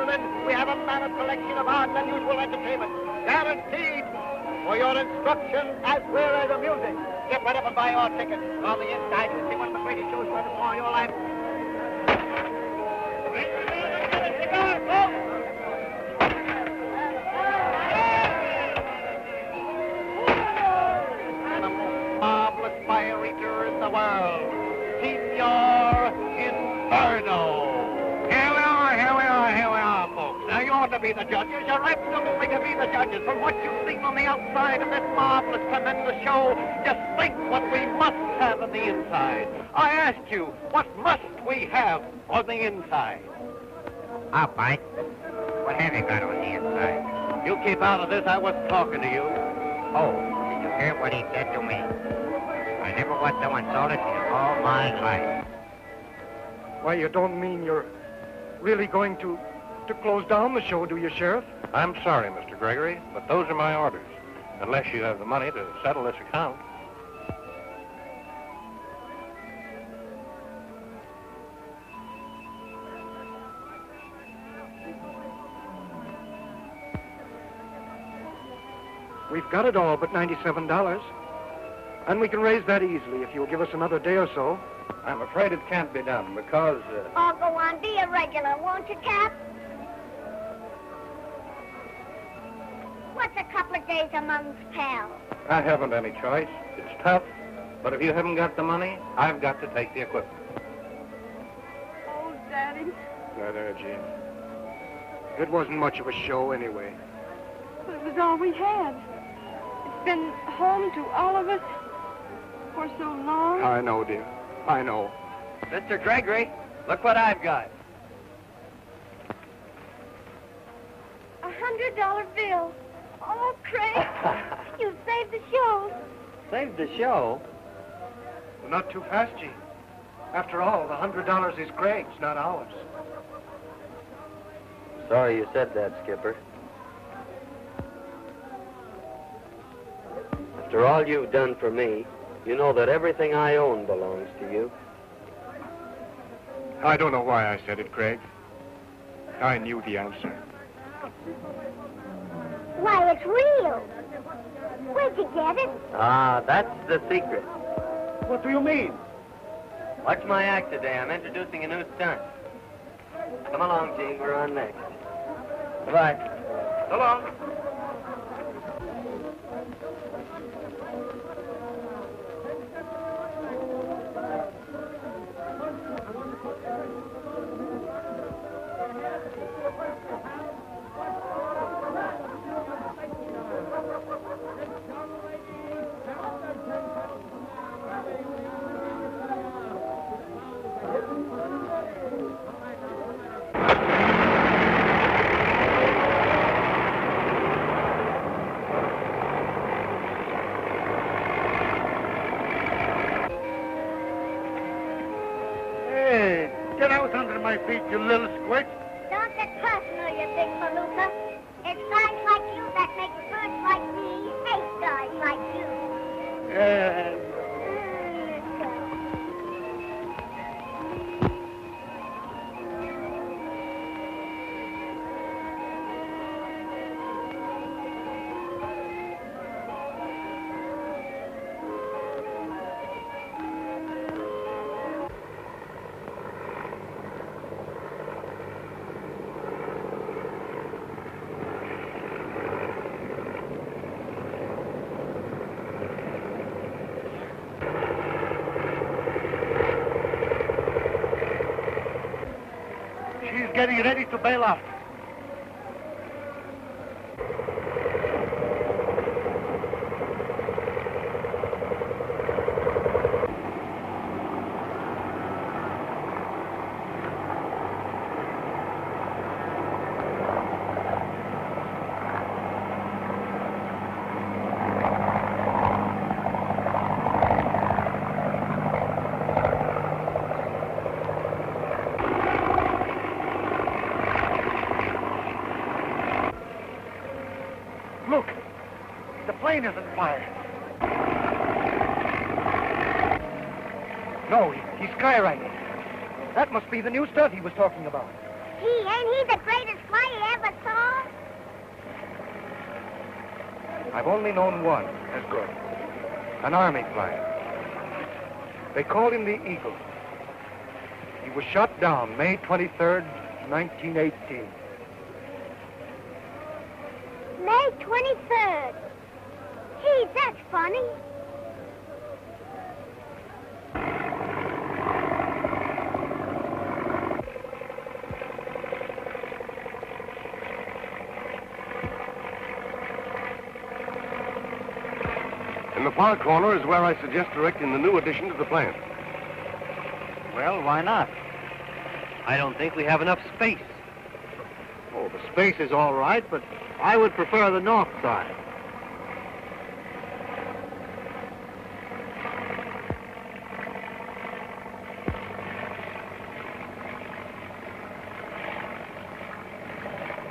gentlemen, we have a mammoth collection of odd and unusual entertainment. Guaranteed for your instruction as well as amusing. Get right up and buy our ticket. On the inside, you'll see one of the greatest shows you ever saw in your life. And the most marvelous fire eater in the world, Signor Inferno. Here we are, folks. Now, you ought to be the judges. You're absolutely to be the judges. From what you've seen on the outside of this marvelous, tremendous show, just think what we must have on the inside. I asked you, what must we have on the inside? All right. What have you got on the inside? You keep out of this. I wasn't talking to you. Oh, did you hear what he said to me? I never was so insulted in all my life. Why, you don't mean you're really going to close down the show, do you, Sheriff? I'm sorry, Mr. Gregory, but those are my orders. Unless you have the money to settle this account. We've got it all but $97. And we can raise that easily if you'll give us another day or so. I'm afraid it can't be done because... Oh, go on, be a regular, won't you, Cap? What's a couple of days amongst pals? I haven't any choice. It's tough, but if you haven't got the money, I've got to take the equipment. Oh, Daddy. There, there, Jean. It wasn't much of a show anyway. But it was all we had. It's been home to all of us for so long. I know, dear. I know. Mr. Gregory, look what I've got. $100 bill. Oh, Craig, you saved the show. Saved the show? Well, not too fast, Jean. After all, the $100 is Craig's, not ours. Sorry you said that, Skipper. After all you've done for me, you know that everything I own belongs to you. I don't know why I said it, Craig. I knew the answer. Why, it's real. Where'd you get it? Ah, that's the secret. What do you mean? Watch my act today. I'm introducing a new stunt. Come along, Gene. We're on next. Goodbye. So long. You little squid. Don't get personal, you big palooka. It's guys like you that make birds like me hate guys like you. Getting ready to bail out. Isn't fired. No, he's skywriting. That must be the new stunt he was talking about. Gee, ain't he the greatest fly you ever saw? I've only known one as good. An army flyer. They called him the Eagle. He was shot down May 23rd, 1918. May 23rd. Gee, that's funny. In the far corner is where I suggest erecting the new addition to the plant. Well, why not? I don't think we have enough space. Oh, the space is all right, but I would prefer the north side.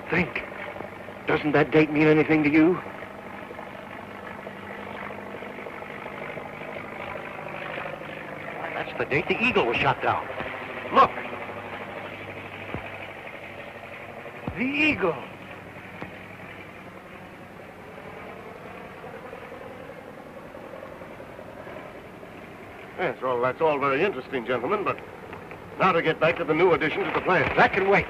Think. Doesn't that date mean anything to you? That's the date the Eagle was shot down. Look. The Eagle. Yes, well, that's all very interesting, gentlemen, but now to get back to the new addition to the plant. That can wait.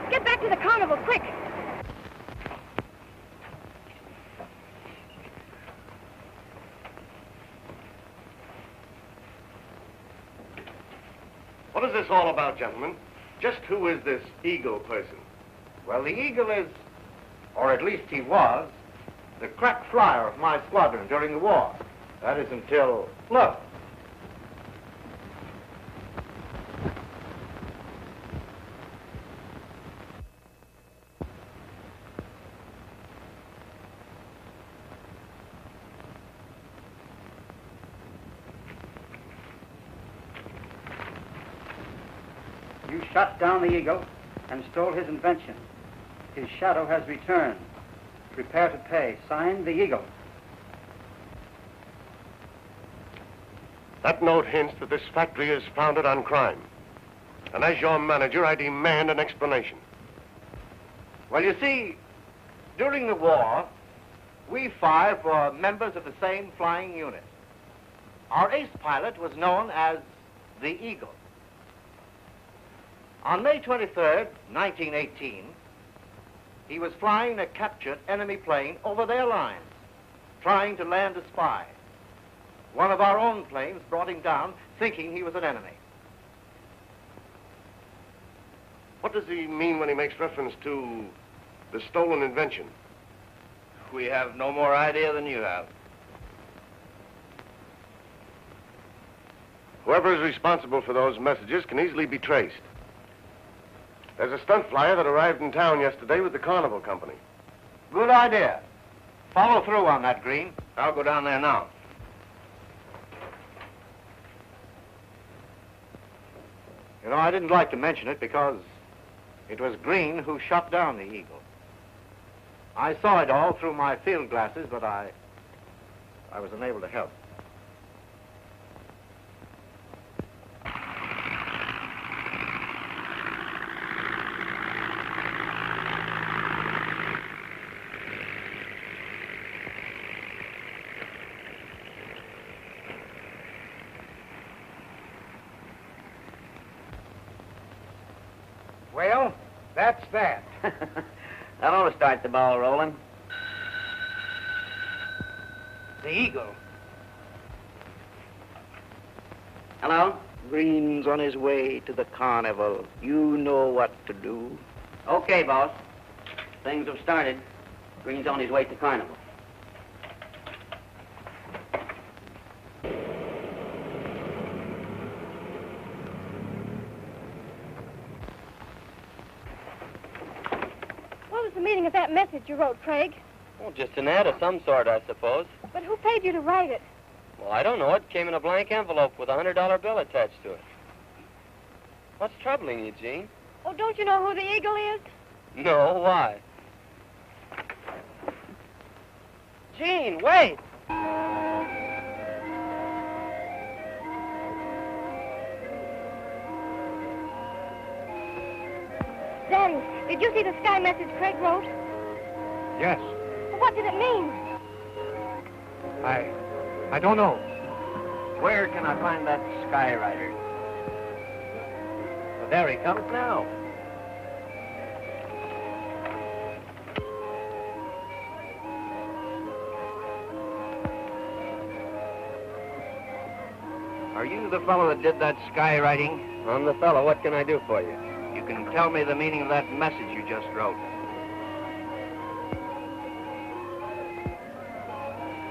Get back to the carnival, quick! What is this all about, gentlemen? Just who is this Eagle person? Well, the Eagle is, or at least he was, the crack flyer of my squadron during the war. That is until, look. You shot down the Eagle and stole his invention. His shadow has returned. Prepare to pay. Signed, the Eagle. That note hints that this factory is founded on crime. And as your manager, I demand an explanation. Well, you see, during the war, we 5 were members of the same flying unit. Our ace pilot was known as the Eagle. On May 23rd, 1918, he was flying a captured enemy plane over their lines, trying to land a spy. One of our own planes brought him down, thinking he was an enemy. What does he mean when he makes reference to the stolen invention? We have no more idea than you have. Whoever is responsible for those messages can easily be traced. There's a stunt flyer that arrived in town yesterday with the Carnival Company. Good idea. Follow through on that, Green. I'll go down there now. You know, I didn't like to mention it because it was Green who shot down the Eagle. I saw it all through my field glasses, but I was unable to help. Well, that's that. That ought to start the ball rolling. The Eagle. Hello? Green's on his way to the carnival. You know what to do. Okay, boss. Things have started. Green's on his way to carnival. What was the meaning of that message you wrote, Craig? Well, just an ad of some sort, I suppose. But who paid you to write it? Well, I don't know. It came in a blank envelope with a $100 bill attached to it. What's troubling you, Gene? Oh, don't you know who the eagle is? No, why? Gene, wait! Daddy, did you see the sky message Craig wrote? Yes. Well, what did it mean? I don't know. Where can I find that skywriter? Well, there he comes now. Are you the fellow that did that skywriting? I'm the fellow. What can I do for you? You can tell me the meaning of that message you just wrote.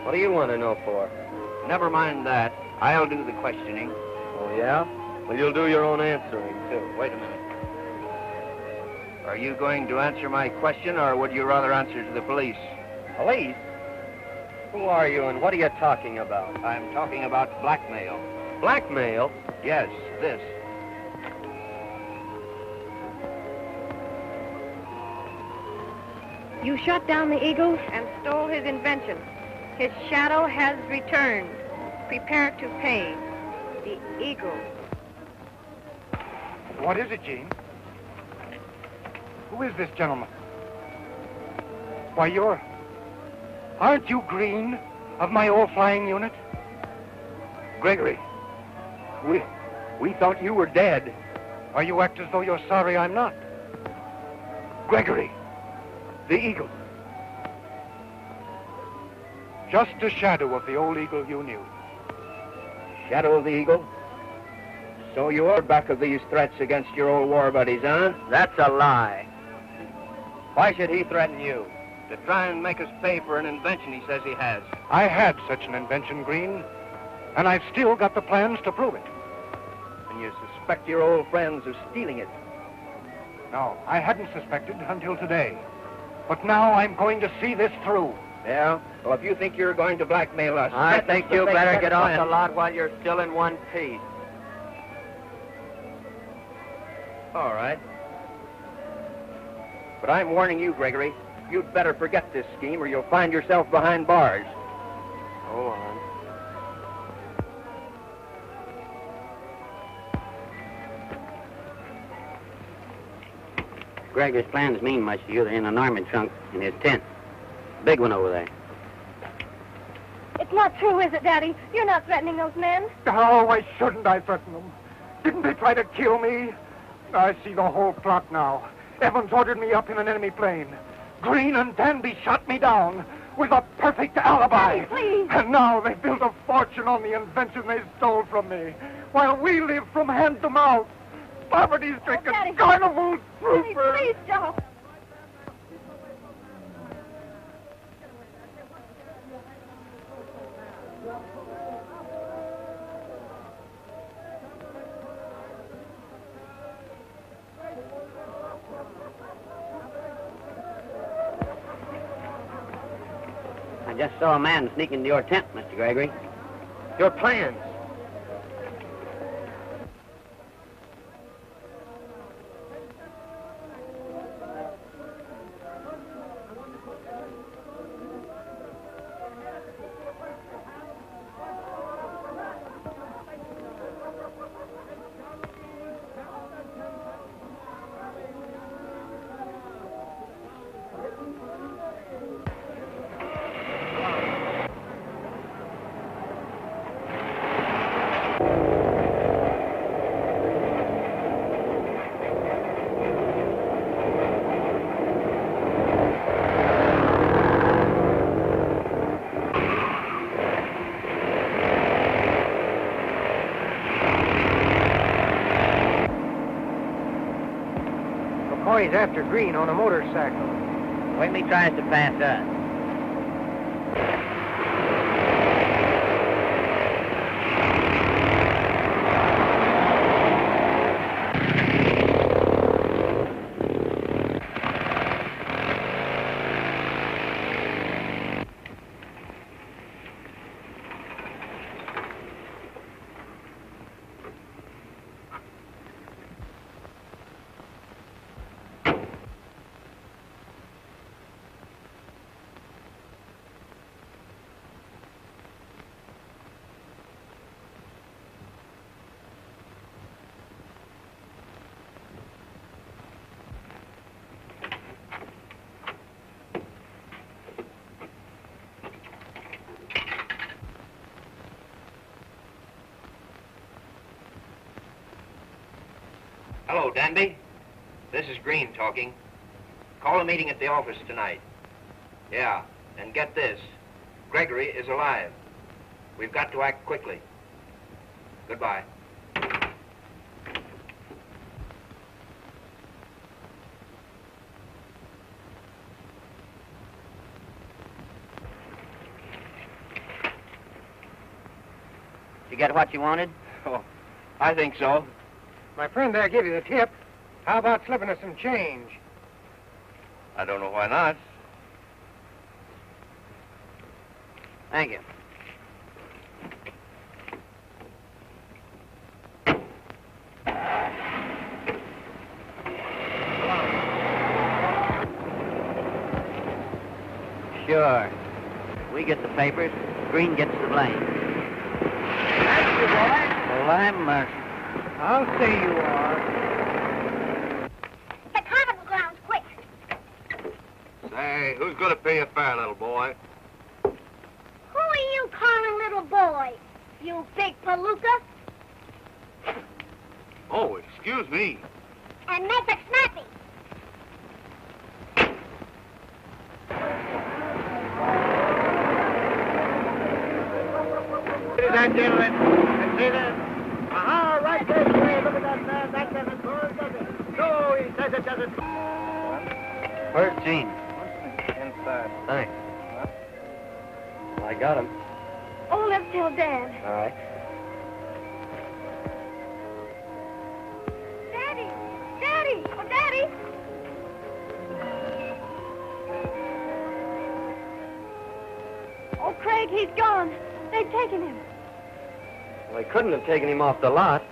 What do you want to know for? Never mind that. I'll do the questioning. Oh, yeah? Well, you'll do your own answering, too. Wait a minute. Are you going to answer my question, or would you rather answer to the police? Police? Who are you, and what are you talking about? I'm talking about blackmail. Blackmail? Yes, this. You shot down the eagle and stole his invention. His shadow has returned. Prepare to pay. The eagle. What is it, Gene? Who is this gentleman? Why, aren't you Green of my old flying unit? Gregory, we thought you were dead. Or you act as though you're sorry I'm not. Gregory, the eagle. Just a shadow of the old eagle you knew. Shadow of the eagle? So you're back of these threats against your old war buddies, huh? That's a lie. Why should he threaten you? To try and make us pay for an invention he says he has. I had such an invention, Green, and I've still got the plans to prove it. And you suspect your old friends of stealing it? No, I hadn't suspected until today. But now I'm going to see this through. Yeah? Well, if you think you're going to blackmail us... I think you better get off the lot while you're still in one piece. All right. But I'm warning you, Gregory. You'd better forget this scheme or you'll find yourself behind bars. Go on. Gregory's plans mean much to you. They're in an army trunk in his tent. Big one over there. It's not true, is it, Daddy? You're not threatening those men. Oh, why shouldn't I threaten them? Didn't they try to kill me? I see the whole plot now. Evans ordered me up in an enemy plane. Green and Danby shot me down with a perfect alibi. Daddy, please. And now they built a fortune on the invention they stole from me, while we live from hand to mouth. Poverty-stricken Daddy. carnival Daddy, troopers. please don't. I just saw a man sneak into your tent, Mr. Gregory. Your plans. He's after Green on a motorcycle. Wait till he tries to pass us. Hello, Danby. This is Green talking. Call a meeting at the office tonight. Yeah, and get this. Gregory is alive. We've got to act quickly. Goodbye. You get what you wanted? Oh, I think so. My friend there gave you the tip. How about slipping us some change? I don't know why not. Thank you. Sure. We get the papers. Green gets the blame. That's you, boy. Well, I'm mercy. I'll say you are. The carnival grounds, quick. Say, who's going to pay your fare, little boy? Who are you calling little boy? You big palooka? Oh, excuse me. And make it snappy. Ladies and gentlemen, and see this? Aha, right this way. Look at that man. That doesn't burn, does it? No, he says it doesn't. Where's Gene? Inside. Thanks. I got him. Oh, let's tell Dad. All right. Daddy! Daddy! Oh, Daddy! Oh, Craig, he's gone. They've taken him. Well, they couldn't have taken him off the lot.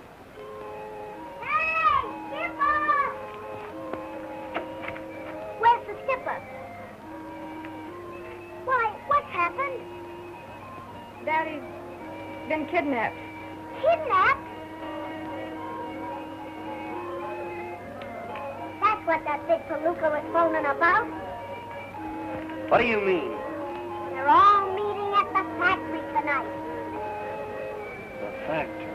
Hey, skipper! Where's the skipper? Why, what's happened? Daddy's been kidnapped. Kidnapped? That's what that big palooka was phoning about. What do you mean? They're all meeting at the factory tonight. The factory.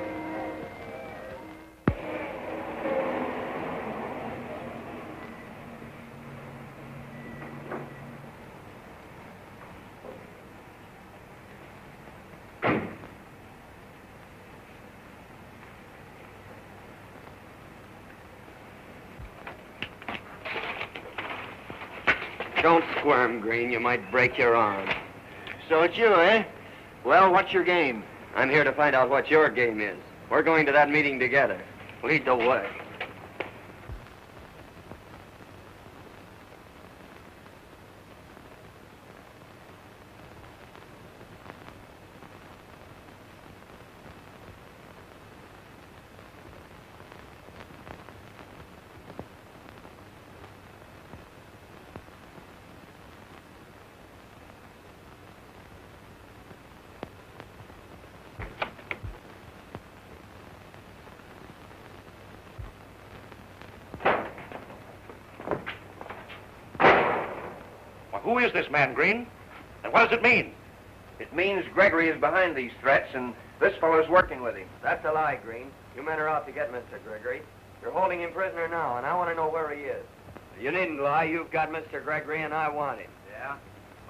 Don't squirm, Green. You might break your arm. So it's you, eh? Well, what's your game? I'm here to find out what your game is. We're going to that meeting together. Lead the way. Who is this man, Green? And what does it mean? It means Gregory is behind these threats, and this fellow's working with him. That's a lie, Green. You men are out to get Mr. Gregory. You're holding him prisoner now, and I want to know where he is. You needn't lie. You've got Mr. Gregory, and I want him. Yeah?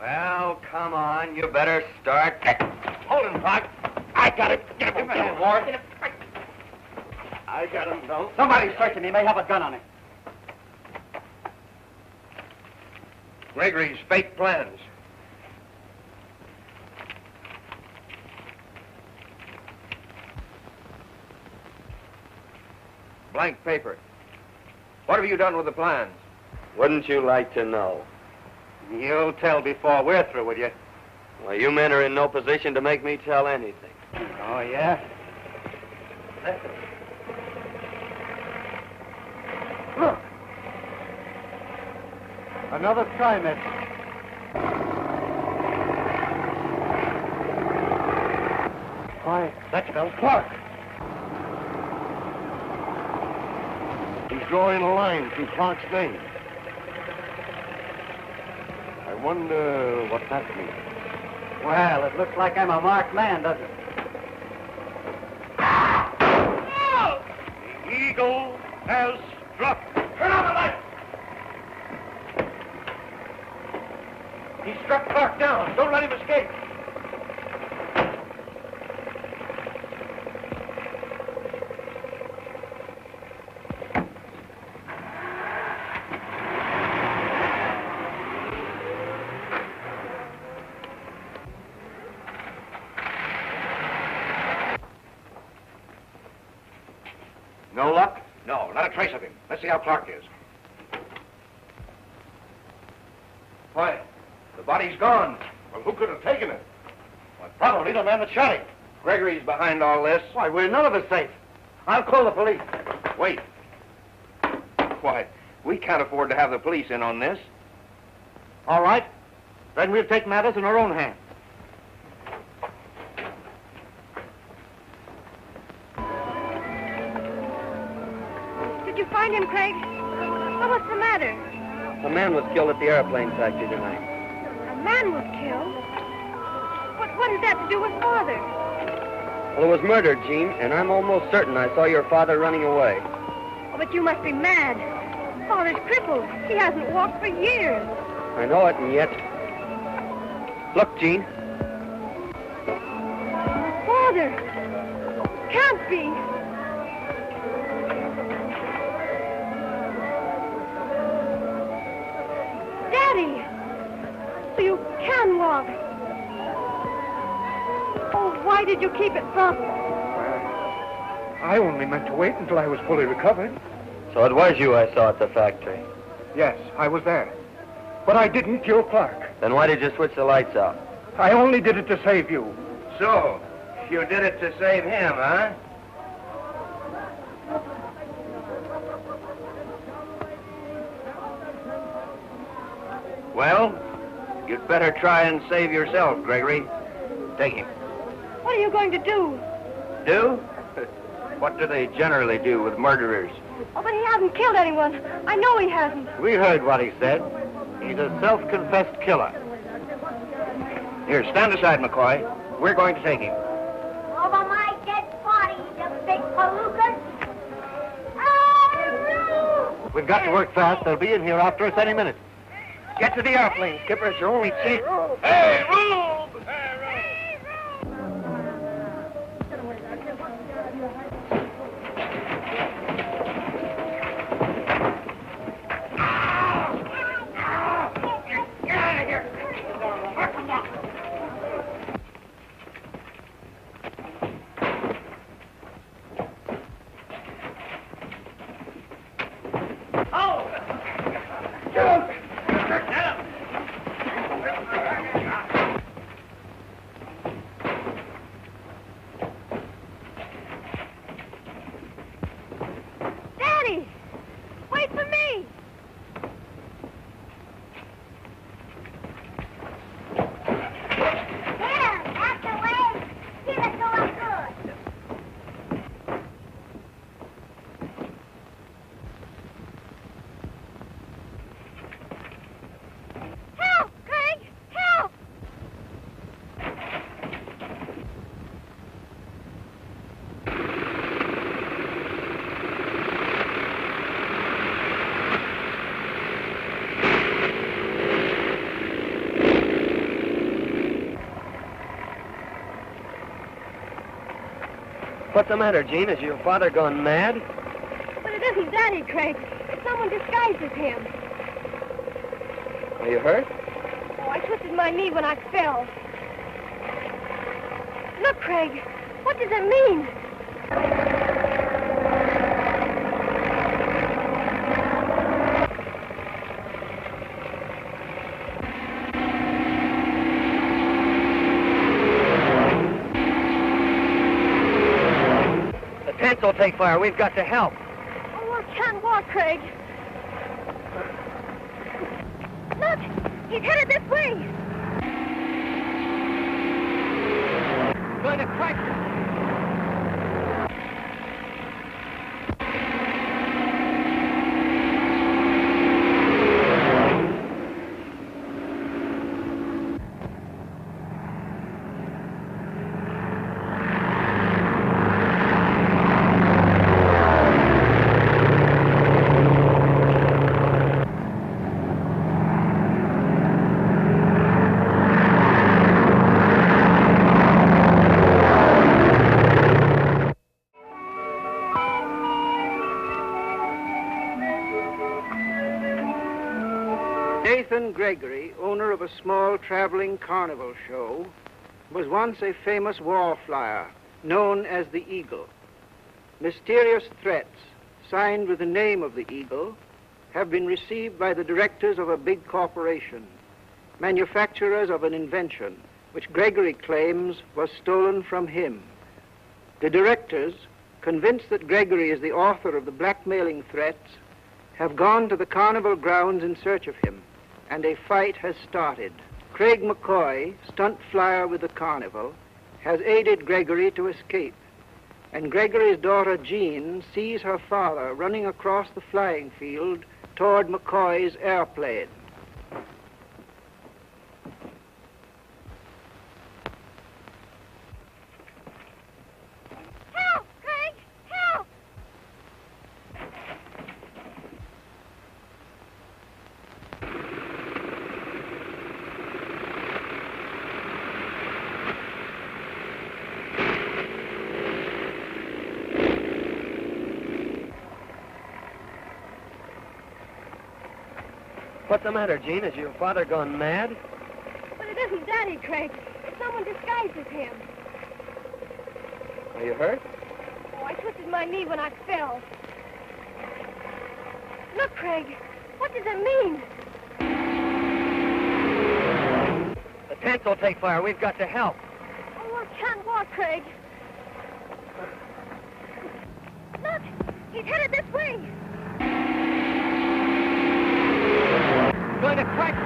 Well, come on. You better start. Hold him, Clark. I got it. Get him, Ward. I got him, don't. Somebody's searching. He may have a gun on him. Gregory's fake plans. Blank paper. What have you done with the plans? Wouldn't you like to know? You'll tell before we're through with you. Well, you men are in no position to make me tell anything. Oh, yeah? Look. Another trimester. Why, that spells Clark. He's drawing a line through Clark's name. I wonder what that means. Well, it looks like I'm a marked man, doesn't it? The eagle has struck. Turn on the light! He struck Clark down. Don't let him escape. No luck? No, not a trace of him. Let's see how Clark is. Why, the body's gone. Well, who could have taken it? Well, probably the man that shot him. Gregory's behind all this. Why, we're none of us safe. I'll call the police. Wait. Why, we can't afford to have the police in on this. All right. Then we'll take matters in our own hands. Did you find him, Craig? Well, what's the matter? A man was killed at the airplane factory tonight. A man was killed? What has that to do with Father? Well, it was murdered, Jean, and I'm almost certain I saw your father running away. Oh, but you must be mad. Father's crippled. He hasn't walked for years. I know it, and yet... Look, Jean. Father! Can't be. Daddy! So you can walk. Oh, why did you keep it from? I only meant to wait until I was fully recovered. So it was you I saw at the factory. Yes, I was there. But I didn't kill Clark. Then why did you switch the lights out? I only did it to save you. So, you did it to save him, huh? Well, you'd better try and save yourself, Gregory. Take him. What are you going to do? Do? What do they generally do with murderers? Oh, but he hasn't killed anyone. I know he hasn't. We heard what he said. He's a self-confessed killer. Here, stand aside, McCoy. We're going to take him. Over my dead body, you big palookas. Oh, We've got to work fast. They'll be in here after us any minute. Get to the airplane, Skipper. It's your only chance. Hey, Rube! Daddy! Wait for me! there, that's the way. Keep it going good. Help, Craig! Help! What's the matter, Jean? Has your father gone mad? But it isn't Daddy, Craig. It's someone disguised as him. Are you hurt? Oh, I twisted my knee when I fell. Look, Craig. What does it mean? The tents will take fire. We've got to help. Oh, I can't walk, Craig. Look! He's headed this way! Going to crack. Nathan Gregory, owner of a small traveling carnival show, was once a famous wall flyer known as the Eagle. Mysterious threats, signed with the name of the Eagle, have been received by the directors of a big corporation, manufacturers of an invention which Gregory claims was stolen from him. The directors, convinced that Gregory is the author of the blackmailing threats, have gone to the carnival grounds in search of him, and a fight has started. Craig McCoy, stunt flyer with the carnival, has aided Gregory to escape, and Gregory's daughter Jean sees her father running across the flying field toward McCoy's airplane. Help, Craig! Help! What's the matter, Jean? Has your father gone mad? But it isn't Daddy, Craig. Someone disguised as him. Are you hurt? Oh, I twisted my knee when I fell. Look, Craig. What does it mean? The tents will take fire. We've got to help. Oh, I can't walk, Craig. Look, he's headed this way. Going to crack it.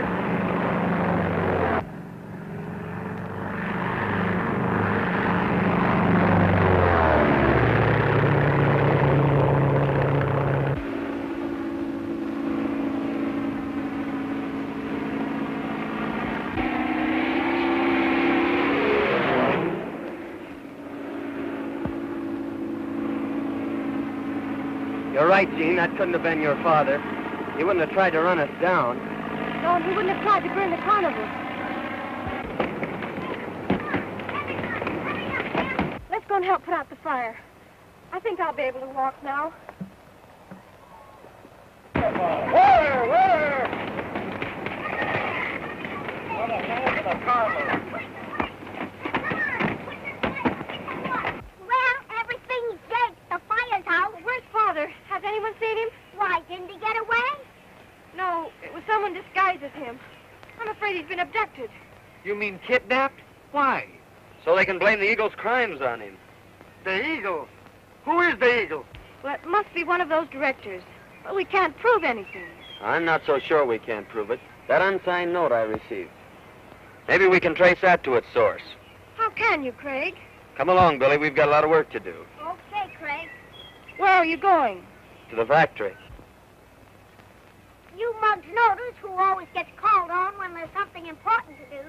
You're right, Jean. That couldn't have been your father. He wouldn't have tried to run us down. No, and he wouldn't have tried to burn the carnival. Let's go and help put out the fire. I think I'll be able to walk now. Where? What the hell is the carnival? Well, everything's dead. The fire's out. Where's Father? Has anyone seen him? Why, didn't he get away? No, it was someone disguised as him. I'm afraid he's been abducted. You mean kidnapped? Why? So they can blame the Eagle's crimes on him. The Eagle? Who is the Eagle? Well, it must be one of those directors. But we can't prove anything. I'm not so sure we can't prove it. That unsigned note I received. Maybe we can trace that to its source. How can you, Craig? Come along, Billy. We've got a lot of work to do. Okay, Craig. Where are you going? To the factory. You mugs notice who always gets called on when there's something important to do.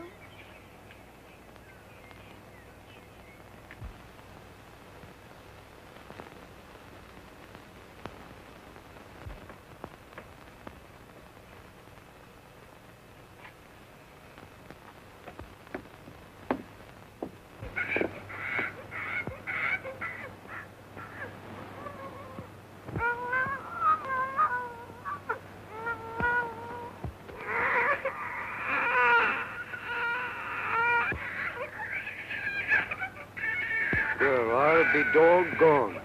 Well, I'll be doggone.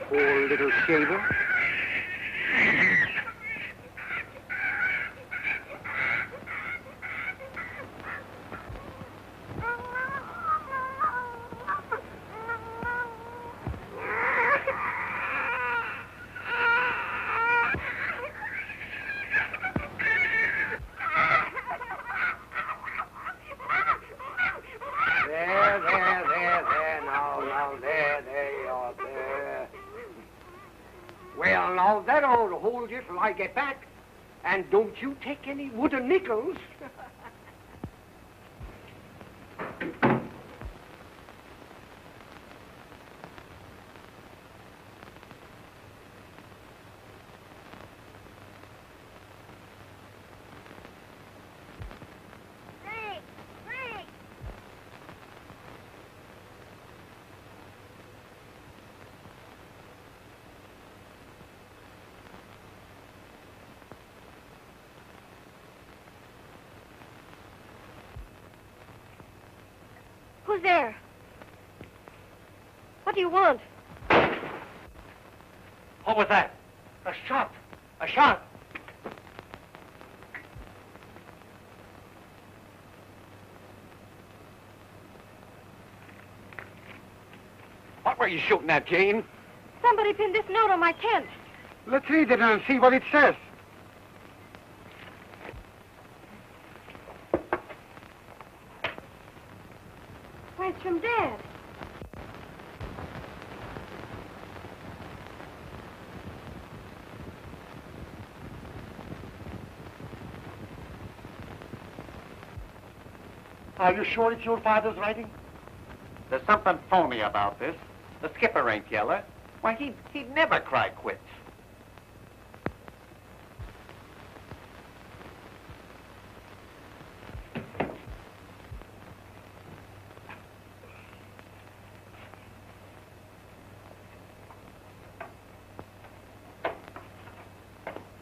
Poor little shaver. Well, now, that ought to hold you till I get back. And don't you take any wooden nickels. Who's there? What do you want? What was that? A shot. A shot. What were you shooting at, Jane? Somebody pinned this note on my tent. Let's read it and see what it says. Why, it's from Dad. Are you sure it's your father's writing? There's something phony about this. The skipper ain't yeller. Why, he'd never cry quits.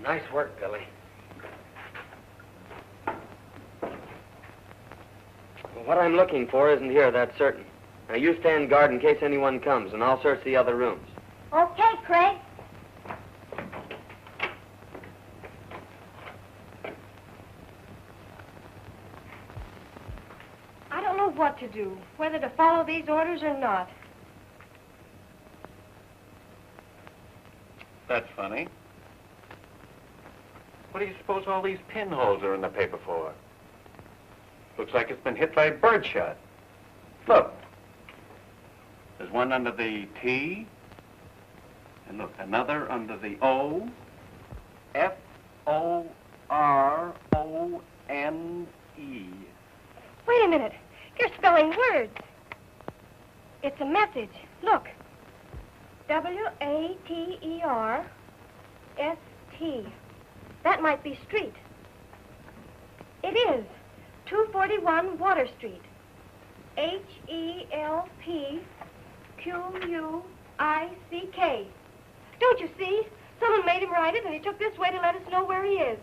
Nice work, Billy. Well, what I'm looking for isn't here, that's certain. Now, you stand guard in case anyone comes, and I'll search the other rooms. Okay, Craig. I don't know what to do, whether to follow these orders or not. That's funny. What do you suppose all these pinholes are in the paper for? Looks like it's been hit by a birdshot. Look. There's one under the T. And look, another under the O. F-O-R-O-N-E. Wait a minute. You're spelling words. It's a message. Look. W-A-T-E-R-S-T. That might be street. It is. 241 Water Street. H-E-L-P-Q-U-I-C-K. Don't you see? Someone made him write it, and he took this way to let us know where he is.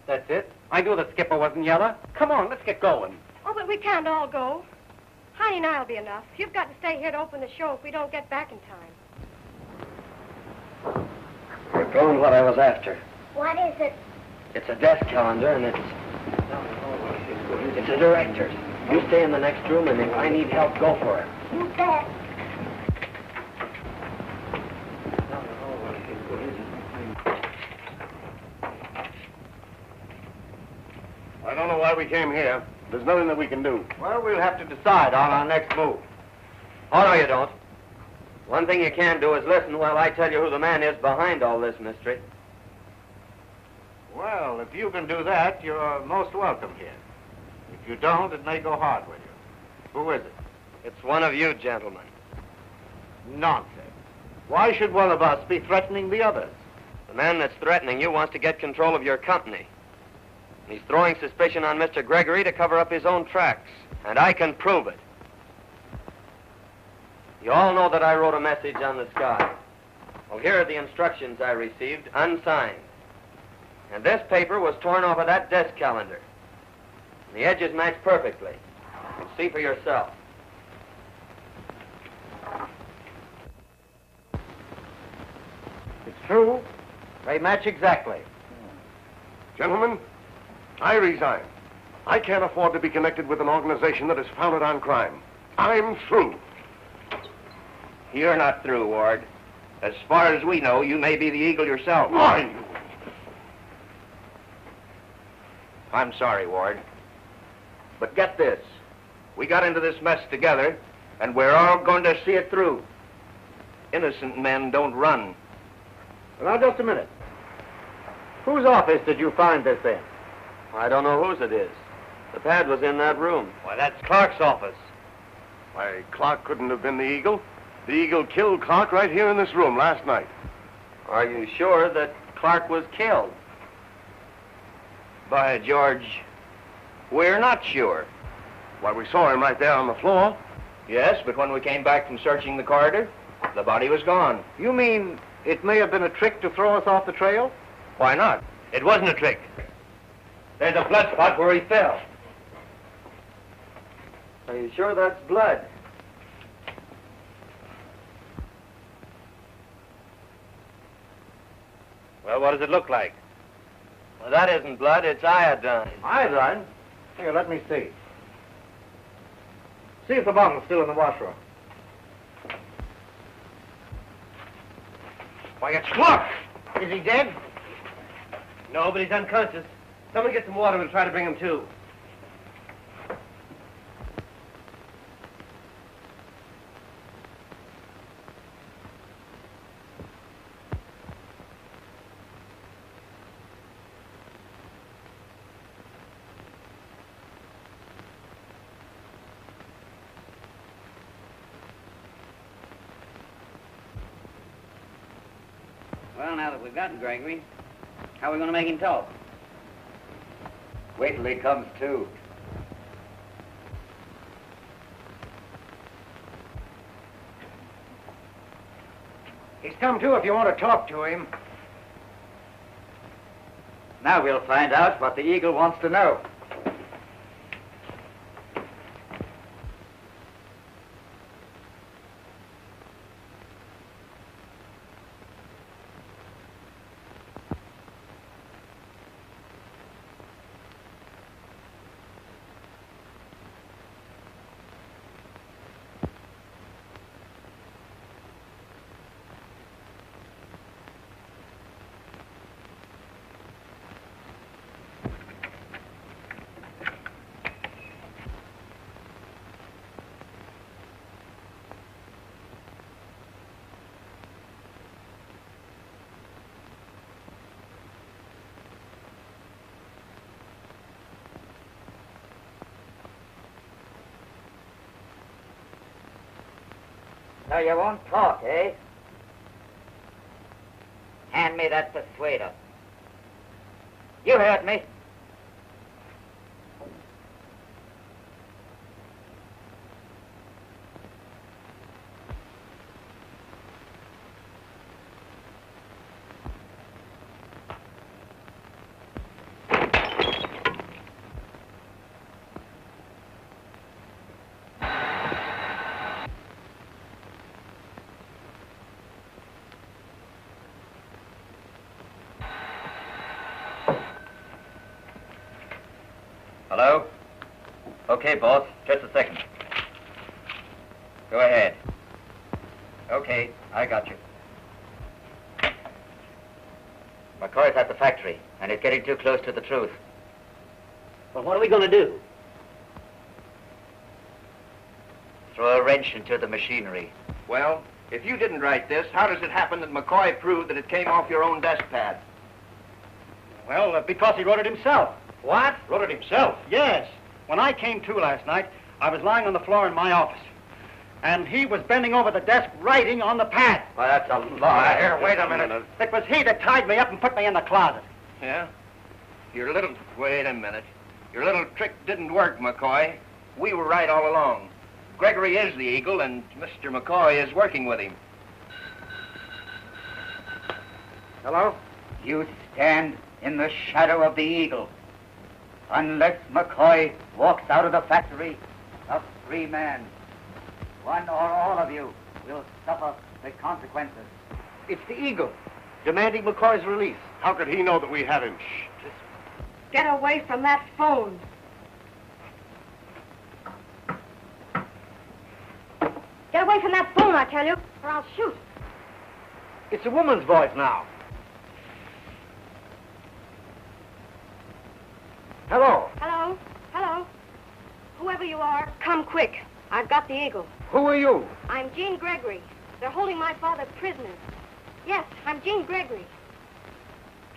That's it. I knew the skipper wasn't yeller. Come on, let's get going. Oh, but we can't all go. Heidi and I'll be enough. You've got to stay here to open the show if we don't get back in time. You're throwing what I was after. What is it? It's a desk calendar, and it's a director's. You stay in the next room, and if I need help, go for it. You bet. I don't know why we came here. There's nothing that we can do. Well, we'll have to decide on our next move. Oh, no, you don't. One thing you can do is listen while I tell you who the man is behind all this mystery. Well, if you can do that, you're most welcome here. If you don't, it may go hard with you. Who is it? It's one of you, gentlemen. Nonsense. Why should one of us be threatening the others? The man that's threatening you wants to get control of your company. He's throwing suspicion on Mr. Gregory to cover up his own tracks, and I can prove it. You all know that I wrote a message on the sky. Well, here are the instructions I received, unsigned. And this paper was torn off of that desk calendar. The edges match perfectly. See for yourself. It's true. They match exactly. Gentlemen, I resign. I can't afford to be connected with an organization that is founded on crime. I'm through. You're not through, Ward. As far as we know, you may be the Eagle yourself. Why? I'm sorry, Ward. But get this. We got into this mess together, and we're all going to see it through. Innocent men don't run. Now, just a minute. Whose office did you find this in? I don't know whose it is. The pad was in that room. Why, that's Clark's office. Why, Clark couldn't have been the Eagle. The Eagle killed Clark right here in this room last night. Are you sure that Clark was killed? By George, we're not sure. Why, we saw him right there on the floor. Yes, but when we came back from searching the corridor, the body was gone. You mean it may have been a trick to throw us off the trail? Why not? It wasn't a trick. There's a blood spot where he fell. Are you sure that's blood? Well, what does it look like? Well, that isn't blood, it's iodine. Iodine? Here, let me see. See if the bottle's still in the washroom. Why, it's Clark! Is he dead? No, but he's unconscious. Someone get some water and try to bring him to. Well, now that we've got Gregory, how are we going to make him talk? Wait till he comes to. He's come to if you want to talk to him. Now we'll find out what the eagle wants to know. So you won't talk, eh? Hand me that persuader. You heard me. Hello? Okay, boss. Just a second. Go ahead. Okay, I got you. McCoy's at the factory, and he's getting too close to the truth. Well, what are we going to do? Throw a wrench into the machinery. Well, if you didn't write this, how does it happen that McCoy proved that it came off your own desk pad? Well, because he wrote it himself. What? Wrote it himself? Yes. When I came to last night, I was lying on the floor in my office. And he was bending over the desk, writing on the pad. Well, that's a lie. Here, wait a minute. It was he that tied me up and put me in the closet. Yeah? Wait a minute. Your little trick didn't work, McCoy. We were right all along. Gregory is the eagle, and Mr. McCoy is working with him. Hello? You stand in the shadow of the eagle. Unless McCoy walks out of the factory, a free man. One or all of you will suffer the consequences. It's the eagle, demanding McCoy's release. How could he know that we have him? Get away from that phone. Get away from that phone, I tell you, or I'll shoot. It's a woman's voice now. Hello. Hello? Hello? Whoever you are, come quick. I've got the eagle. Who are you? I'm Jean Gregory. They're holding my father prisoner. Yes, I'm Jean Gregory.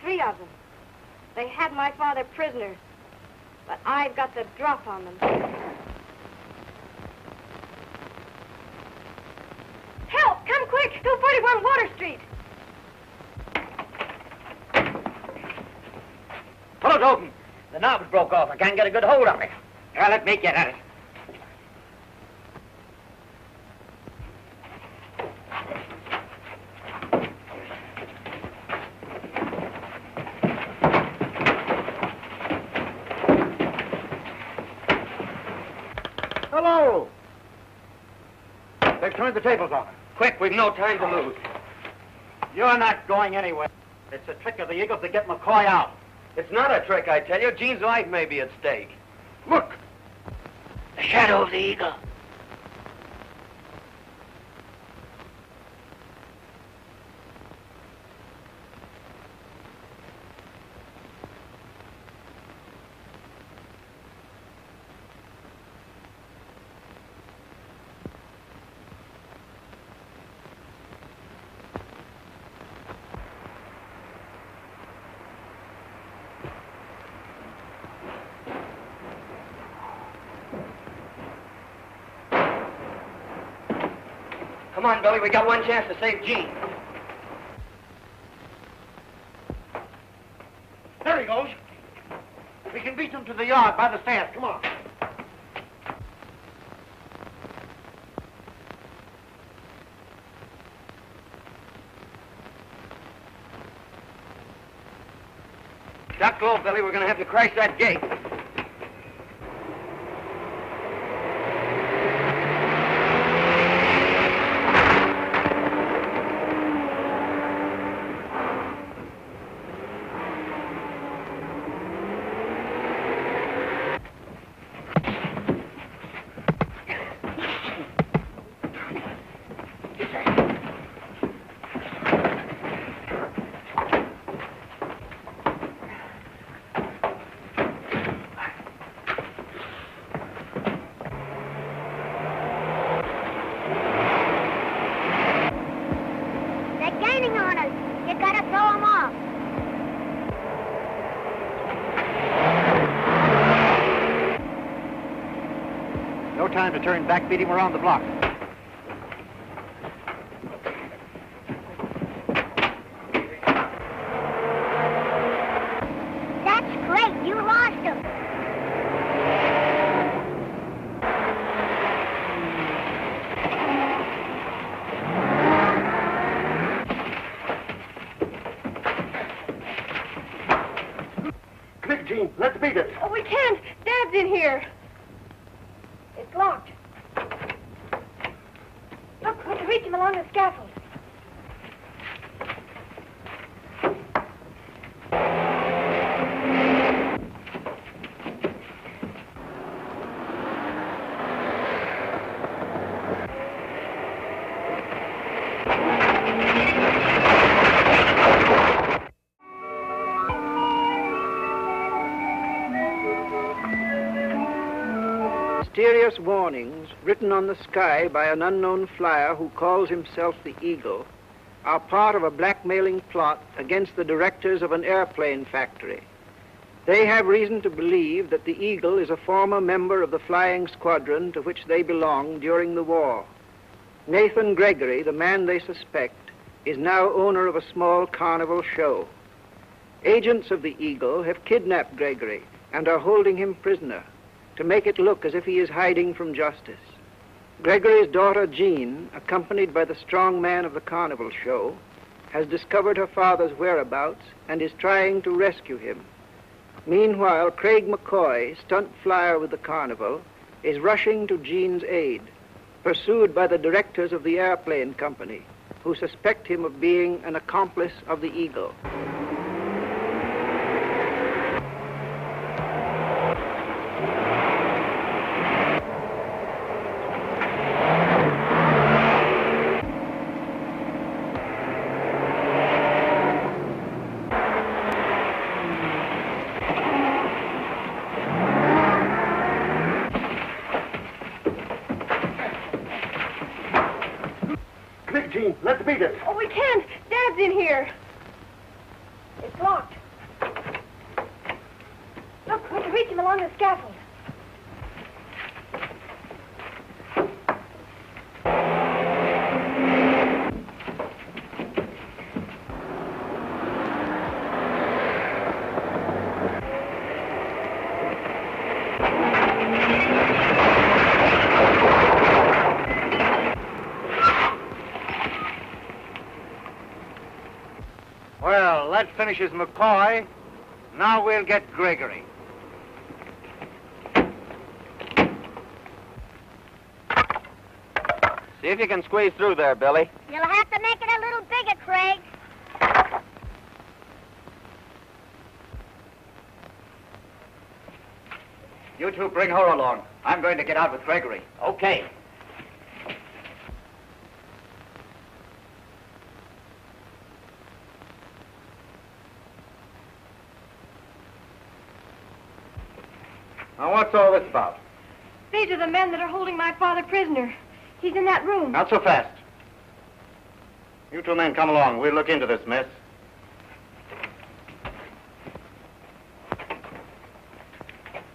3 of them. They had my father prisoner, but I've got the drop on them. Help! Come quick! 241 Water Street! Pull it open. The knob's broke off. I can't get a good hold on it. Now, let me get at it. Hello! They've turned the tables on us. Quick, we've no time to lose. You're not going anywhere. It's a trick of the Eagles to get McCoy out. It's not a trick, I tell you. Gene's life may be at stake. Look! The shadow of the eagle. Come on, Billy. We got one chance to save Gene. There he goes. We can beat him to the yard by the stairs. Come on. Duck low, Billy. We're going to have to crash that gate. Time to turn back, beat him around the block. That's great. You lost him. Quick, Gene. Let's beat it. Oh, we can't. Dad's in here. It's locked. Look, we can reach him along the scaffold. Mysterious warnings written on the sky by an unknown flyer who calls himself the Eagle are part of a blackmailing plot against the directors of an airplane factory. They have reason to believe that the Eagle is a former member of the flying squadron to which they belonged during the war. Nathan Gregory, the man they suspect, is now owner of a small carnival show. Agents of the Eagle have kidnapped Gregory and are holding him prisoner to make it look as if he is hiding from justice. Gregory's daughter, Jean, accompanied by the strong man of the carnival show, has discovered her father's whereabouts and is trying to rescue him. Meanwhile, Craig McCoy, stunt flyer with the carnival, is rushing to Jean's aid, pursued by the directors of the airplane company, who suspect him of being an accomplice of the Eagle. Let's beat it. Oh, we can't. Dad's in here. It's locked. Look, we can reach him along the scaffold. Well, that finishes McCoy. Now we'll get Gregory. See if you can squeeze through there, Billy. You'll have to make it a little bigger, Craig. You two bring her along. I'm going to get out with Gregory. Okay. Now, what's all this about? These are the men that are holding my father prisoner. He's in that room. Not so fast. You two men come along. We'll look into this mess.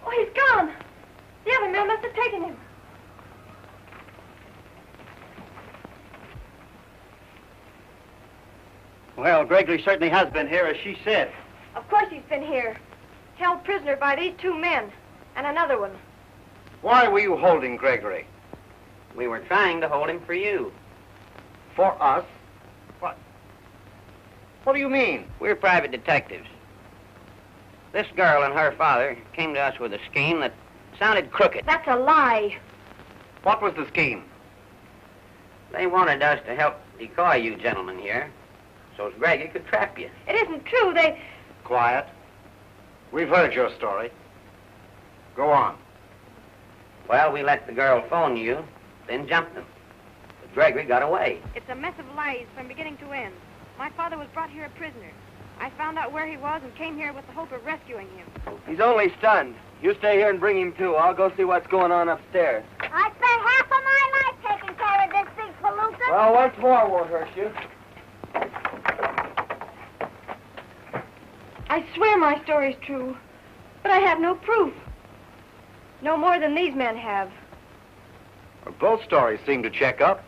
Oh, he's gone. The other men must have taken him. Well, Gregory certainly has been here, as she said. Of course he's been here. Held prisoner by these two men. And another one. Why were you holding Gregory? We were trying to hold him for you. For us? What? What do you mean? We're private detectives. This girl and her father came to us with a scheme that sounded crooked. That's a lie. What was the scheme? They wanted us to help decoy you gentlemen here, so as Gregory could trap you. It isn't true. They... Quiet. We've heard your story. Go on. Well, we let the girl phone you, then jumped them. But Gregory got away. It's a mess of lies from beginning to end. My father was brought here a prisoner. I found out where he was and came here with the hope of rescuing him. He's only stunned. You stay here and bring him to. I'll go see what's going on upstairs. I spent half of my life taking care of this big palooka. Well, once more won't hurt you. I swear my story's true, but I have no proof. No more than these men have. Well, both stories seem to check up,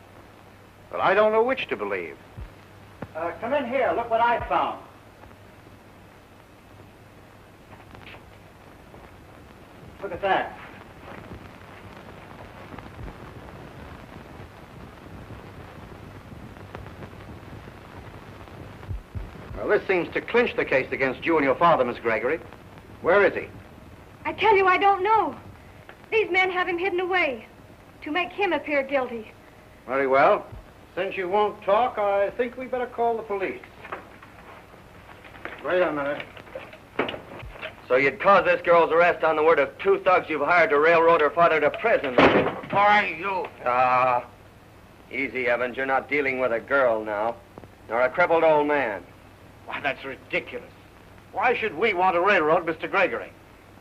but I don't know which to believe. Come in here. Look what I found. Look at that. Well, this seems to clinch the case against you and your father, Miss Gregory. Where is he? I tell you, I don't know. These men have him hidden away to make him appear guilty. Very well. Since you won't talk, I think we better call the police. Wait a minute. So you'd cause this girl's arrest on the word of two thugs you've hired to railroad her father to prison. Why, you... Easy, Evans. You're not dealing with a girl now, nor a crippled old man. Why, that's ridiculous. Why should we want to railroad Mr. Gregory?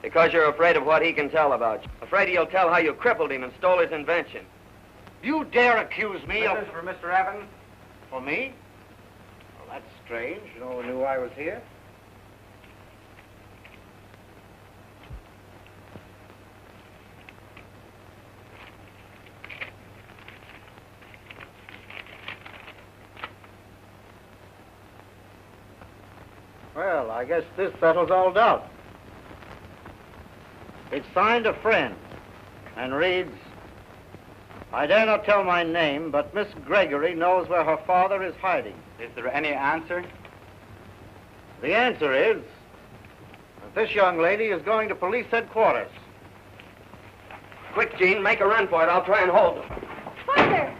Because you're afraid of what he can tell about you. Afraid he'll tell how you crippled him and stole his invention. You dare accuse me of... This is for Mr. Evans. For me? Well, that's strange. No one knew I was here. Well, I guess this settles all doubt. It's signed a friend and reads, I dare not tell my name, but Miss Gregory knows where her father is hiding. Is there any answer? The answer is that this young lady is going to police headquarters. Quick, Gene, make a run for it. I'll try and hold them. Father!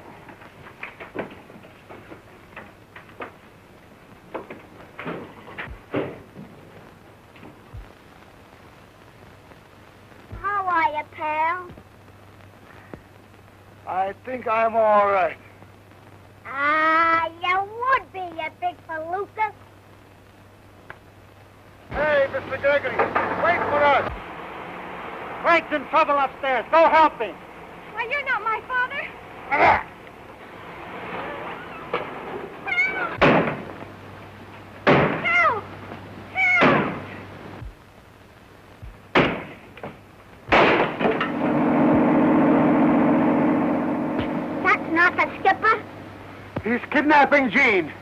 How are you, pal? I think I'm all right. Ah, you would be, you big palooka. Hey, Mr. Gregory, wait for us. Frank's in trouble upstairs. Go help him. Why, you're not my father. Ah! Help! Help! That's not the skipper. He's kidnapping Jean.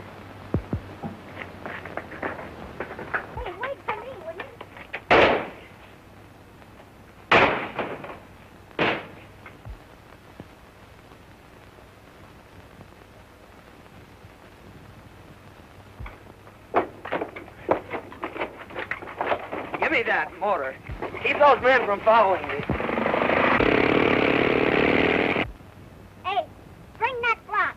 Hey, wait for me, will you? Give me that motor. Keep those men from following me. Hey, bring that block.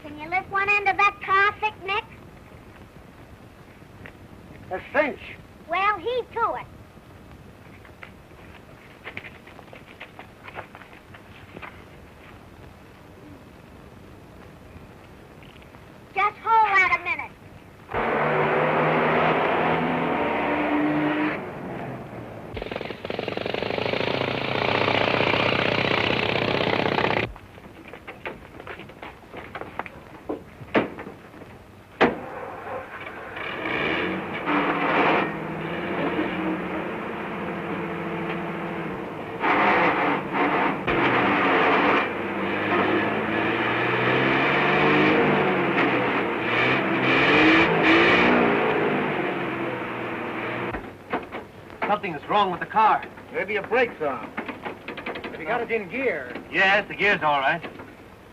Can you lift one end of that car, thick neck? A cinch. Well, heave to it. Just hold that a minute. Something's wrong with the car. Maybe a brake's on. Have you got it in gear? Yes, the gear's all right.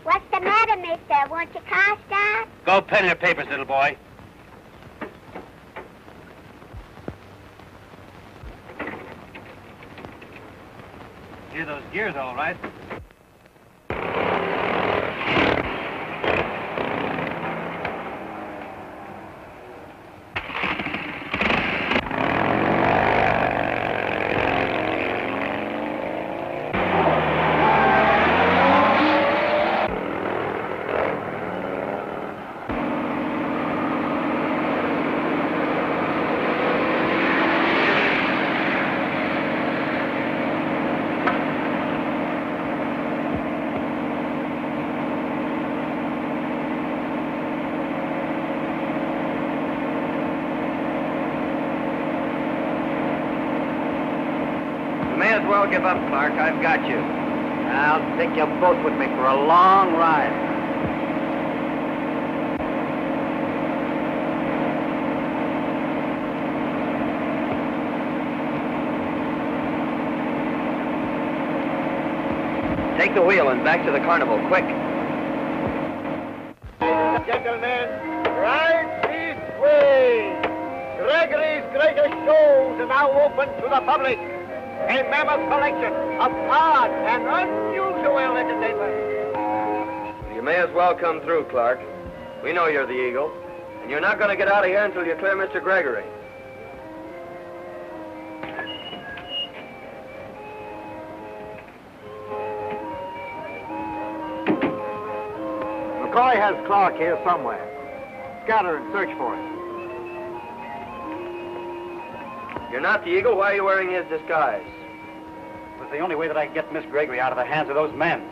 What's the matter, mister? Won't your car start? Go pen your papers, little boy. Hear those gears all right. Well, give up, Clark. I've got you. I'll take you both with me for a long ride. Take the wheel and back to the carnival, quick. Gentlemen, right this way. Gregory's greatest shows are now open to the public. A mammoth collection of odd and unusual entertainment. You may as well come through, Clark. We know you're the Eagle, and you're not going to get out of here until you clear Mr. Gregory. McCoy has Clark here somewhere. Scatter and search for him. You're not the Eagle. Why are you wearing his disguise? It was the only way that I could get Miss Gregory out of the hands of those men.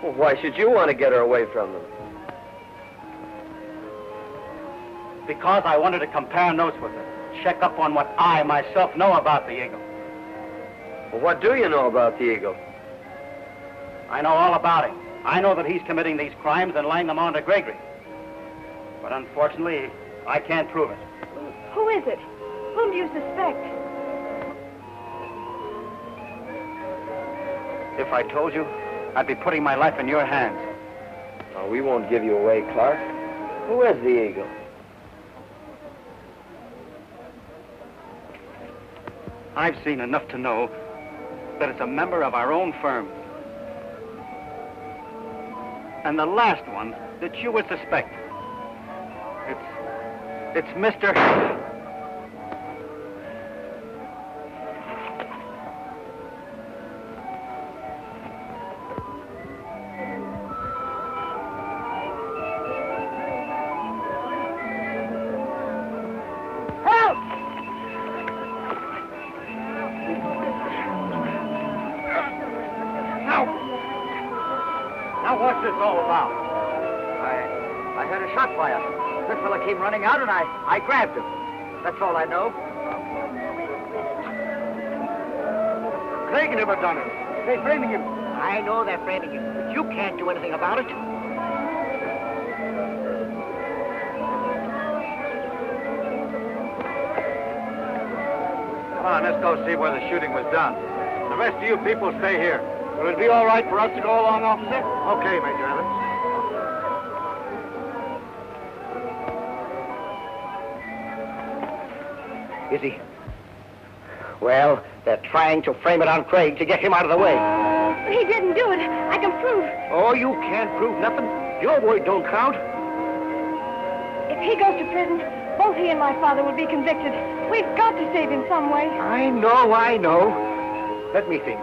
Well, why should you want to get her away from them? Because I wanted to compare notes with her. Check up on what I myself know about the Eagle. Well, what do you know about the Eagle? I know all about him. I know that he's committing these crimes and laying them on to Gregory. But unfortunately, I can't prove it. Who is it? Whom do you suspect? If I told you, I'd be putting my life in your hands. Oh, we won't give you away, Clark. Who is the Eagle? I've seen enough to know that it's a member of our own firm. And the last one that you would suspect. It's Mr. What's this all about? I heard a shot fire. This fella came running out, and I grabbed him. That's all I know. Craig never done it. They're framing him. I know they're framing him, but you can't do anything about it. Come on, let's go see where the shooting was done. The rest of you people stay here. Will it be all right for us to go along, officer? Okay, Major Evans. Is he? Well, they're trying to frame it on Craig to get him out of the way. He didn't do it. I can prove. Oh, you can't prove nothing. Your word don't count. If he goes to prison, Both he and my father will be convicted. We've got to save him some way. I know. Let me think.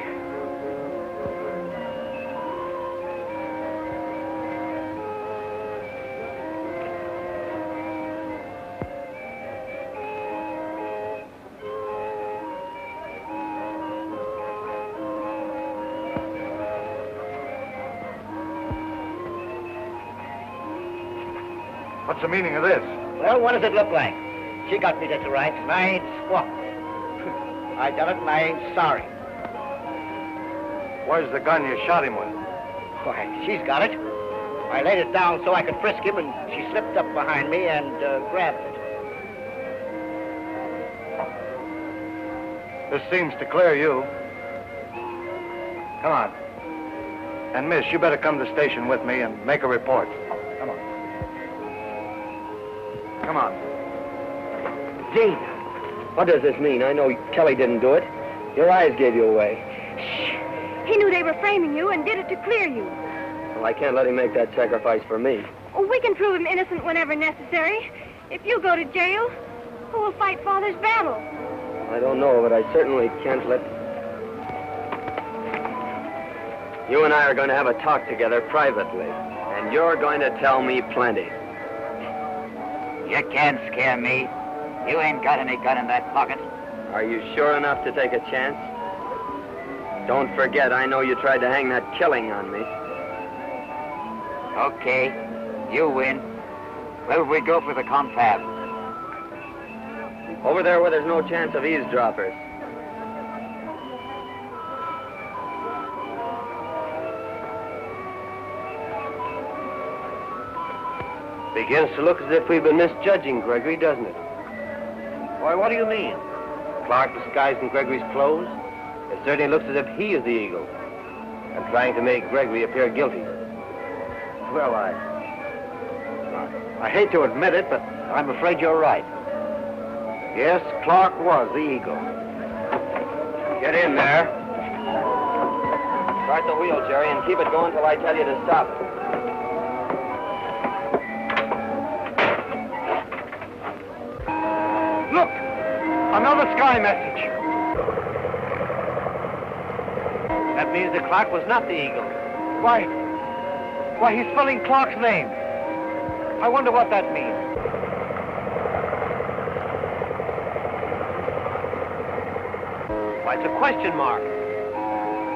What's the meaning of this? Well, what does it look like? She got me this right, and I ain't squawk. I done it, and I ain't sorry. Where's the gun you shot him with? Why, she's got it. I laid it down so I could frisk him, and she slipped up behind me and grabbed it. This seems to clear you. Come on. And, miss, you better come to the station with me and make a report. Come on. Come on. Gene, what does this mean? I know Kelly didn't do it. Your eyes gave you away. He knew they were framing you and did it to clear you. Well, I can't let him make that sacrifice for me. Oh, we can prove him innocent whenever necessary. If you go to jail, who will fight Father's battle? I don't know, but I certainly can't let... You and I are going to have a talk together privately, and you're going to tell me plenty. You can't scare me. You ain't got any gun in that pocket. Are you sure enough to take a chance? Don't forget, I know you tried to hang that killing on me. Okay, you win. Where will we go for the confab? Over there where there's no chance of eavesdroppers. Begins to look as if we've been misjudging Gregory, doesn't it? Why, what do you mean? Clark disguised in Gregory's clothes? It certainly looks as if he is the eagle and trying to make Gregory appear guilty. Well, I hate to admit it, but I'm afraid you're right. Yes, Clark was the eagle. Get in there. Start the wheel, Jerry, and keep it going till I tell you to stop it. Look! Another sky message. That means that Clark was not the eagle. Why, he's spelling Clark's name. I wonder what that means. Why, it's a question mark.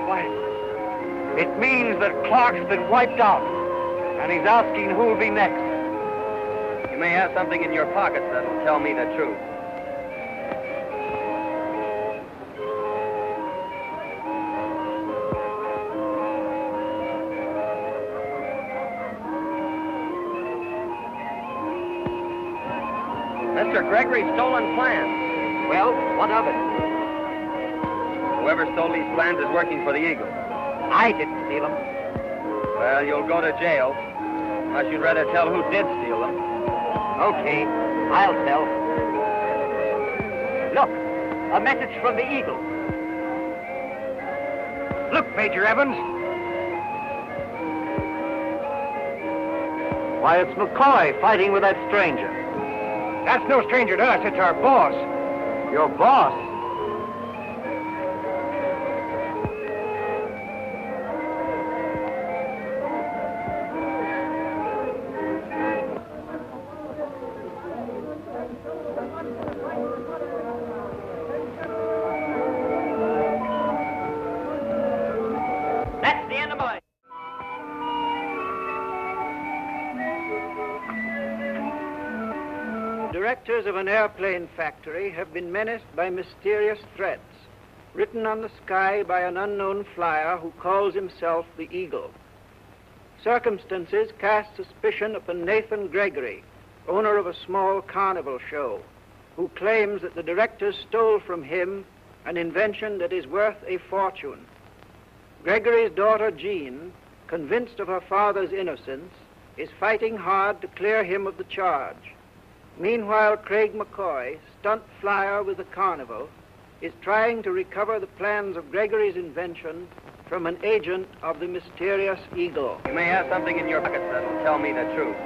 Why, it means that Clark's been wiped out, and he's asking who'll be next. You may have something in your pockets that'll tell me the truth. Mr. Gregory's stolen plans. Well, what of it? Whoever stole these plans is working for the Eagle. I didn't steal them. Well, you'll go to jail. Unless you'd rather tell who did steal them. Okay, I'll tell. Look, a message from the Eagle. Look, Major Evans. Why, it's McCoy fighting with that stranger. That's no stranger to us. It's our boss. Your boss? That's the end of my... Directors of an airplane factory have been menaced by mysterious threats, written on the sky by an unknown flyer who calls himself the Eagle. Circumstances cast suspicion upon Nathan Gregory, owner of a small carnival show, who claims that the directors stole from him an invention that is worth a fortune. Gregory's daughter Jean, convinced of her father's innocence, is fighting hard to clear him of the charge. Meanwhile, Craig McCoy, stunt flyer with the carnival, is trying to recover the plans of Gregory's invention from an agent of the mysterious Eagle. You may have something in your pockets that'll tell me the truth.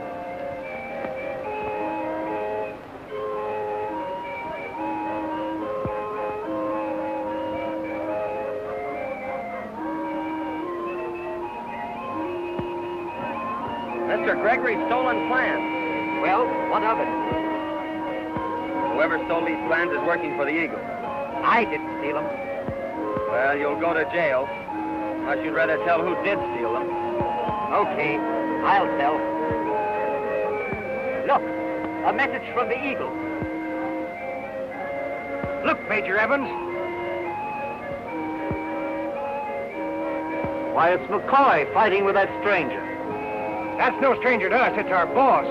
Mr. Gregory's stolen plans. Well, what of it? Whoever stole these plans is working for the Eagle. I didn't steal them. Well, you'll go to jail. I should rather tell who did steal them. Okay, I'll tell. Look, a message from the Eagle. Look, Major Evans. Why, it's McCoy fighting with that stranger. That's no stranger to us. It's our boss.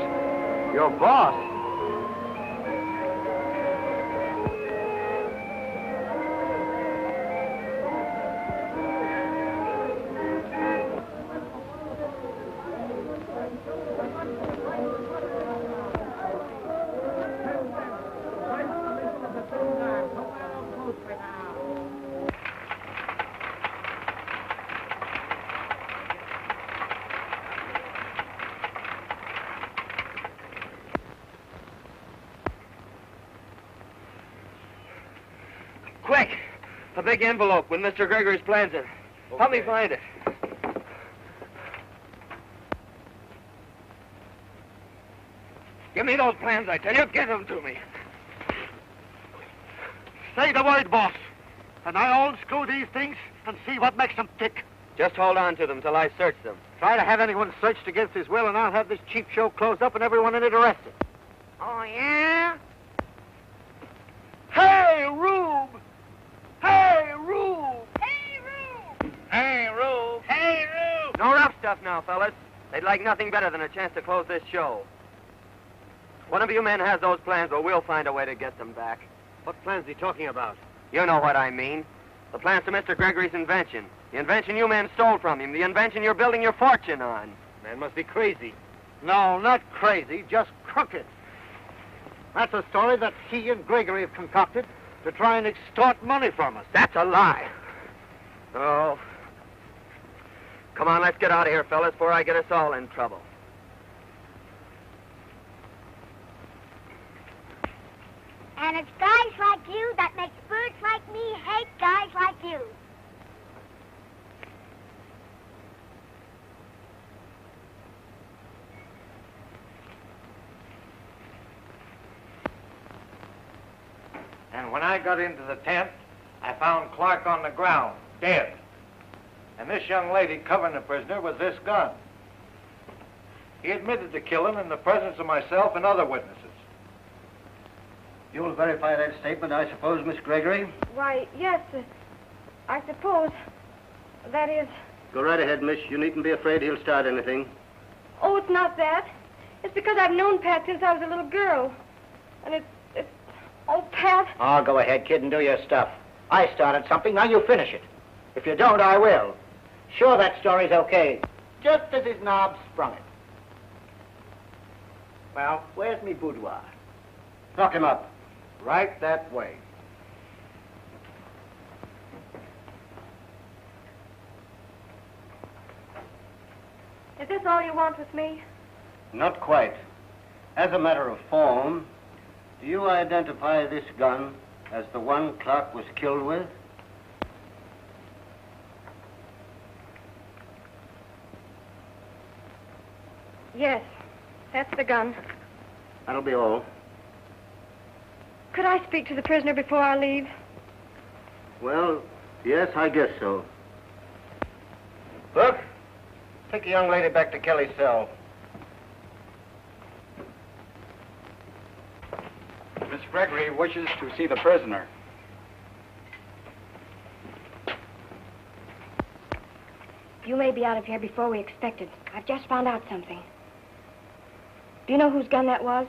Your boss? Quick! A big envelope with Mr. Gregory's plans in it. Okay. Help me find it. Give me those plans, I tell you. Give them to me. Say the word, boss, and I'll unscrew these things and see what makes them tick. Just hold on to them till I search them. Try to have anyone searched against his will, and I'll have this cheap show closed up and everyone in it arrested. Oh, yeah? Hey, Rube! Hey, Rube! Hey, Rube! Hey, Rube! Hey, Rube! No rough stuff now, fellas. They'd like nothing better than a chance to close this show. One of you men has those plans, but we'll find a way to get them back. What plan's he talking about? You know what I mean. The plans to Mr. Gregory's invention. The invention you men stole from him. The invention you're building your fortune on. Man must be crazy. No, not crazy, just crooked. That's a story that he and Gregory have concocted to try and extort money from us. That's a lie. Oh. Come on, let's get out of here, fellas, before I get us all in trouble. And it's guys like you that makes birds like me hate guys like you. And when I got into the tent, I found Clark on the ground, dead. And this young lady covering the prisoner with this gun. He admitted to killing in the presence of myself and other witnesses. You'll verify that statement, I suppose, Miss Gregory? Why, yes, I suppose. That is... Go right ahead, miss. You needn't be afraid he'll start anything. Oh, it's not that. It's because I've known Pat since I was a little girl. And it's... Oh, Pat. Oh, go ahead, kid, and do your stuff. I started something, now you finish it. If you don't, I will. Sure, that story's okay. Just as his knob sprung it. Well, where's me boudoir? Knock him up. Right that way. Is this all you want with me? Not quite. As a matter of form, do you identify this gun as the one Clark was killed with? Yes, that's the gun. That'll be all. Could I speak to the prisoner before I leave? Well, yes, I guess so. Look, take the young lady back to Kelly's cell. Miss Gregory wishes to see the prisoner. You may be out of here before we expected. I've just found out something. Do you know whose gun that was?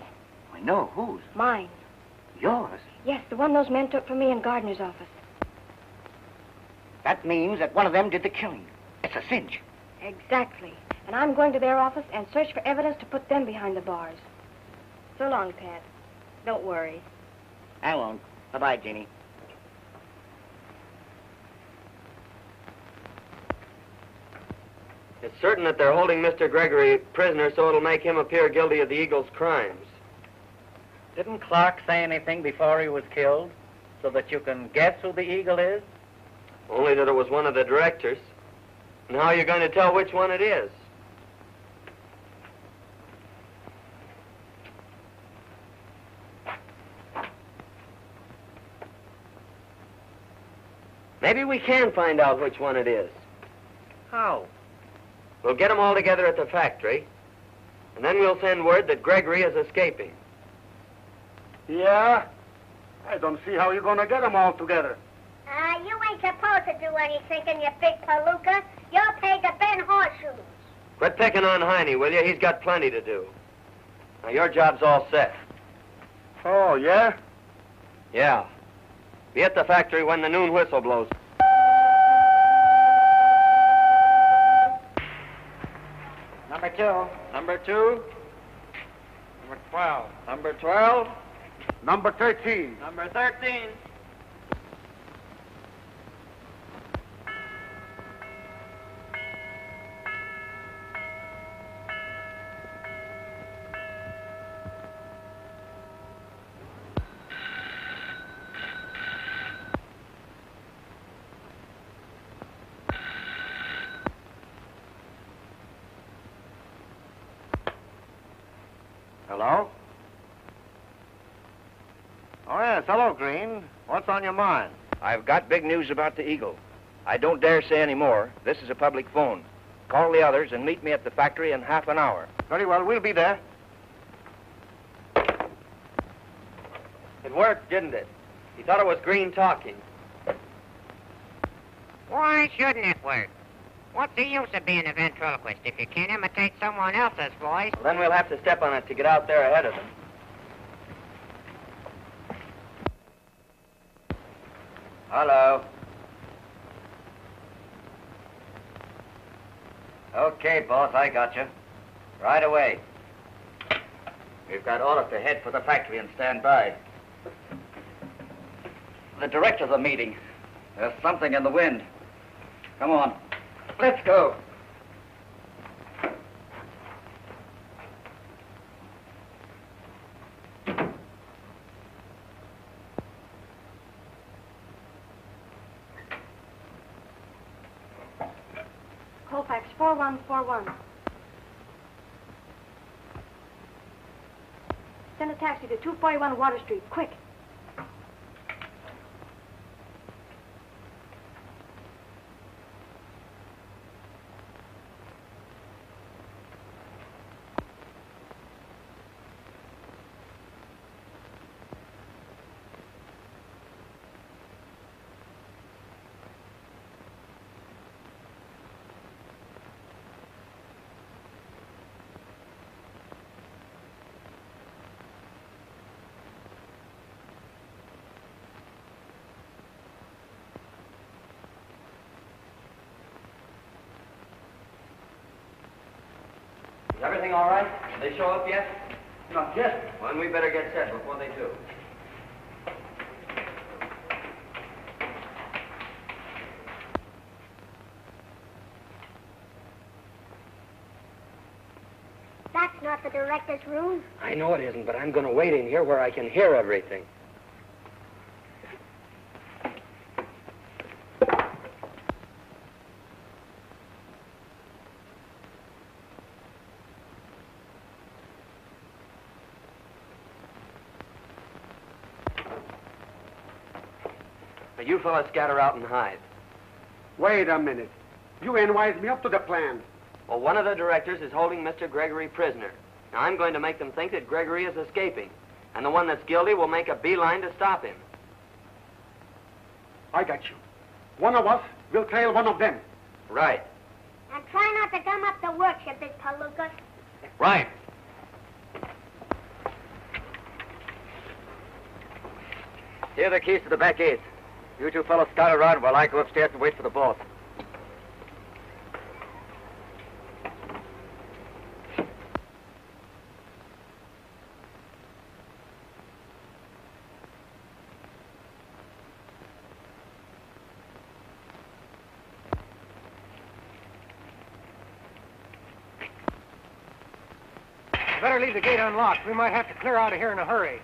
I know. Whose? Mine. Yours? Yes, the one those men took from me in Gardner's office. That means that one of them did the killing. It's a cinch. Exactly. And I'm going to their office and search for evidence to put them behind the bars. So long, Pat. Don't worry. I won't. Bye-bye, Jeannie. It's certain that they're holding Mr. Gregory prisoner so it'll make him appear guilty of the Eagle's crimes. Didn't Clark say anything before he was killed so that you can guess who the Eagle is? Only that it was one of the directors. And how are you going to tell which one it is? Maybe we can find out which one it is. How? We'll get them all together at the factory, and then we'll send word that Gregory is escaping. Yeah? I don't see how you're going to get them all together. You ain't supposed to do any thinking, you big palooka. You're paid to bend horseshoes. Quit picking on Heine, will you? He's got plenty to do. Now, your job's all set. Oh, yeah? Yeah. Be at the factory when the noon whistle blows. Number 2. Number 2. Number 12. Number 12. Number 13. Number 13. Hello? Oh, yes. Hello, Green. What's on your mind? I've got big news about the Eagle. I don't dare say any more. This is a public phone. Call the others and meet me at the factory in half an hour. Very well. We'll be there. It worked, didn't it? He thought it was Green talking. Why shouldn't it work? What's the use of being a ventriloquist if you can't imitate someone else's voice? Well, then we'll have to step on it to get out there ahead of them. Hello. Okay, boss, I got you. Right away. We've got orders to head for the factory and stand by. The directors are meeting. There's something in the wind. Come on. Let's go. Colfax 4141. Send a taxi to 241 Water Street, quick. Is everything all right? Did they show up yet? Not yet. Well, then we better get set before they do. That's not the director's room. I know it isn't, but I'm going to wait in here where I can hear everything. Now, you fellas scatter out and hide. Wait a minute. You ain't wised me up to the plan. Well, one of the directors is holding Mr. Gregory prisoner. Now, I'm going to make them think that Gregory is escaping, and the one that's guilty will make a beeline to stop him. I got you. One of us will trail one of them. Right. And try not to gum up the works, you big palooka. Right. Here are the keys to the back gate. You two fellows scout around while I go upstairs and wait for the boss. Better leave the gate unlocked. We might have to clear out of here in a hurry.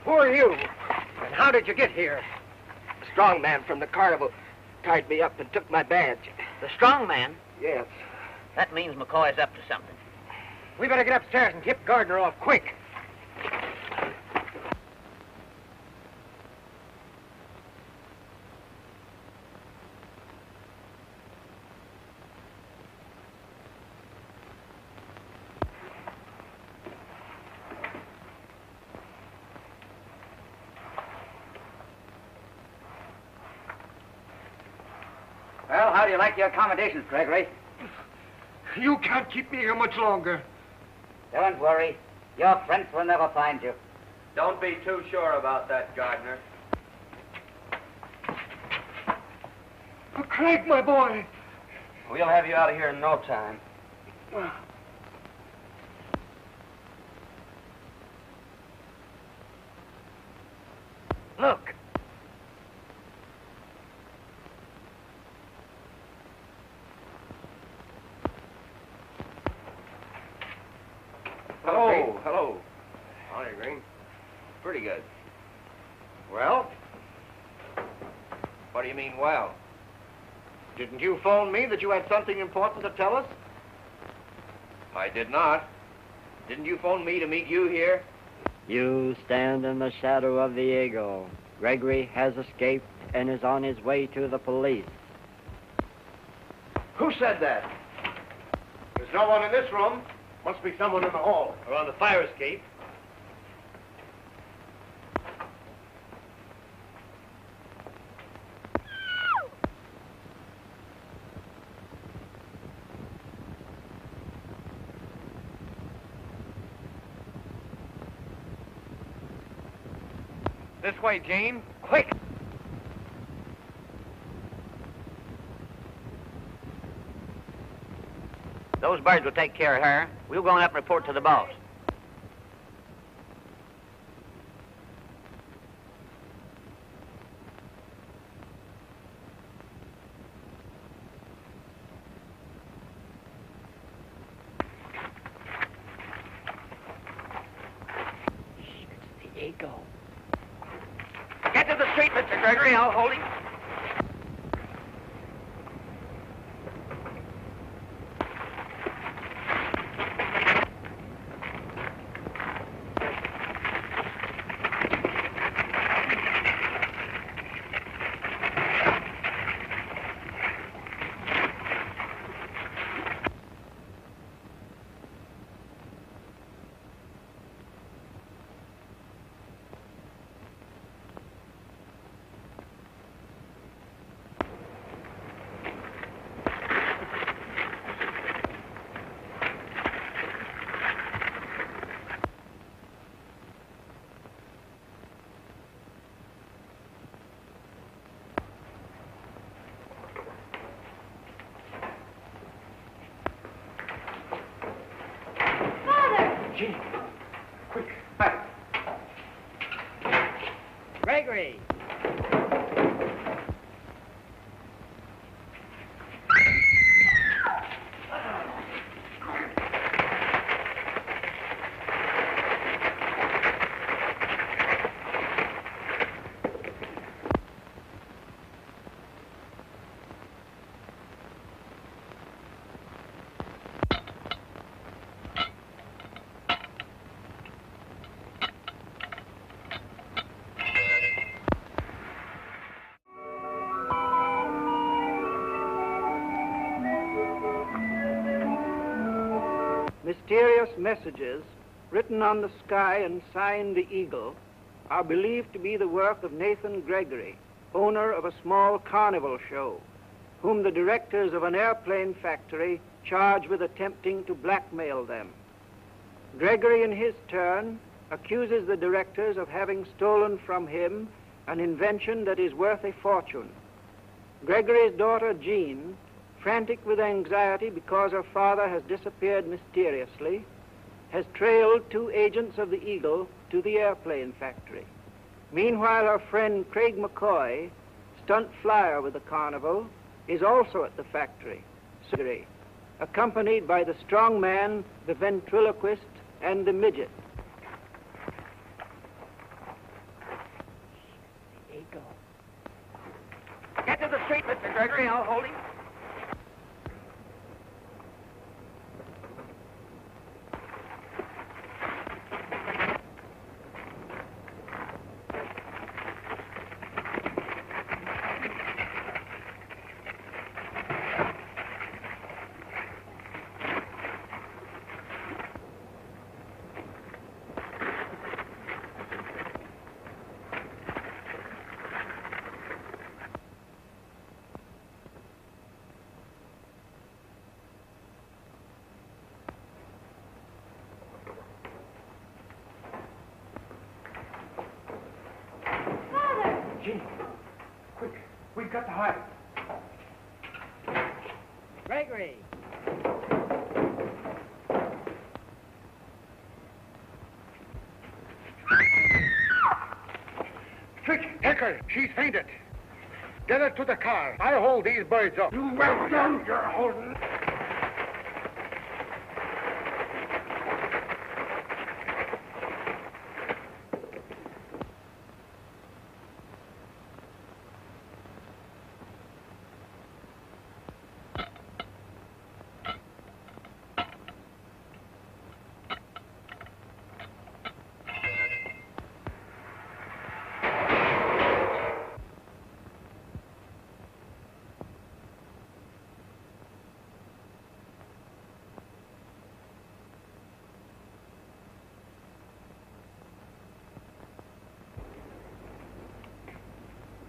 Who are you? And how did you get here? A strong man from the carnival tied me up and took my badge. The strong man? Yes. That means McCoy's up to something. We better get upstairs and tip Gardner off quick. Well, how do you like your accommodations, Gregory? You can't keep me here much longer. Don't worry. Your friends will never find you. Don't be too sure about that, Gardner. Oh, Craig, my boy. We'll have you out of here in no time. Look. Hello, hello. Howdy, Green. Pretty good. Well, What do you mean, well? didn't you phone me that you had something important to tell us? I did not. Didn't you phone me to meet you here? You stand in the shadow of the eagle. Gregory has escaped and is on his way to the police. Who said that? There's no one in this room. Must be someone in the hall. Or on the fire escape. This way, Jane. Quick! Those birds will take care of her. We'll go on up and report to the boss. It's the eagle. Get to the street, Mr. Gregory. I'll hold him. Jane, quick. Gregory! Mysterious messages written on the sky and signed the Eagle are believed to be the work of Nathan Gregory, owner of a small carnival show, whom the directors of an airplane factory charge with attempting to blackmail them. Gregory, in his turn, accuses the directors of having stolen from him an invention that is worth a fortune. Gregory's daughter, Jean, frantic with anxiety because her father has disappeared mysteriously, has trailed 2 agents of the Eagle to the airplane factory. Meanwhile, her friend Craig McCoy, stunt flyer with the carnival, is also at the factory, accompanied by the strong man, the ventriloquist, and the midget. got to hide. Gregory! Quick, take her. She's fainted. Get her to the car. I'll hold these birds up. You well done, you're holding.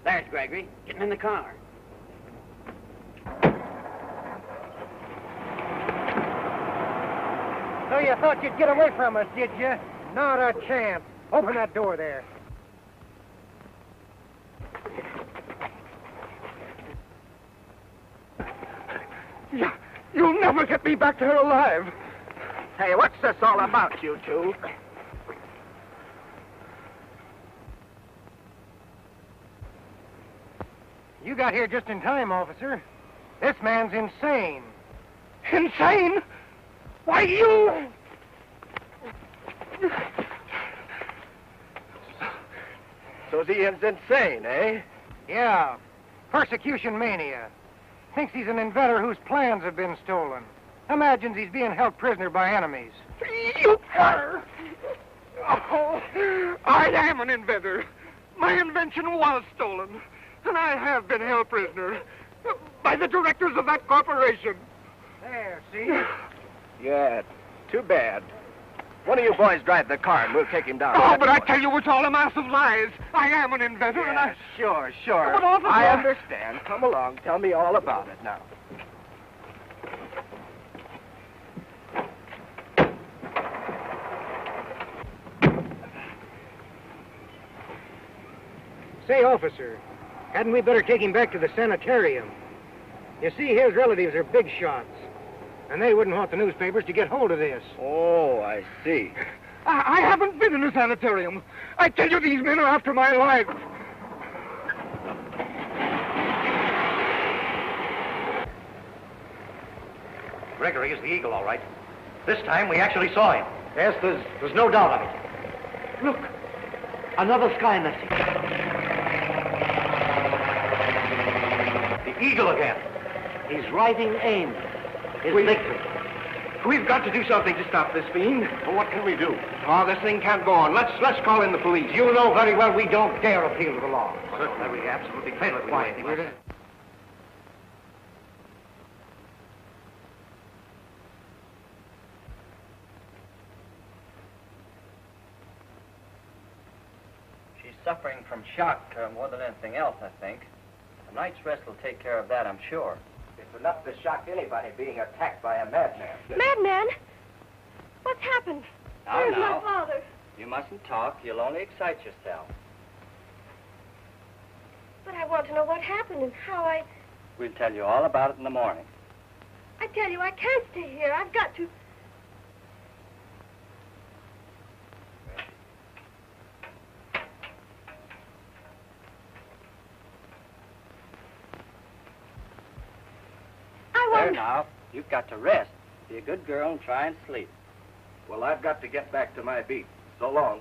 There's Gregory, getting in the car. So you thought you'd get away from us, did you? Not a chance. Open that door there. You'll never get me back to her alive. Hey, what's this all about, you two? You got here just in time, officer. This man's insane. Insane? Why, you... So he is insane, eh? Yeah. Persecution mania. Thinks he's an inventor whose plans have been stolen. Imagines he's being held prisoner by enemies. You liar! Oh, I am an inventor. My invention was stolen. And I have been held prisoner by the directors of that corporation. There, see? Yeah, too bad. One of you boys drive the car and we'll take him down. Oh, but I tell you, it's all a mass of lies. I am an inventor, and I... Sure. But, officer... I understand. Come along. Tell me all about it now. Say, officer, hadn't we better take him back to the sanitarium? You see, his relatives are big shots, and they wouldn't want the newspapers to get hold of this. Oh, I see. I haven't been in a sanitarium. I tell you, these men are after my life. Gregory is the eagle, all right. This time we actually saw him. Yes, there's no doubt of it. Look, another sky message. The eagle again. He's writing aim. His victory. We've got to do something to stop this fiend. Well, what can we do? Oh, this thing can't go on. Let's call in the police. You know very well we don't dare appeal to the law. Certainly, we absolutely fail to do anything. She's suffering from shock more than anything else, I think. A night's rest will take care of that, I'm sure. It's enough to shock anybody being attacked by a madman. Madman? What's happened? Where's my father? You mustn't talk. You'll only excite yourself. But I want to know what happened and how I... We'll tell you all about it in the morning. I tell you, I can't stay here. I've got to... There now. You've got to rest. Be a good girl and try and sleep. Well, I've got to get back to my beat. So long.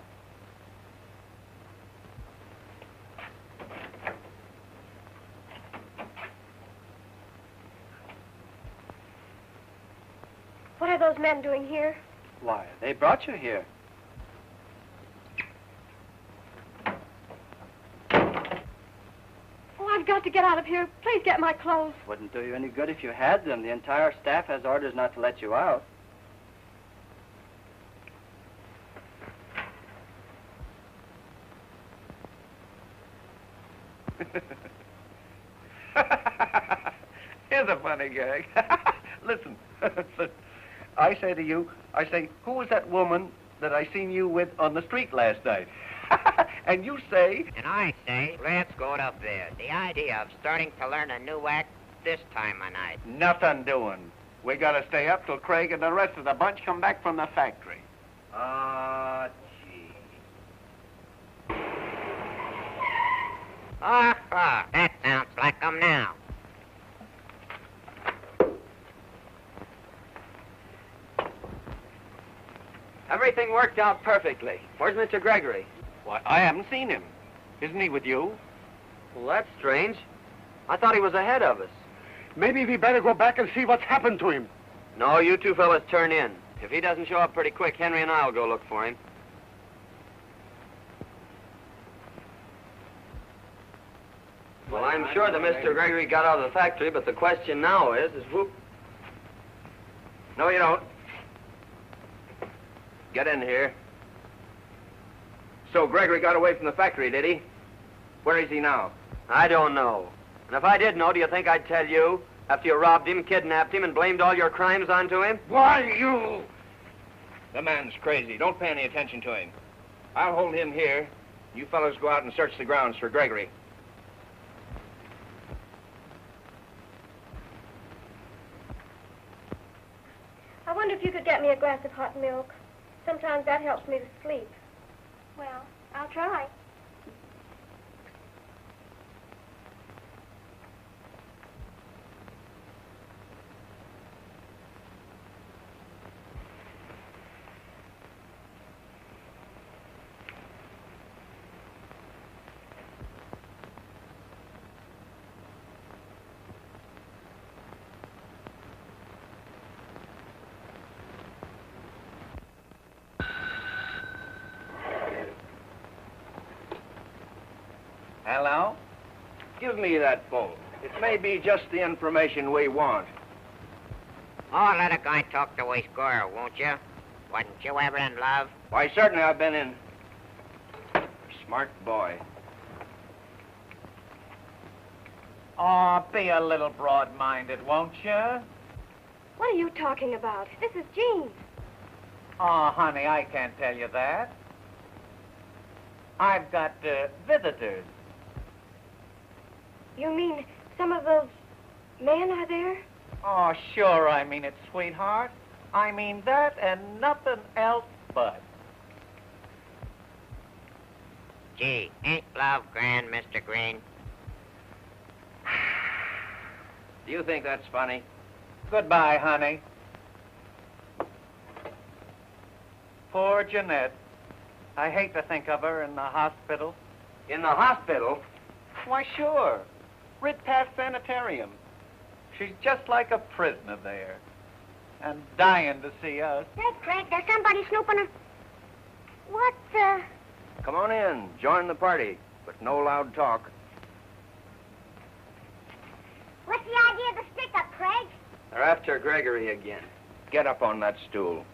What are those men doing here? Why, they brought you here. I've got to get out of here. Please get my clothes. Wouldn't do you any good if you had them. The entire staff has orders not to let you out. Here's a funny gag. Listen. I say to you, who was that woman that I seen you with on the street last night? And you say... And I say, let's go to bed. The idea of starting to learn a new act this time of night. Nothing doing. We gotta stay up till Craig and the rest of the bunch come back from the factory. Ah, gee. That sounds like 'em now. Everything worked out perfectly. Where's Mr. Gregory? Why, I haven't seen him. Isn't he with you? Well, that's strange. I thought he was ahead of us. Maybe we better go back and see what's happened to him. No, you two fellas turn in. If he doesn't show up pretty quick, Henry and I will go look for him. Well, I'm sure that Mr. Gregory got out of the factory, but the question now is whoop. No, you don't. Get in here. So Gregory got away from the factory, did he? Where is he now? I don't know. And if I did know, do you think I'd tell you? After you robbed him, kidnapped him, and blamed all your crimes onto him? Why, you... The man's crazy. Don't pay any attention to him. I'll hold him here. You fellows go out and search the grounds for Gregory. I wonder if you could get me a glass of hot milk. Sometimes that helps me to sleep. Well, I'll try. Hello? Give me that phone. It may be just the information we want. Oh, let a guy talk the way squirrel, won't you? Wasn't you ever in love? Why, certainly I've been in. Smart boy. Oh, be a little broad-minded, won't you? What are you talking about? This is Jean. Oh, honey, I can't tell you that. I've got visitors. You mean some of those men are there? Oh, sure, I mean it, sweetheart. I mean that and nothing else but. Gee, ain't love grand, Mr. Green? Do you think that's funny? Goodbye, honey. Poor Jeanette. I hate to think of her in the hospital. In the hospital? Why, sure. Rid Path Sanitarium. She's just like a prisoner there. And dying to see us. Hey, Craig, there's somebody snooping her. What the... Come on in. Join the party. But no loud talk. What's the idea of the stick-up, Craig? They're after Gregory again. Get up on that stool.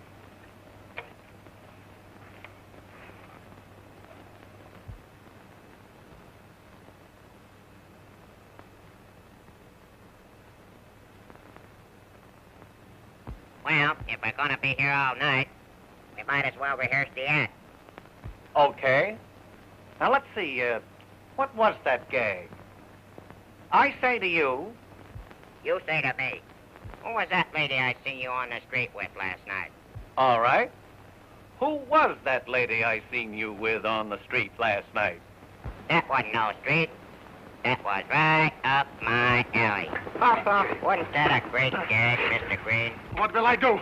Well, if we're gonna be here all night, we might as well rehearse the act. Okay. Now, let's see, what was that gag? I say to you... You say to me, who was that lady I seen you on the street with last night? All right. Who was that lady I seen you with on the street last night? That wasn't no street. That was right up my alley. Wasn't that a great gag, Mr. Green? What will I do?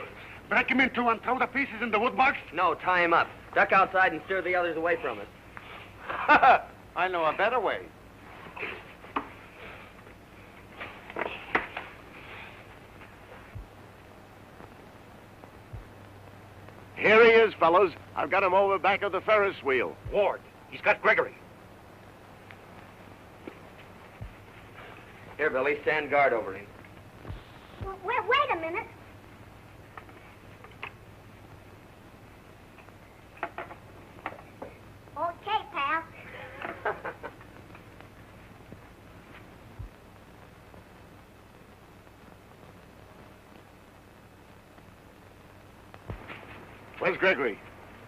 Break him in two and throw the pieces in the woodbox? No, tie him up. Duck outside and steer the others away from us. I know a better way. Here he is, fellows. I've got him over back of the Ferris wheel. Ward, he's got Gregory. Here, Billy, stand guard over him. Wait a minute. Okay, pal. Where's Gregory?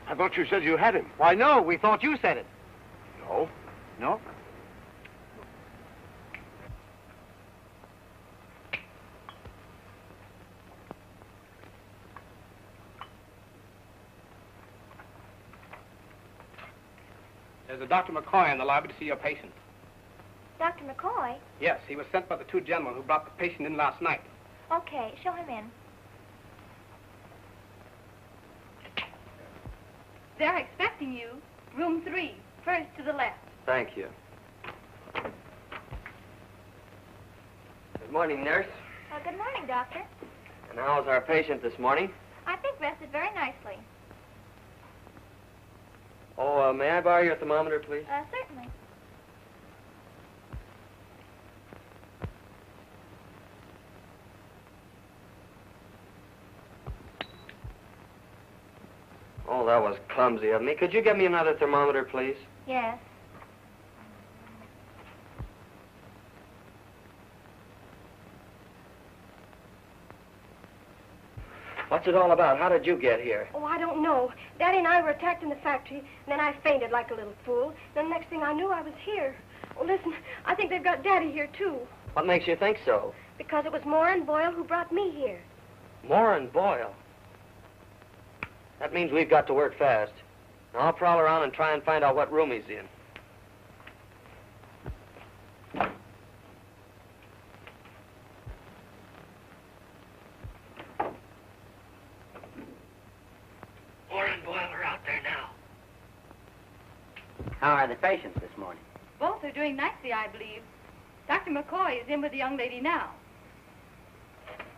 I thought you said you had him. Why, no, we thought you said it. No? No? There's a Dr. McCoy in the lobby to see your patient. Dr. McCoy? Yes, he was sent by the two gentlemen who brought the patient in last night. Okay, show him in. They're expecting you. Room 3, first to the left. Thank you. Good morning, nurse. Good morning, Doctor. And how's our patient this morning? I think rested very nicely. Oh, may I borrow your thermometer, please? Certainly. Oh, that was clumsy of me. Could you get me another thermometer, please? Yes. What's it all about? How did you get here? Oh, I don't know. Daddy and I were attacked in the factory, and then I fainted like a little fool. Then the next thing I knew, I was here. Oh, listen, I think they've got Daddy here, too. What makes you think so? Because it was Moore and Boyle who brought me here. Moore and Boyle. That means we've got to work fast. Now, I'll prowl around and try and find out what room he's in. Moore and Boyle are out there now. How are the patients this morning? Both are doing nicely, I believe. Dr. McCoy is in with the young lady now.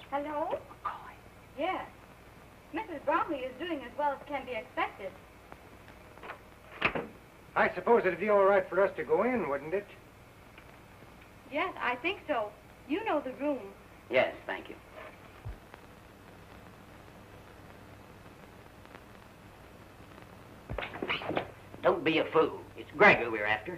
Hello? McCoy? Yes. Mrs. Bromley is doing as well as can be expected. I suppose it'd be all right for us to go in, wouldn't it? Yes, I think so. You know the room. Yes, thank you. Don't be a fool. It's Gregory we're after.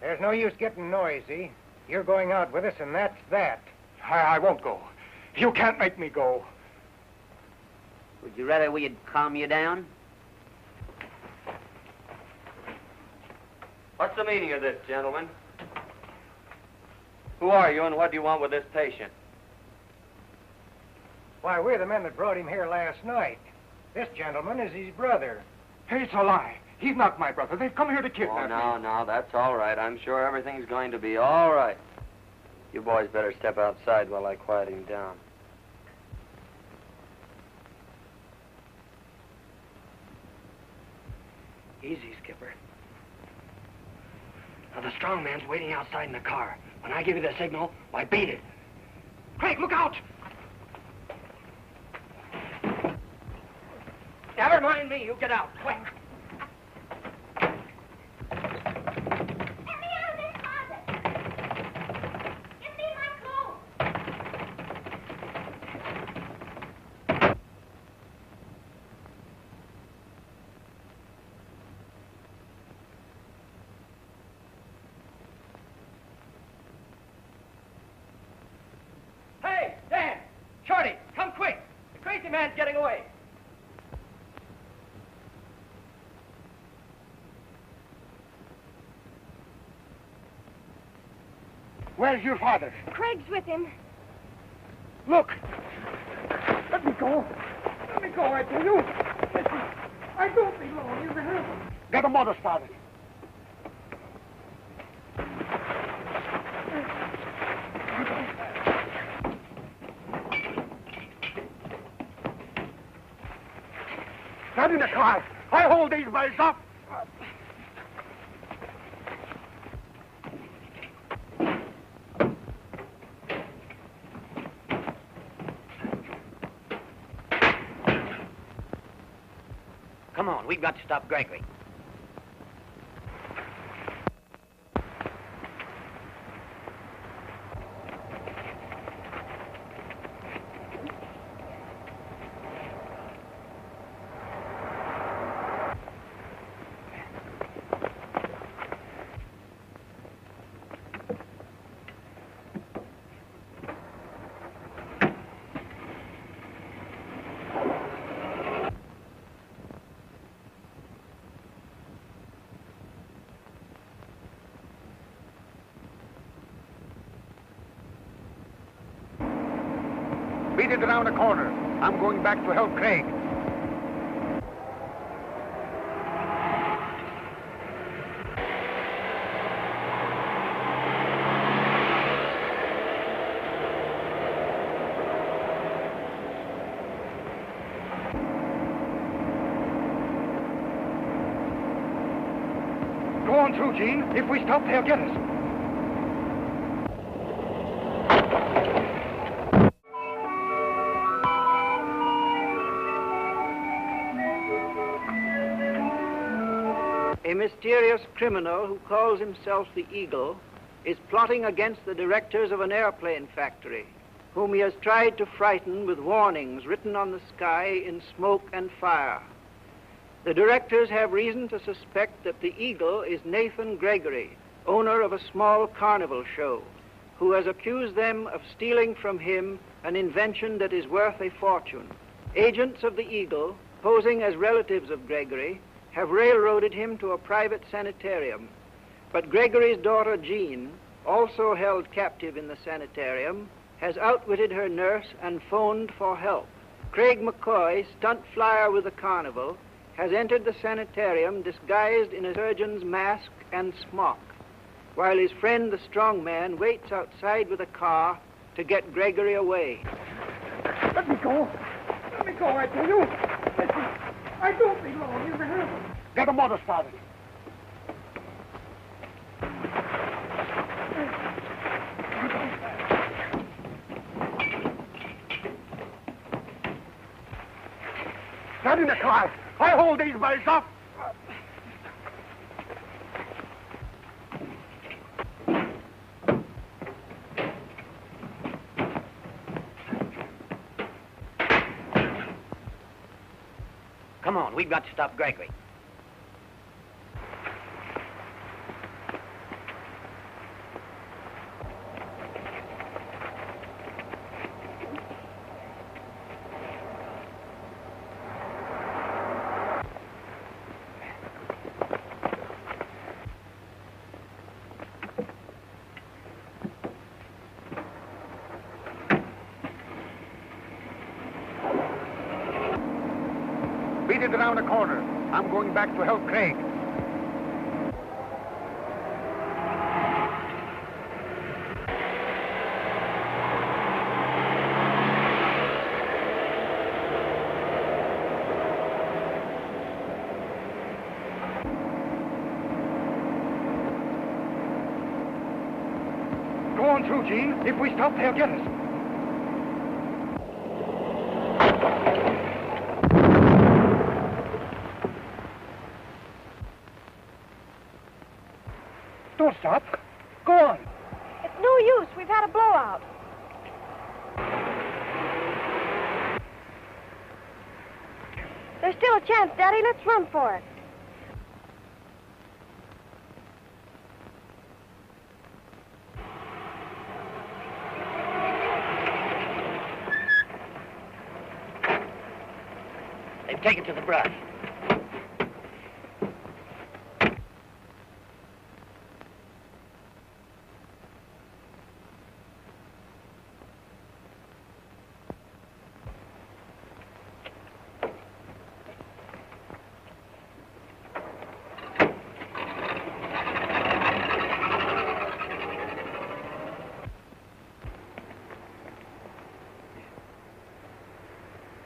There's no use getting noisy. You're going out with us, and that's that. I won't go. You can't make me go. Would you rather we'd calm you down? What's the meaning of this, gentlemen? Who are you, and what do you want with this patient? Why, we're the men that brought him here last night. This gentleman is his brother. It's a lie. He's not my brother. They've come here to kidnap me. No, that's all right. I'm sure everything's going to be all right. You boys better step outside while I quiet him down. Easy, Skipper. Now, the strong man's waiting outside in the car. When I give you the signal, why, beat it. Craig, look out! Never mind me. You get out, quick. Getting away. Where's your father? Craig's with him. Look! Let me go. Let me go, I tell you. Listen, I don't belong in the house. Get a mother's father. Get in the car. I hold these boys up. Come on, we've got to stop Gregory. Beat it around the corner. I'm going back to help Craig. Go on through, Gene. If we stop, they'll get us. A mysterious criminal who calls himself the Eagle is plotting against the directors of an airplane factory, whom he has tried to frighten with warnings written on the sky in smoke and fire. The directors have reason to suspect that the Eagle is Nathan Gregory, owner of a small carnival show, who has accused them of stealing from him an invention that is worth a fortune. Agents of the Eagle, posing as relatives of Gregory, have railroaded him to a private sanitarium. But Gregory's daughter, Jean, also held captive in the sanitarium, has outwitted her nurse and phoned for help. Craig McCoy, stunt flyer with the carnival, has entered the sanitarium disguised in a surgeon's mask and smock, while his friend, the strong man, waits outside with a car to get Gregory away. Let me go. Let me go, I tell you. I don't belong in there. Get the motor started. Get in the car. I hold these boys up. Come on, we've got to stop Gregory. Beat it around the corner. I'm going back to help Craig. Go on through, Gene. If we stop, they'll get us. Don't stop. Go on. It's no use. We've had a blowout. There's still a chance, Daddy. Let's run for it. They've taken to the brush.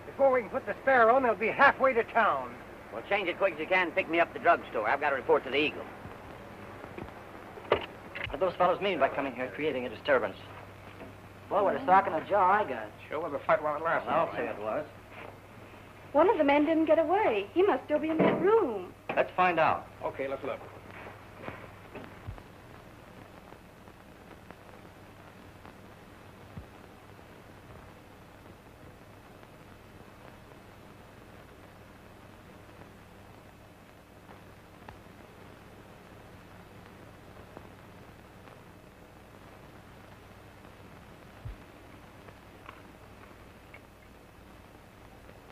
Before we can put the spare on, they'll be halfway to town. Well, change it quick as you can and pick me up at the drugstore. I've got to report to the Eagle. What do those fellows mean by coming here creating a disturbance? Well, with a sock and a jaw, I got it. Sure was a fight while it lasted. I'll say it was. One of the men didn't get away. He must still be in that room. Let's find out. Okay, let's look.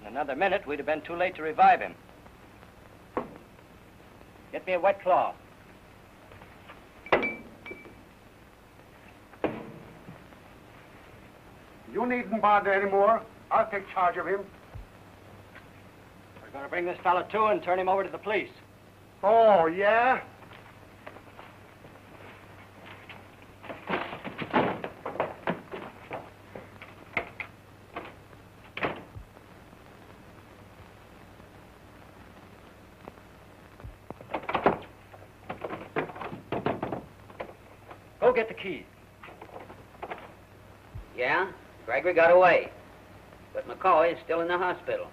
In another minute, we'd have been too late to revive him. Get me a wet cloth. You needn't bother anymore. I'll take charge of him. We're going to bring this fellow to and turn him over to the police. Oh, yeah? Go get the keys. Yeah? Gregory got away. But McCoy is still in the hospital.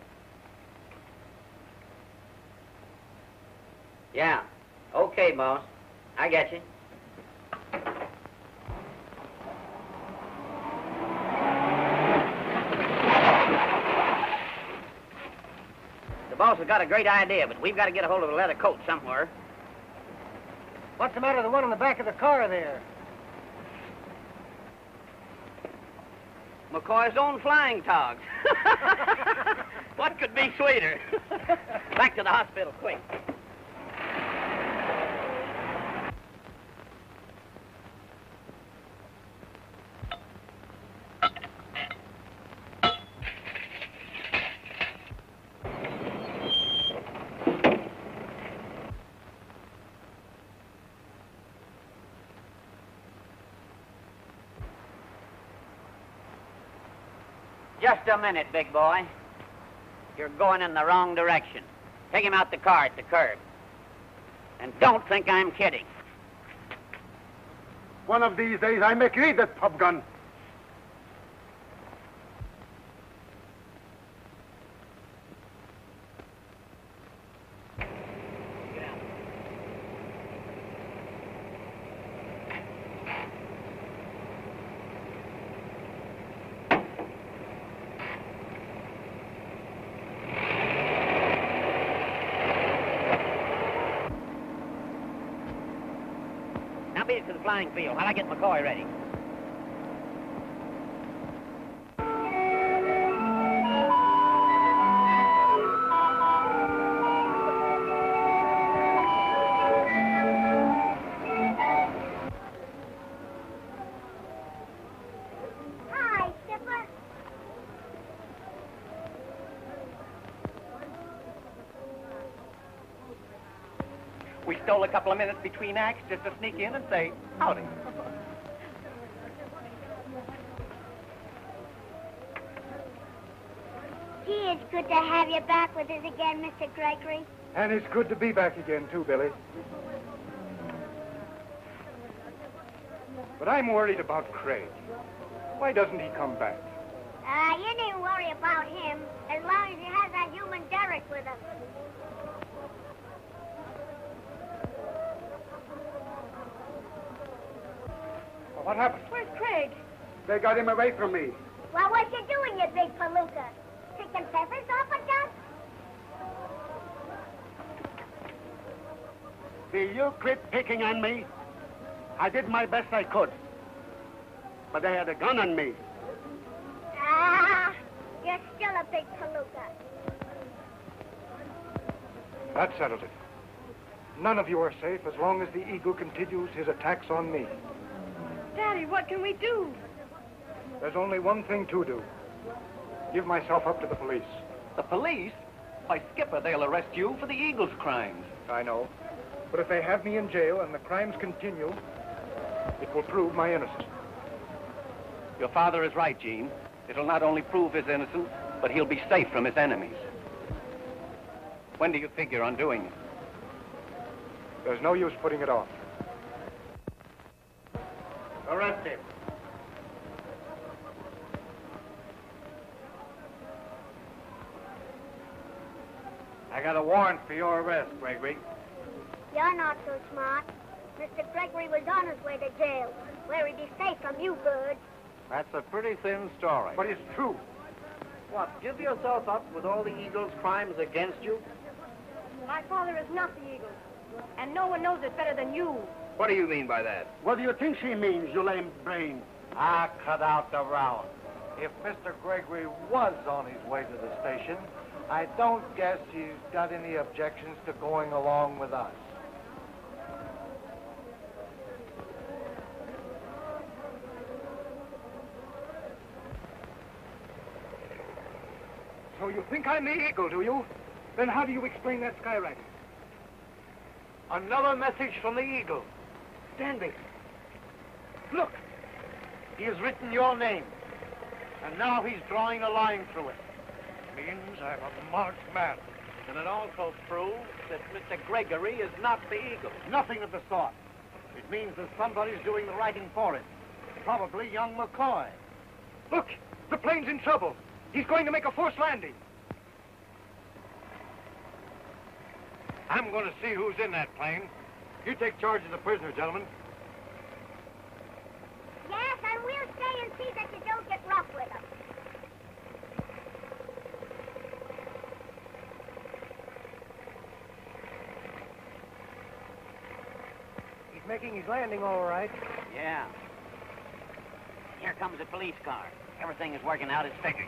Yeah. Okay, boss. I get you. The boss has got a great idea, but we've got to get a hold of a leather coat somewhere. What's the matter with the one in the back of the car there? McCoy's own flying togs. What could be sweeter? Back to the hospital, quick. Just a minute, big boy. You're going in the wrong direction. Take him out the car at the curb. And don't think I'm kidding. One of these days, I make you eat that pub gun. Beat it to the flying field while I get McCoy ready. Hi, Skipper. We stole a couple of minutes between acts just to sneak in and say howdy. Gee, it's good to have you back with us again, Mr. Gregory. And it's good to be back again, too, Billy. But I'm worried about Craig. Why doesn't he come back? You needn't worry about him, as long as he has that human Derek with him. What happened? Where's Craig? They got him away from me. Well, what you doing, you big palooka? Picking feathers off a duck? Will you quit picking on me? I did my best I could. But they had a gun on me. Ah, you're still a big palooka. That settled it. None of you are safe as long as the Eagle continues his attacks on me. Daddy, what can we do? There's only one thing to do. Give myself up to the police. The police? Why, Skipper, they'll arrest you for the Eagle's crimes. I know. But if they have me in jail and the crimes continue, it will prove my innocence. Your father is right, Gene. It'll not only prove his innocence, but he'll be safe from his enemies. When do you figure on doing it? There's no use putting it off. Arrest him. I got a warrant for your arrest, Gregory. You're not so smart. Mr. Gregory was on his way to jail, where he'd be safe from you birds. That's a pretty thin story. But it's true. What, give yourself up with all the Eagle's crimes against you? My father is not the Eagle, and no one knows it better than you. What do you mean by that? What do you think she means, you lame brain? Ah, cut out the row. If Mr. Gregory was on his way to the station, I don't guess he's got any objections to going along with us. So you think I'm the Eagle, do you? Then how do you explain that skywriting? Another message from the Eagle. Danby. Look. He has written your name. And now he's drawing a line through it. Means I'm a marked man. And it also proves that Mr. Gregory is not the Eagle. Nothing of the sort. It means that somebody's doing the writing for him. Probably young McCoy. Look, the plane's in trouble. He's going to make a forced landing. I'm going to see who's in that plane. You take charge of the prisoner, gentlemen. Yes, and we'll stay and see that you don't get rough with him. He's making his landing all right. Yeah. Here comes a police car. Everything is working out as figured.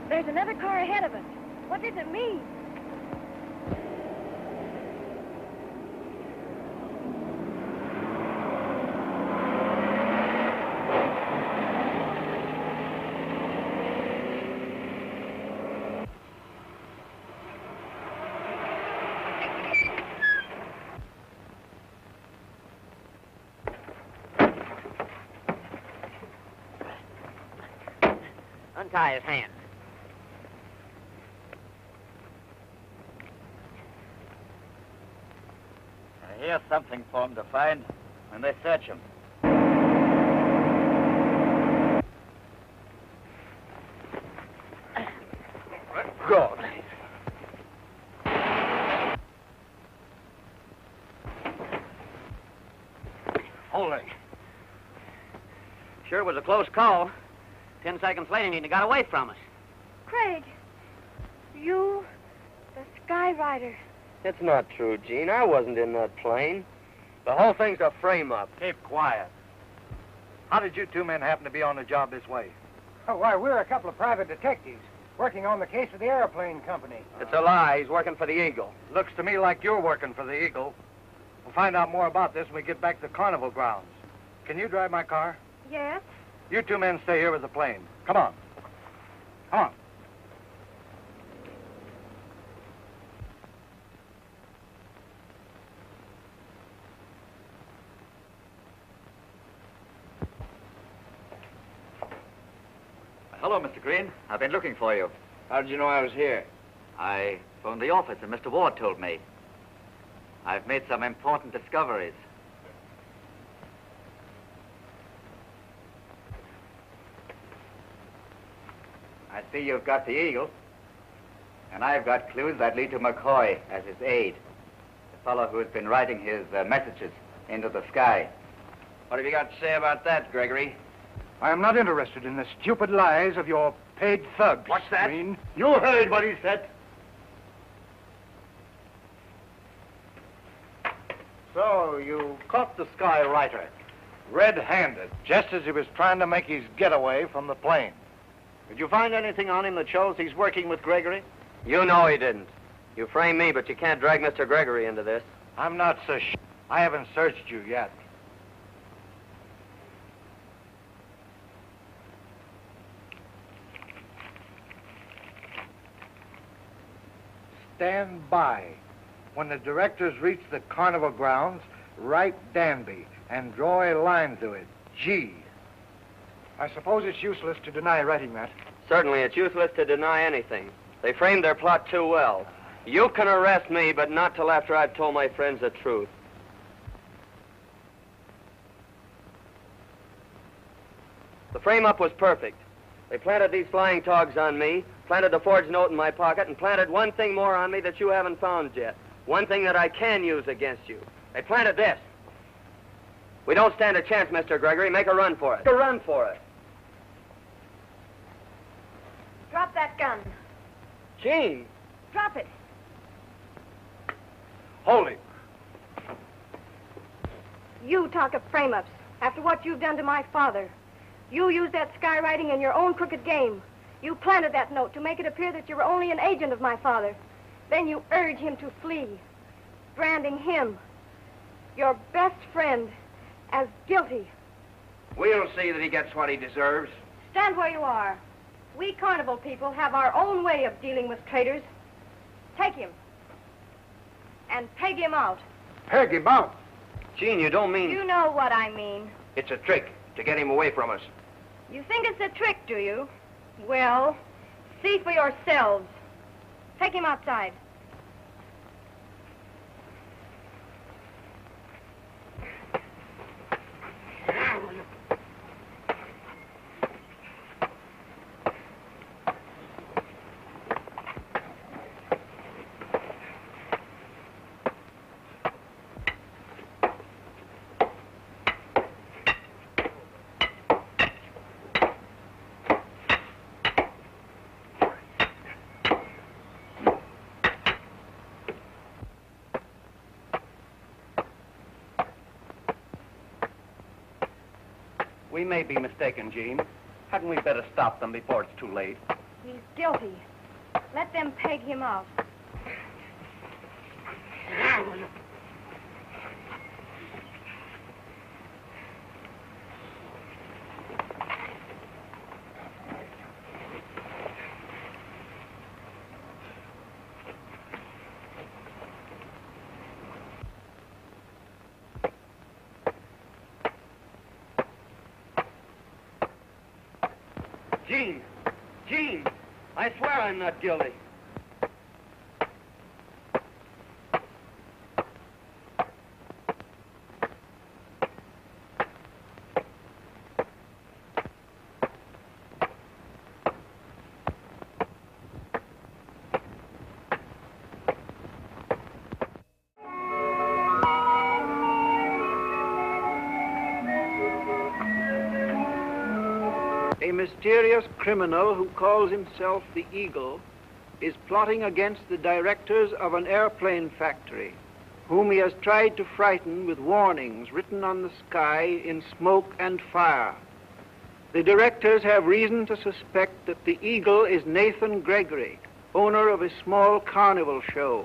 There's another car ahead of us. What does it mean? Untie his hands. Here's something for them to find when they search him. God. Hold it. Sure was a close call. 10 seconds later, he'd have got away from us. Craig, you, the skywriter. It's not true, Gene. I wasn't in that plane. The whole thing's a frame-up. Keep quiet. How did you two men happen to be on the job this way? Oh, why, we're a couple of private detectives working on the case of the airplane company. It's a lie. He's working for the Eagle. Looks to me like you're working for the Eagle. We'll find out more about this when we get back to the carnival grounds. Can you drive my car? Yes? You two men stay here with the plane. Come on. Come on. Hello, Mr. Green. I've been looking for you. How did you know I was here? I phoned the office and Mr. Ward told me. I've made some important discoveries. I see you've got the Eagle, and I've got clues that lead to McCoy as his aide, the fellow who has been writing his messages into the sky. What have you got to say about that, Gregory? I am not interested in the stupid lies of your paid thugs. What's that? Green. You heard what he said. So, you caught the skywriter red-handed, just as he was trying to make his getaway from the plane. Did you find anything on him that shows he's working with Gregory? You know he didn't. You framed me, but you can't drag Mr. Gregory into this. I'm not so sure. I haven't searched you yet. Stand by. When the directors reach the carnival grounds, write Danby and draw a line through it. G. I suppose it's useless to deny writing that. Certainly, it's useless to deny anything. They framed their plot too well. You can arrest me, but not till after I've told my friends the truth. The frame-up was perfect. They planted these flying togs on me, planted the forged note in my pocket, and planted one thing more on me that you haven't found yet. One thing that I can use against you. They planted this. We don't stand a chance, Mr. Gregory. Make a run for it. Make a run for it. Drop that gun. Gene! Drop it. Hold him. You talk of frame-ups after what you've done to my father. You used that skywriting in your own crooked game. You planted that note to make it appear that you were only an agent of my father. Then you urge him to flee, branding him, your best friend, as guilty. We'll see that he gets what he deserves. Stand where you are. We carnival people have our own way of dealing with traitors. Take him and peg him out. Peg him out? Gene, you don't mean... You know what I mean. It's a trick to get him away from us. You think it's a trick, do you? Well, see for yourselves. Take him outside. We may be mistaken, Gene. Hadn't we better stop them before it's too late? He's guilty. Let them peg him out. Gene! Gene! I swear I'm not guilty. A mysterious criminal who calls himself the Eagle is plotting against the directors of an airplane factory, whom he has tried to frighten with warnings written on the sky in smoke and fire. The directors have reason to suspect that the Eagle is Nathan Gregory, owner of a small carnival show,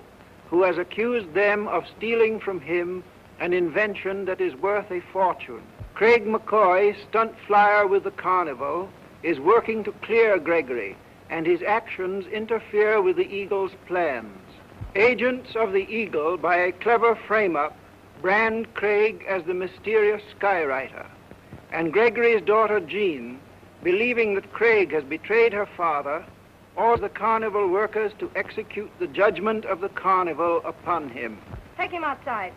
who has accused them of stealing from him an invention that is worth a fortune. Craig McCoy, stunt flyer with the carnival, is working to clear Gregory, and his actions interfere with the Eagle's plans. Agents of the Eagle, by a clever frame-up, brand Craig as the mysterious skywriter, and Gregory's daughter Jean, believing that Craig has betrayed her father, orders the carnival workers to execute the judgment of the carnival upon him. Take him outside.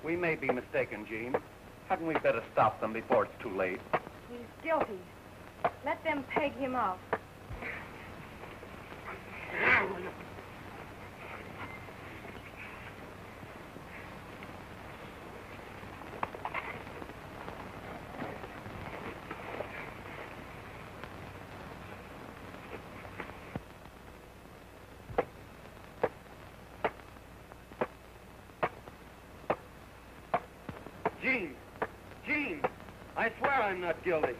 We may be mistaken, Gene. Hadn't we better stop them before it's too late? He's guilty. Let them peg him out. Gene! Gene! I swear I'm not guilty.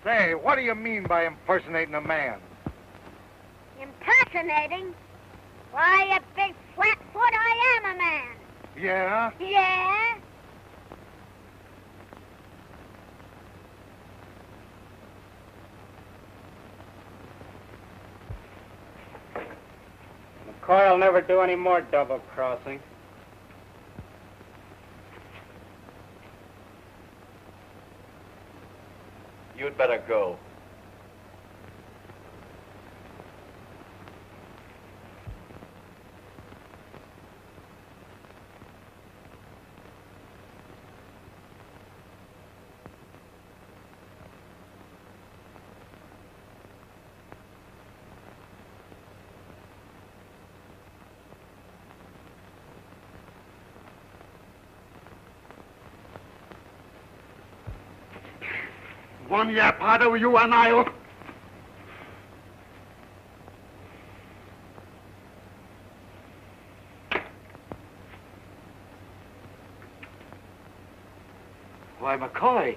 Say, what do you mean by impersonating a man? Impersonating? Why, you big flatfoot, I am a man. Yeah? Yeah? McCoy'll never do any more double-crossing. You'd better go. One yap harder with you and I'll... Why, McCoy,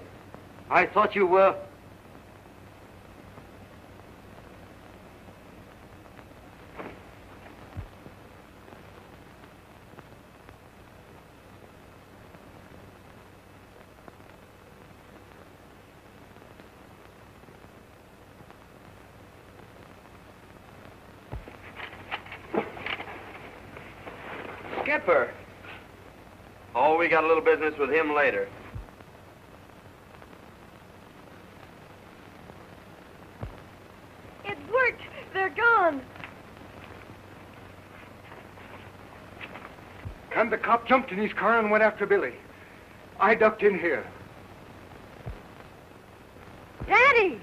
I thought you were... Skipper. Oh, we got a little business with him later. It worked. They're gone. And the cop jumped in his car and went after Billy. I ducked in here. Daddy!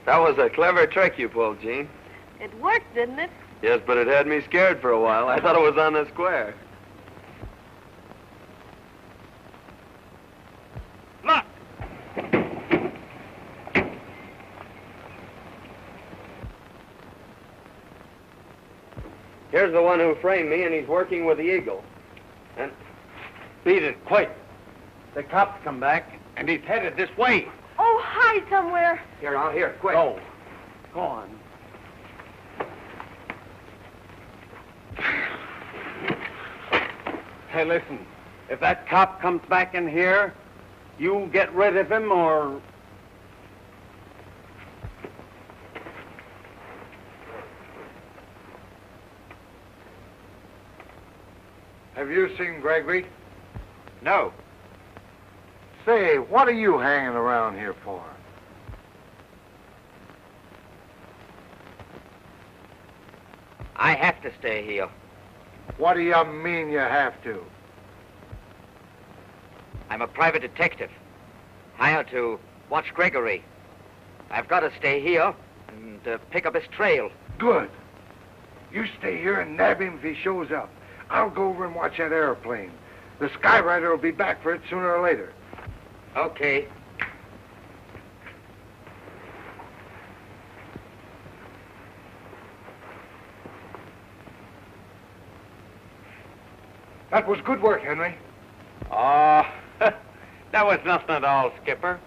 That was a clever trick you pulled, Gene. It worked, didn't it? Yes, but it had me scared for a while. I thought it was on the square. Look! Here's the one who framed me, and he's working with the Eagle. And... Beat it, quick. The cop's come back, and he's headed this way. Oh, hide somewhere. Here, out here, quick. Go. Go on. Hey, listen. If that cop comes back in here, you get rid of him or... Have you seen Gregory? No. Say, what are you hanging around here for? I have to stay here. What do you mean you have to? I'm a private detective, hired to watch Gregory. I've got to stay here and pick up his trail. Good. You stay here and nab him if he shows up. I'll go over and watch that airplane. The skywriter will be back for it sooner or later. Okay. That was good work, Henry. Oh, that was nothing at all, Skipper.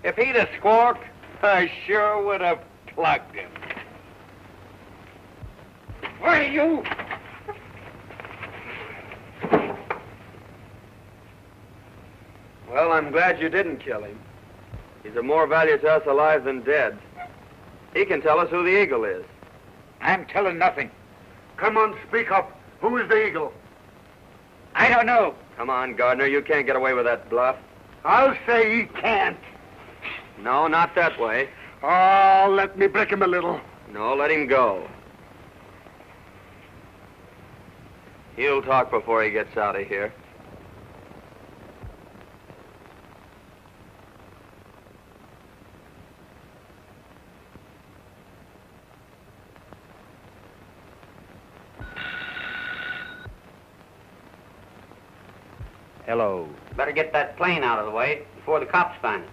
If he'd have squawked, I sure would have plugged him. Where are you? Well, I'm glad you didn't kill him. He's of more value to us alive than dead. He can tell us who the Eagle is. I'm telling nothing. Come on, speak up. Who is the Eagle? I don't know. Come on, Gardner, you can't get away with that bluff. I'll say he can't. No, not that way. Oh, let me break him a little. No, let him go. He'll talk before he gets out of here. Hello. Better get that plane out of the way before the cops find it.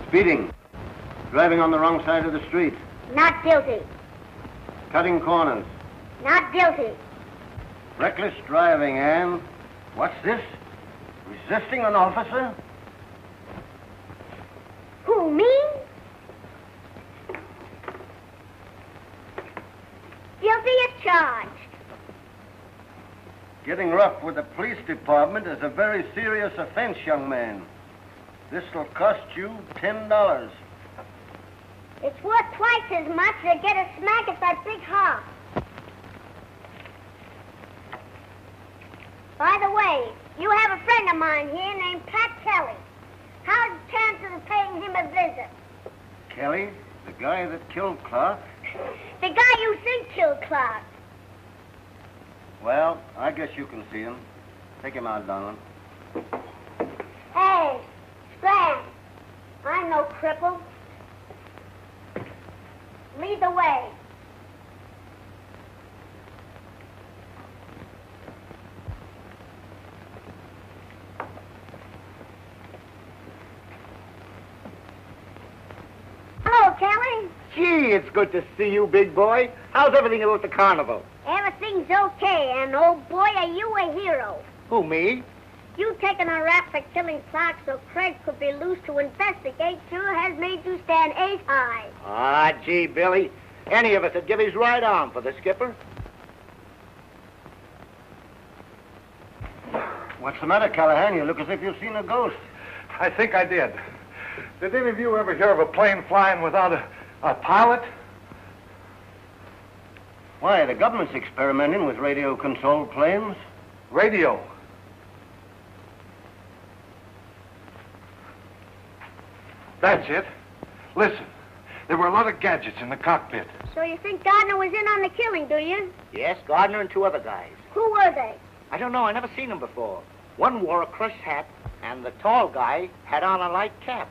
Speeding. Driving on the wrong side of the street. Not guilty. Cutting corners. Not guilty. Reckless driving, Anne. What's this? Resisting an officer? Who, me? Guilty as charged. Getting rough with the police department is a very serious offense, young man. This'll cost you $10. It's worth twice as much to get a smack at that big hog. By the way, you have a friend of mine here named Pat Kelly. How's the chances of paying him a visit? Kelly, the guy that killed Clark? The guy you think killed Clark. Well, I guess you can see him. Take him out, Donald. Hey, Scram, I'm no cripple. Lead the way. Hello, Kelly. Gee, it's good to see you, big boy. How's everything about the carnival? Everything's okay, and old boy, are you a hero? Who, me? You taking a rap for killing Clark so Craig could be loose to investigate sure has made you stand ace high. Ah, gee, Billy. Any of us would give his right arm for the skipper. What's the matter, Callahan? You look as if you've seen a ghost. I think I did. Did any of you ever hear of a plane flying without a pilot? Why, the government's experimenting with radio-controlled planes. Radio? That's it. Listen, there were a lot of gadgets in the cockpit. So you think Gardner was in on the killing, do you? Yes, Gardner and two other guys. Who were they? I don't know. I never seen them before. One wore a crushed hat, and the tall guy had on a light cap.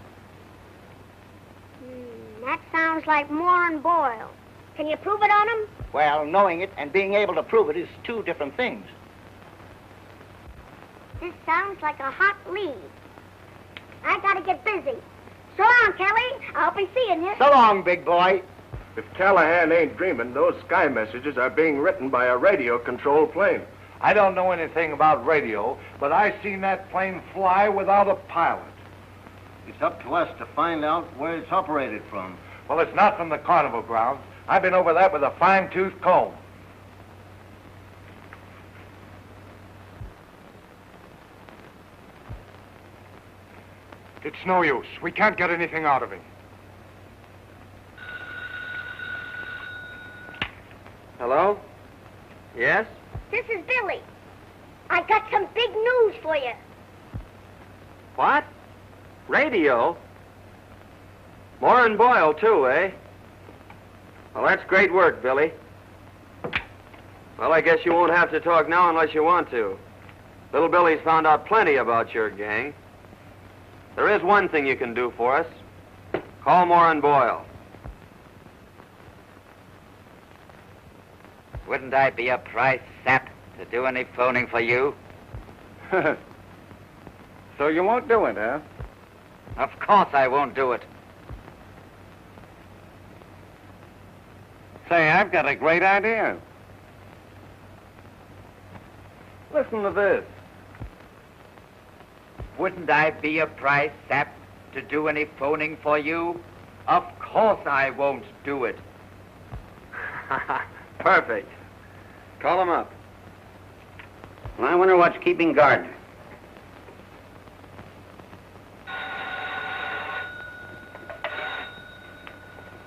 That sounds like Moore and Boyle. Can you prove it on him? Well, knowing it and being able to prove it is two different things. This sounds like a hot lead. I gotta get busy. So long, Kelly. I'll be seeing you. So long, big boy. If Callahan ain't dreaming, those sky messages are being written by a radio-controlled plane. I don't know anything about radio, but I seen that plane fly without a pilot. It's up to us to find out where it's operated from. Well, it's not from the carnival grounds. I've been over that with a fine-tooth comb. It's no use. We can't get anything out of him. Hello? Yes? This is Billy. I got some big news for you. What? Radio? Moore and Boyle, too, eh? Well, that's great work, Billy. Well, I guess you won't have to talk now unless you want to. Little Billy's found out plenty about your gang. There is one thing you can do for us. Call Moore and Boyle. Wouldn't I be a price sap to do any phoning for you? So you won't do it, huh? Of course I won't do it. Say, I've got a great idea. Listen to this. Wouldn't I be a price sap to do any phoning for you? Of course I won't do it. Perfect. Call him up. Well, I wonder what's keeping Gardner.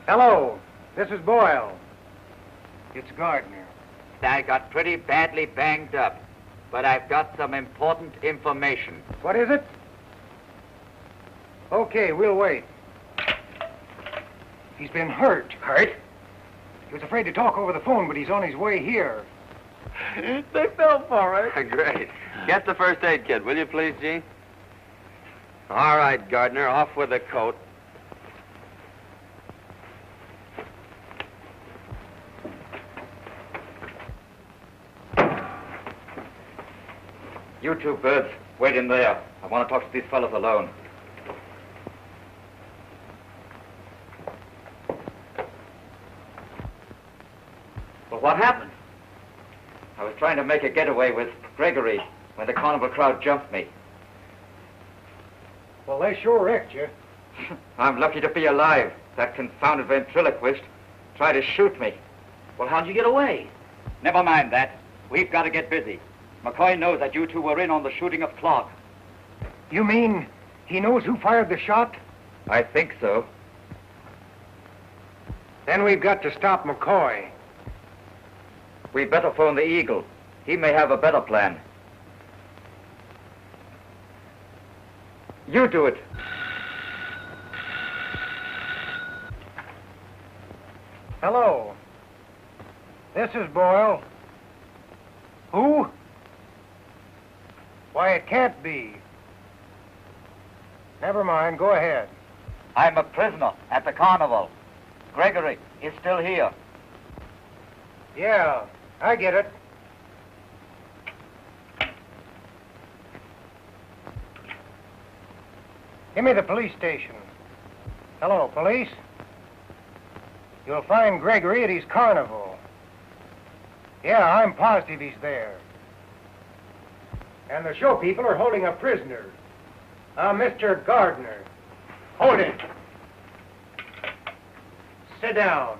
Hello, this is Boyle. It's Gardner. I got pretty badly banged up, but I've got some important information. What is it? Okay, we'll wait. He's been hurt. Hurt? He was afraid to talk over the phone, but he's on his way here. They fell for it. Great. Get the first aid kit, will you please, Gene? All right, Gardner, off with the coat. You two birds, wait in there. I want to talk to these fellows alone. Well, what happened? I was trying to make a getaway with Gregory when the carnival crowd jumped me. Well, they sure wrecked you. I'm lucky to be alive. That confounded ventriloquist tried to shoot me. Well, how'd you get away? Never mind that. We've got to get busy. McCoy knows that you two were in on the shooting of Clark. You mean he knows who fired the shot? I think so. Then we've got to stop McCoy. We'd better phone the Eagle. He may have a better plan. You do it. Hello. This is Boyle. Who? Why, it can't be. Never mind, go ahead. I'm a prisoner at the carnival. Gregory is still here. Yeah, I get it. Give me the police station. Hello, police. You'll find Gregory at his carnival. Yeah, I'm positive he's there. And the show people are holding a prisoner. Mr. Gardner. Hold it. Sit down.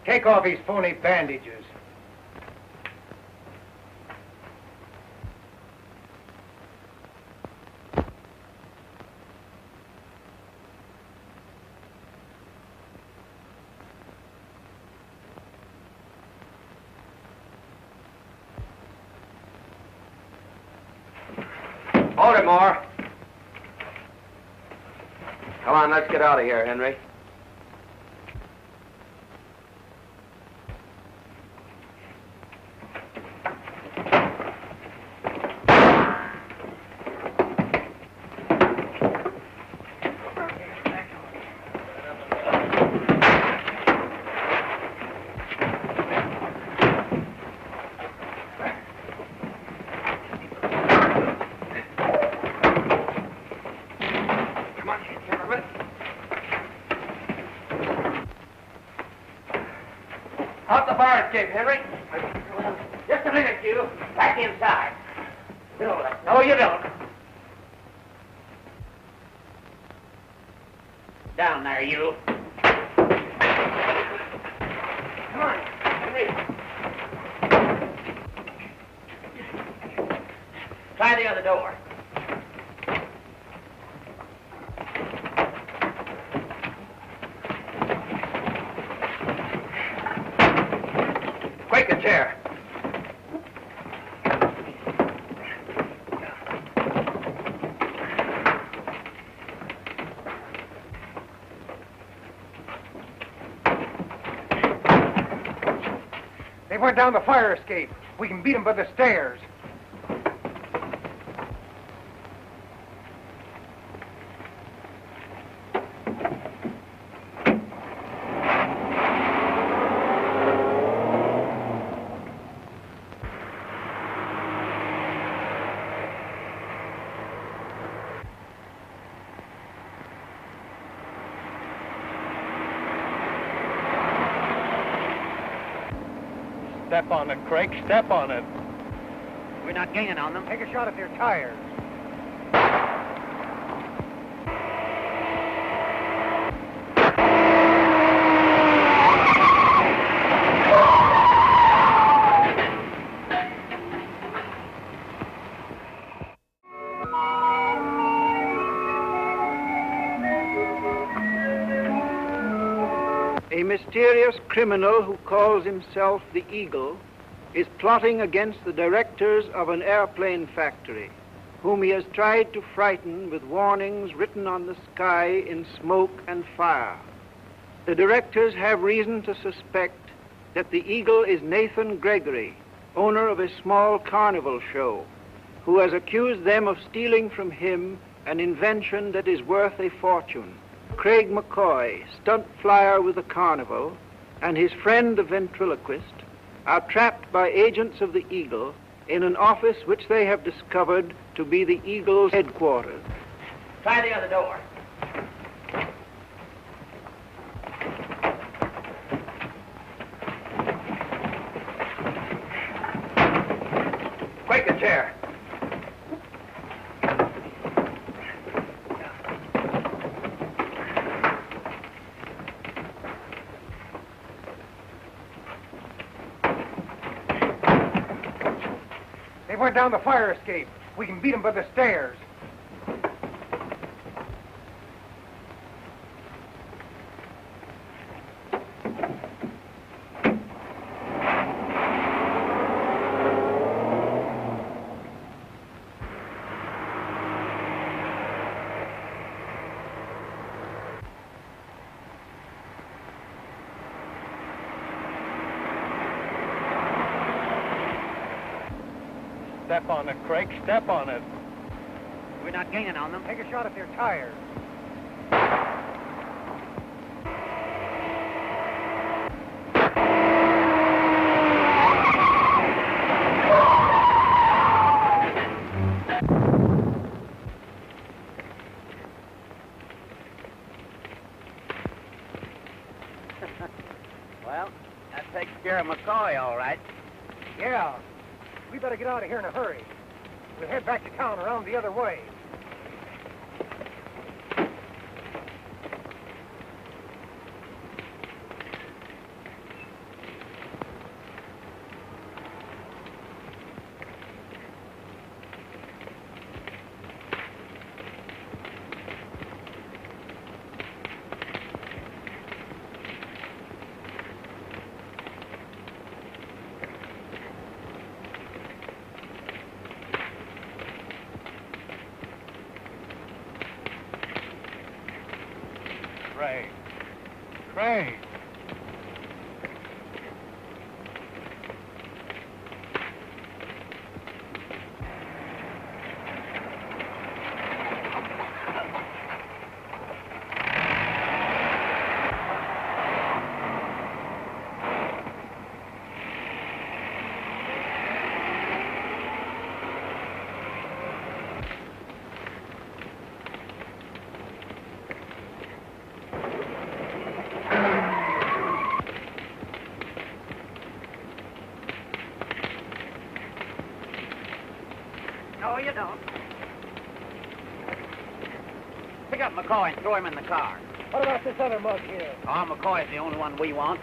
Take off his phony bandages. Hold it, Moore. Come on, let's get out of here, Henry. Out the bar escape, Henry. Just a minute, you. Back inside. No, you don't. Down there, you. Come on, Henry. Try the other door. Quick, a chair. They went down the fire escape. We can beat them by the stairs. Step on it, Craig. Step on it. We're not gaining on them. Take a shot at their tires. A mysterious criminal who calls himself the Eagle is plotting against the directors of an airplane factory, whom he has tried to frighten with warnings written on the sky in smoke and fire. The directors have reason to suspect that the Eagle is Nathan Gregory, owner of a small carnival show, who has accused them of stealing from him an invention that is worth a fortune. Craig McCoy, stunt flyer with the carnival, and his friend the ventriloquist are trapped by agents of the Eagle in an office which they have discovered to be the Eagle's headquarters. Try the other door. chair. They went down the fire escape. We can beat them by the stairs. Step on it, Craig. Step on it. We're not gaining on them. Take a shot at their tires. Well, that takes care of McCoy, all right. Yeah. We better get out of here in a hurry. We'll head back to town around the other way. Craig. No, you don't. Pick up McCoy and throw him in the car. What about this other mug here? Oh, McCoy's the only one we want.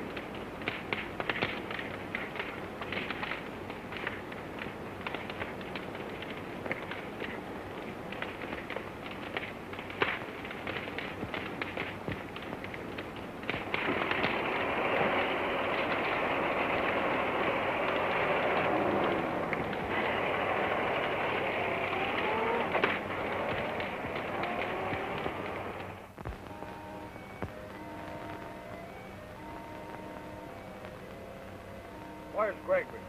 Where's Gregory?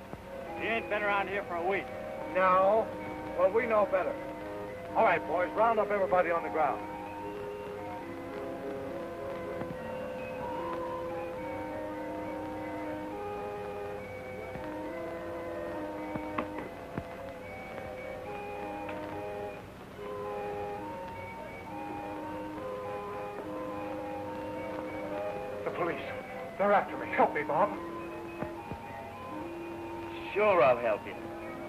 He ain't been around here for a week. No. Well, we know better. All right, boys, round up everybody on the ground. The police. They're after me. Help me, Bob. Sure, I'll help you.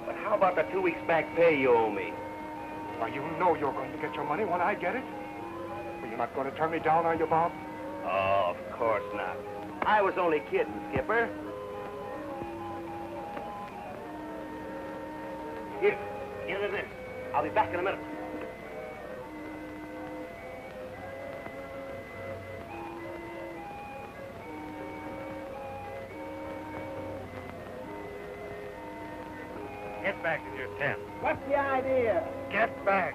But how about the 2 weeks back pay you owe me? Why, you know you're going to get your money when I get it. Well, you're not going to turn me down, are you, Bob? Oh, of course not. I was only kidding, Skipper. Here, get into this. I'll be back in a minute. Get back in your tent. What's the idea? Get back.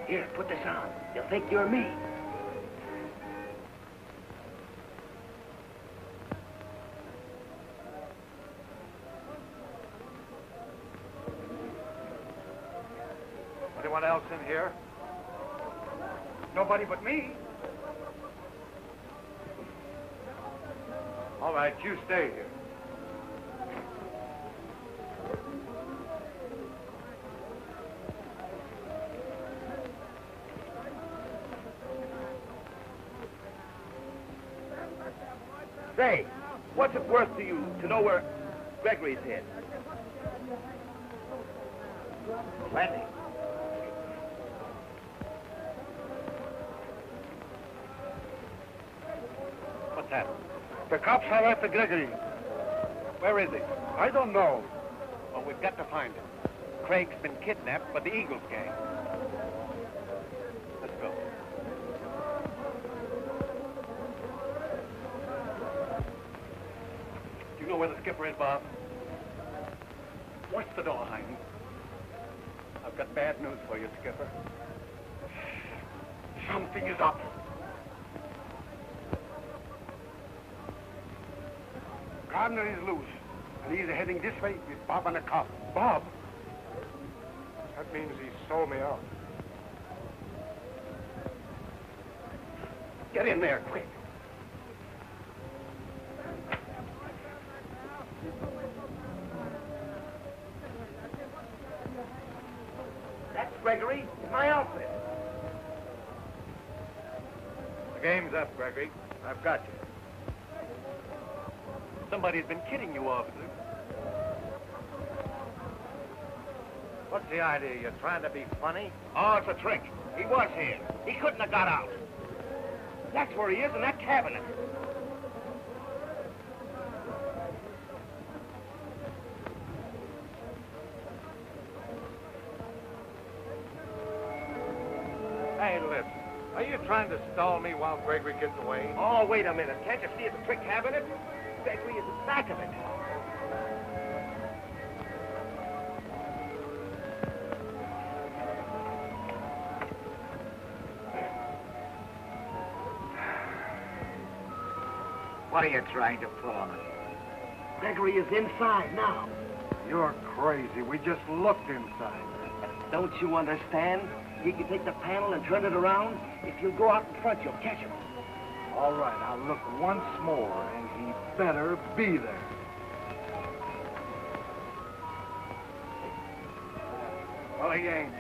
Here, put this on. They'll think you're me. Anyone else in here? Nobody but me. All right, you stay here. Say, what's it worth to you to know where Gregory's hid? Plenty. What's that? The cops are after Gregory. Where is he? I don't know. Well, we've got to find him. Craig's been kidnapped by the Eagles gang. Let's go. Do you know where the skipper is, Bob? Watch the door, Hyden. I've got bad news for you, Skipper. Something is up. Gardner is loose, and he's heading this way with Bob and a cop. Bob? That means he sold me out. Get in there, quick. That's Gregory. My outfit. The game's up, Gregory. I've got you. Somebody's been kidding you, officer. What's the idea? You're trying to be funny? Oh, it's a trick. He was here. He couldn't have got out. That's where he is, in that cabinet. Hey, listen. Are you trying to stall me while Gregory gets away? Oh, wait a minute. Can't you see it's a trick cabinet? Gregory is at the back of it. What are you trying to pull on us? Gregory is inside now. You're crazy. We just looked inside. Don't you understand? You can take the panel and turn it around. If you go out in front, you'll catch him. All right, I'll look once more, and he better be there. Well, he ain't.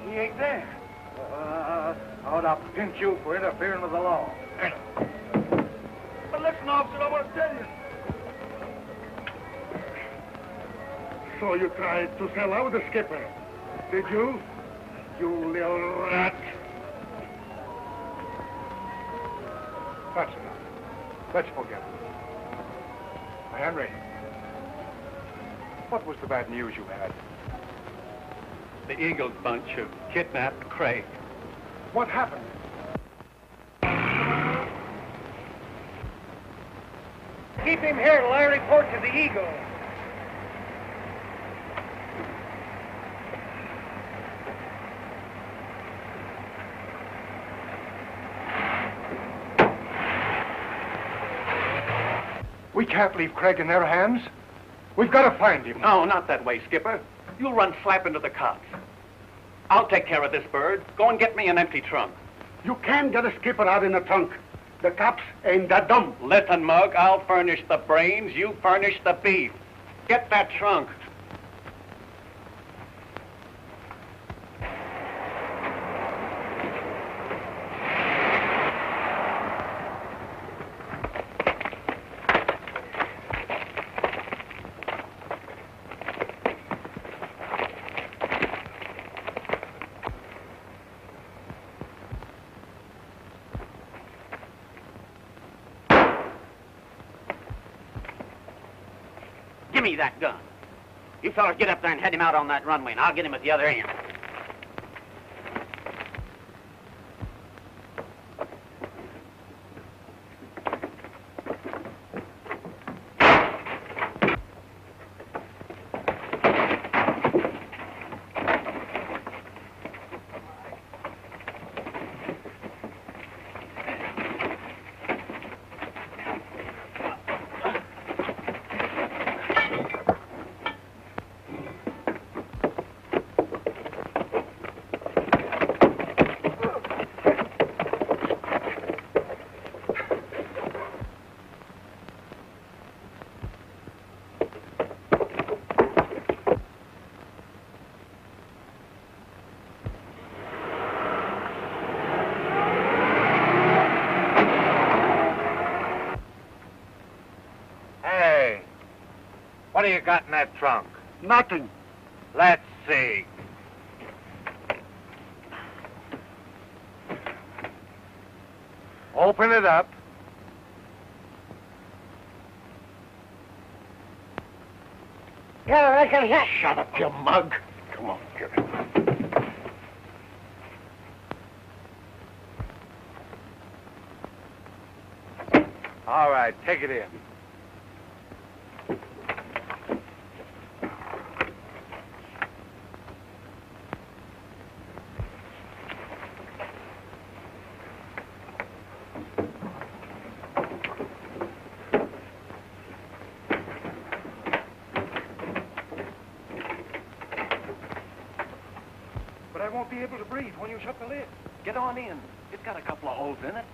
He ain't there. How'd I pinch you for interfering with the law? But listen, officer, I want to tell you. So you tried to sell out the skipper, did you? You little rat. That's enough. Let's forget it. Henry, what was the bad news you had? The Eagles bunch have kidnapped Craig. What happened? Keep him here till I report to the Eagle. We can't leave Craig in their hands. We've got to find him. No, not that way, Skipper. You'll run slap into the cops. I'll take care of this bird. Go and get me an empty trunk. You can't get a skipper out in a trunk. The cops ain't that dumb. Listen, Mug, I'll furnish the brains. You furnish the beef. Get that trunk. Give me that gun. You fellas get up there and head him out on that runway, and I'll get him at the other end. do you got in that trunk? Nothing. Let's see. Open it up. Shut up, you mug. Come on, get it. All right, take it in. But I won't be able to breathe when you shut the lid. Get on in. It's got a couple of holes in it.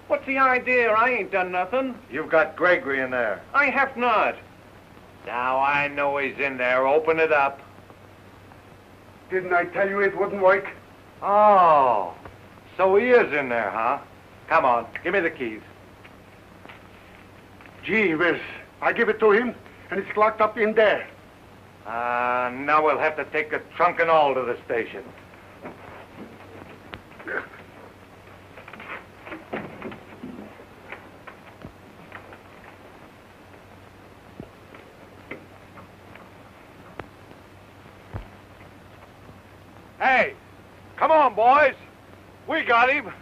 What's the idea? I ain't done nothing. You've got Gregory in there. I have not. Now I know he's in there. Open it up. Didn't I tell you it wouldn't work? Oh, so he is in there, huh? Come on, give me the keys. Gee whiz. I give it to him, and it's locked up in there. Now we'll have to take the trunk and all to the station. Hey, come on, boys. We got him.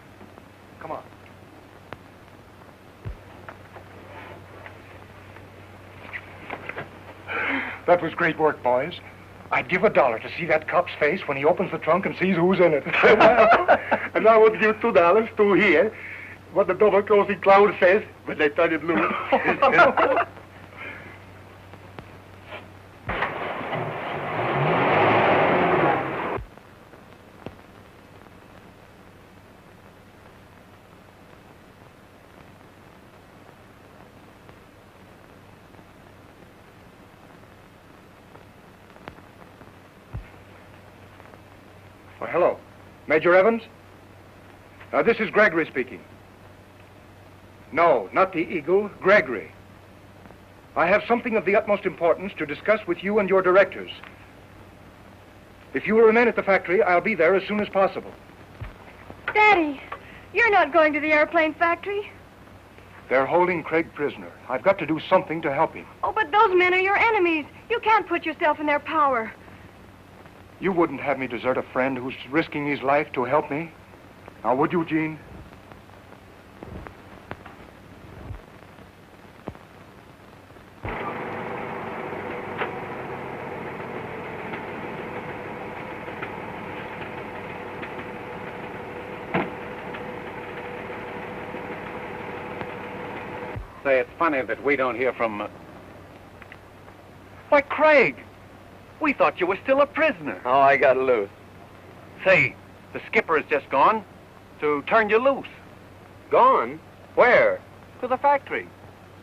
Come on. That was great work, boys. I'd give $1 to see that cop's face when he opens the trunk and sees who's in it. And I would give $2 to hear what the double-crossing clown says when they turn it loose. Well, hello. Major Evans? This is Gregory speaking. No, not the Eagle, Gregory. I have something of the utmost importance to discuss with you and your directors. If you will remain at the factory, I'll be there as soon as possible. Daddy, you're not going to the airplane factory. They're holding Craig prisoner. I've got to do something to help him. Oh, but those men are your enemies. You can't put yourself in their power. You wouldn't have me desert a friend who's risking his life to help me. Now, would you, Jean? Say, it's funny that we don't hear from... Why, Craig! We thought you were still a prisoner. Oh, I got loose. Say, the skipper has just gone to turn you loose. Gone? Where? To the factory.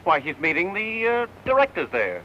Why, he's meeting the directors there.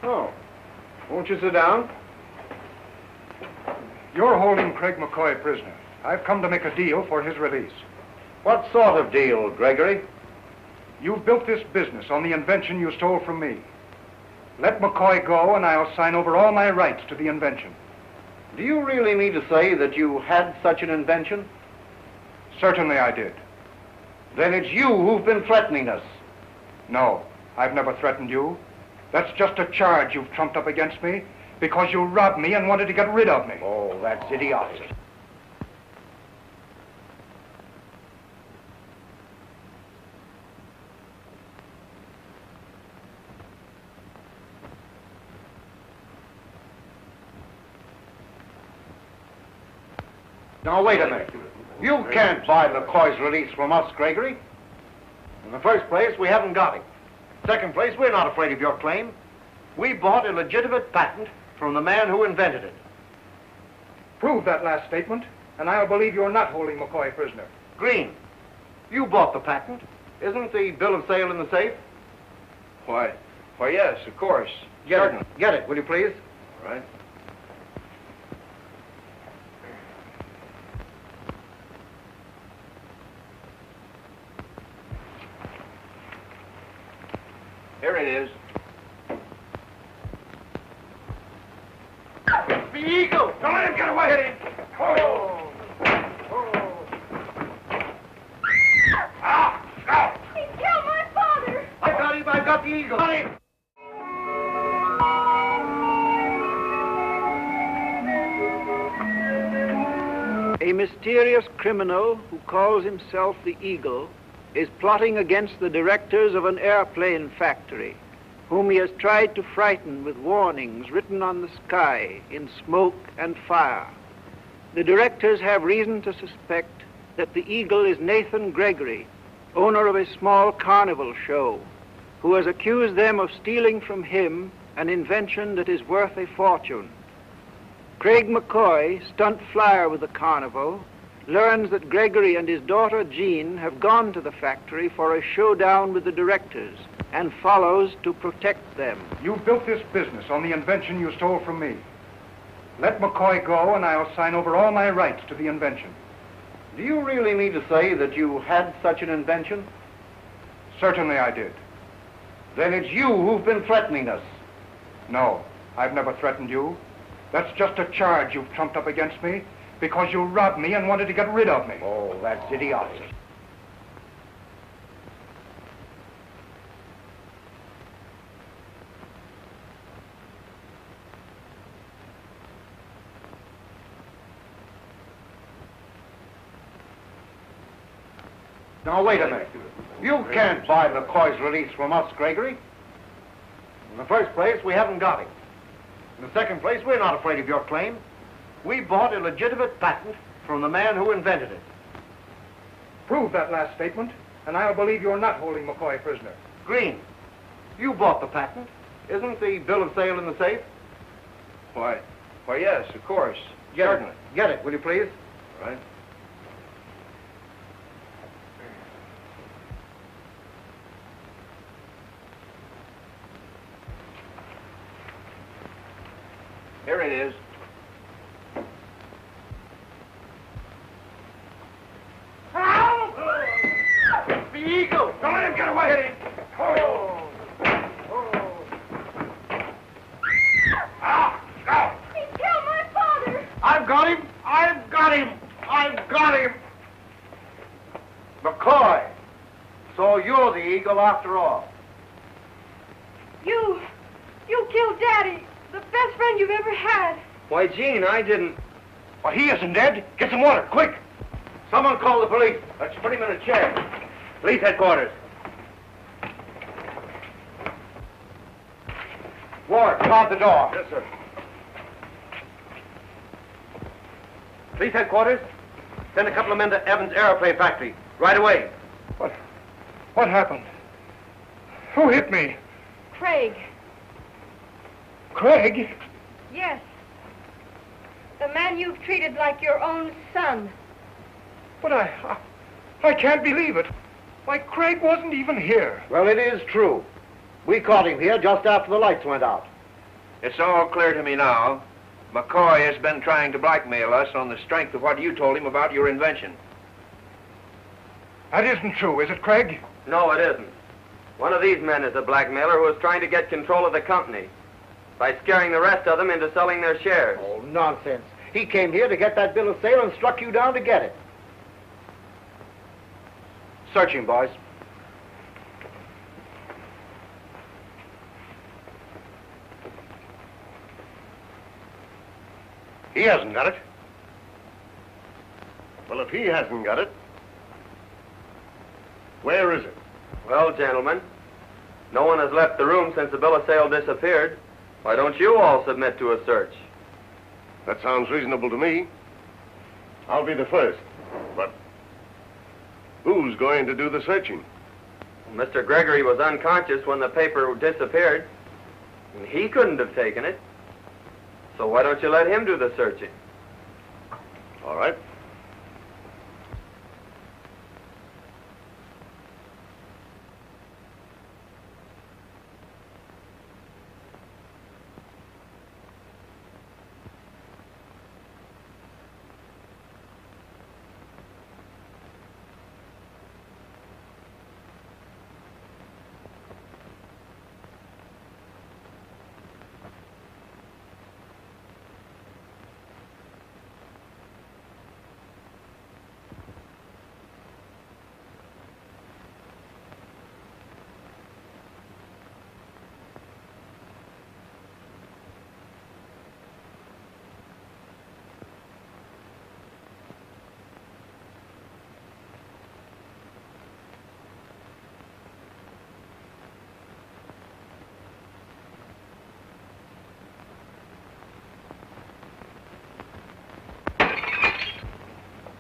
Oh. Won't you sit down? You're holding Craig McCoy prisoner. I've come to make a deal for his release. What sort of deal, Gregory? You've built this business on the invention you stole from me. Let McCoy go, and I'll sign over all my rights to the invention. Do you really mean to say that you had such an invention? Certainly I did. Then it's you who've been threatening us. No, I've never threatened you. That's just a charge you've trumped up against me. because you robbed me and wanted to get rid of me. Oh, that's idiotic. Now, wait a minute. You can't buy McCoy's release from us, Gregory. In the first place, we haven't got him. Second place, we're not afraid of your claim. We bought a legitimate patent from the man who invented it. Prove that last statement, and I'll believe you're not holding McCoy prisoner. Green, you bought the patent. Isn't the bill of sale in the safe? Why, yes, of course. Get it, will you please? All right. Here it is. The eagle! Don't let him get away! Oh. He killed my father! I got him, I got the eagle. Got him! A mysterious criminal who calls himself the Eagle is plotting against the directors of an airplane factory, whom he has tried to frighten with warnings written on the sky in smoke and fire. The directors have reason to suspect that the Eagle is Nathan Gregory, owner of a small carnival show, who has accused them of stealing from him an invention that is worth a fortune. Craig McCoy, stunt flyer with the carnival, learns that Gregory and his daughter Jean have gone to the factory for a showdown with the directors and follows to protect them. You built this business on the invention you stole from me. Let McCoy go and I'll sign over all my rights to the invention. Do you really mean to say that you had such an invention? Certainly I did. Then it's you who've been threatening us. No, I've never threatened you. That's just a charge you've trumped up against me because you robbed me and wanted to get rid of me. Oh, that's idiotic. Now, wait a minute. You can't buy McCoy's release from us, Gregory. In the first place, we haven't got him. In the second place, we're not afraid of your claim. We bought a legitimate patent from the man who invented it. Prove that last statement, and I'll believe you're not holding McCoy prisoner. Green, you bought the patent. Isn't the bill of sale in the safe? Why, yes, of course. Certainly. Get it, will you please? All right. Here it is. The eagle! Don't let him get away! He killed my father! I've got him! I've got him! I've got him! McCoy! So you're the eagle after all. You killed Daddy, the best friend you've ever had. Why, Jean, I didn't... Well, he isn't dead. Get some water, quick! Someone call the police. Let's put him in a chair. Police headquarters. Ward, guard the door. Yes, sir. Police headquarters, send a couple of men to Evans' airplane factory right away. What happened? Who hit me? Craig. Craig? Yes. The man you've treated like your own son. But I can't believe it. Why, Craig wasn't even here. Well, it is true. We caught him here just after the lights went out. It's all clear to me now. McCoy has been trying to blackmail us on the strength of what you told him about your invention. That isn't true, is it, Craig? No, it isn't. One of these men is a blackmailer who is trying to get control of the company by scaring the rest of them into selling their shares. Oh, nonsense. He came here to get that bill of sale and struck you down to get it. Search him, boys. He hasn't got it. Well, if he hasn't got it, where is it? Well, gentlemen, no one has left the room since the bill of sale disappeared. Why don't you all submit to a search? That sounds reasonable to me. I'll be the first. But who's going to do the searching? Mr. Gregory was unconscious when the paper disappeared. He couldn't have taken it. So why don't you let him do the searching? All right.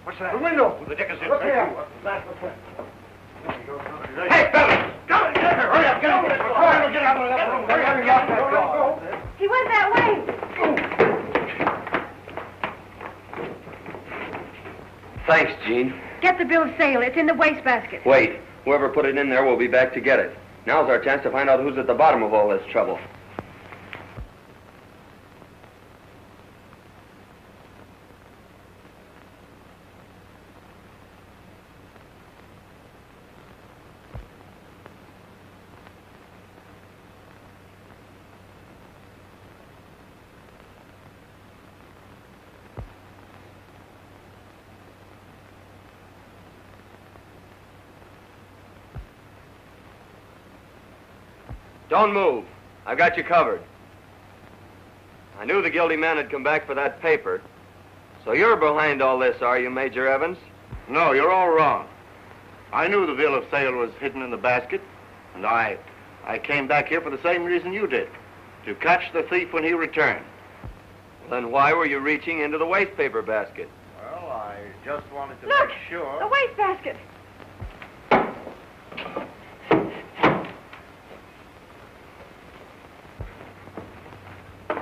What's that? The window. Who the dick is it? Look here. Hey, fellas! Come on, get her! Hurry up, get him! Get out of that room! Hurry up, get out! He went that way. Thanks, Gene. Get the bill of sale. It's in the wastebasket. Wait. Whoever put it in there will be back to get it. Now's our chance to find out who's at the bottom of all this trouble. Don't move. I've got you covered. I knew the guilty man had come back for that paper. So you're behind all this, are you, Major Evans? No, you're all wrong. I knew the bill of sale was hidden in the basket, and I came back here for the same reason you did, to catch the thief when he returned. Then why were you reaching into the wastepaper basket? Well, I just wanted to Look, make sure. the wastebasket.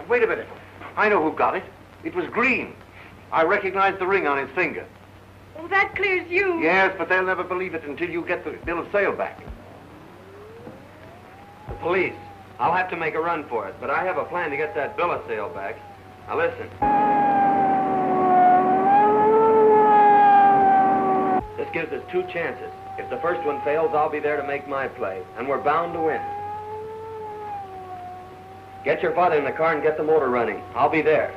Wait a minute. I know who got it. It was Green. I recognized the ring on his finger. Oh, that clears you. Yes, but they'll never believe it until you get the bill of sale back. The police. I'll have to make a run for it, but I have a plan to get that bill of sale back. Now listen. This gives us two chances. If the first one fails, I'll be there to make my play, and we're bound to win. Get your father in the car and get the motor running. I'll be there.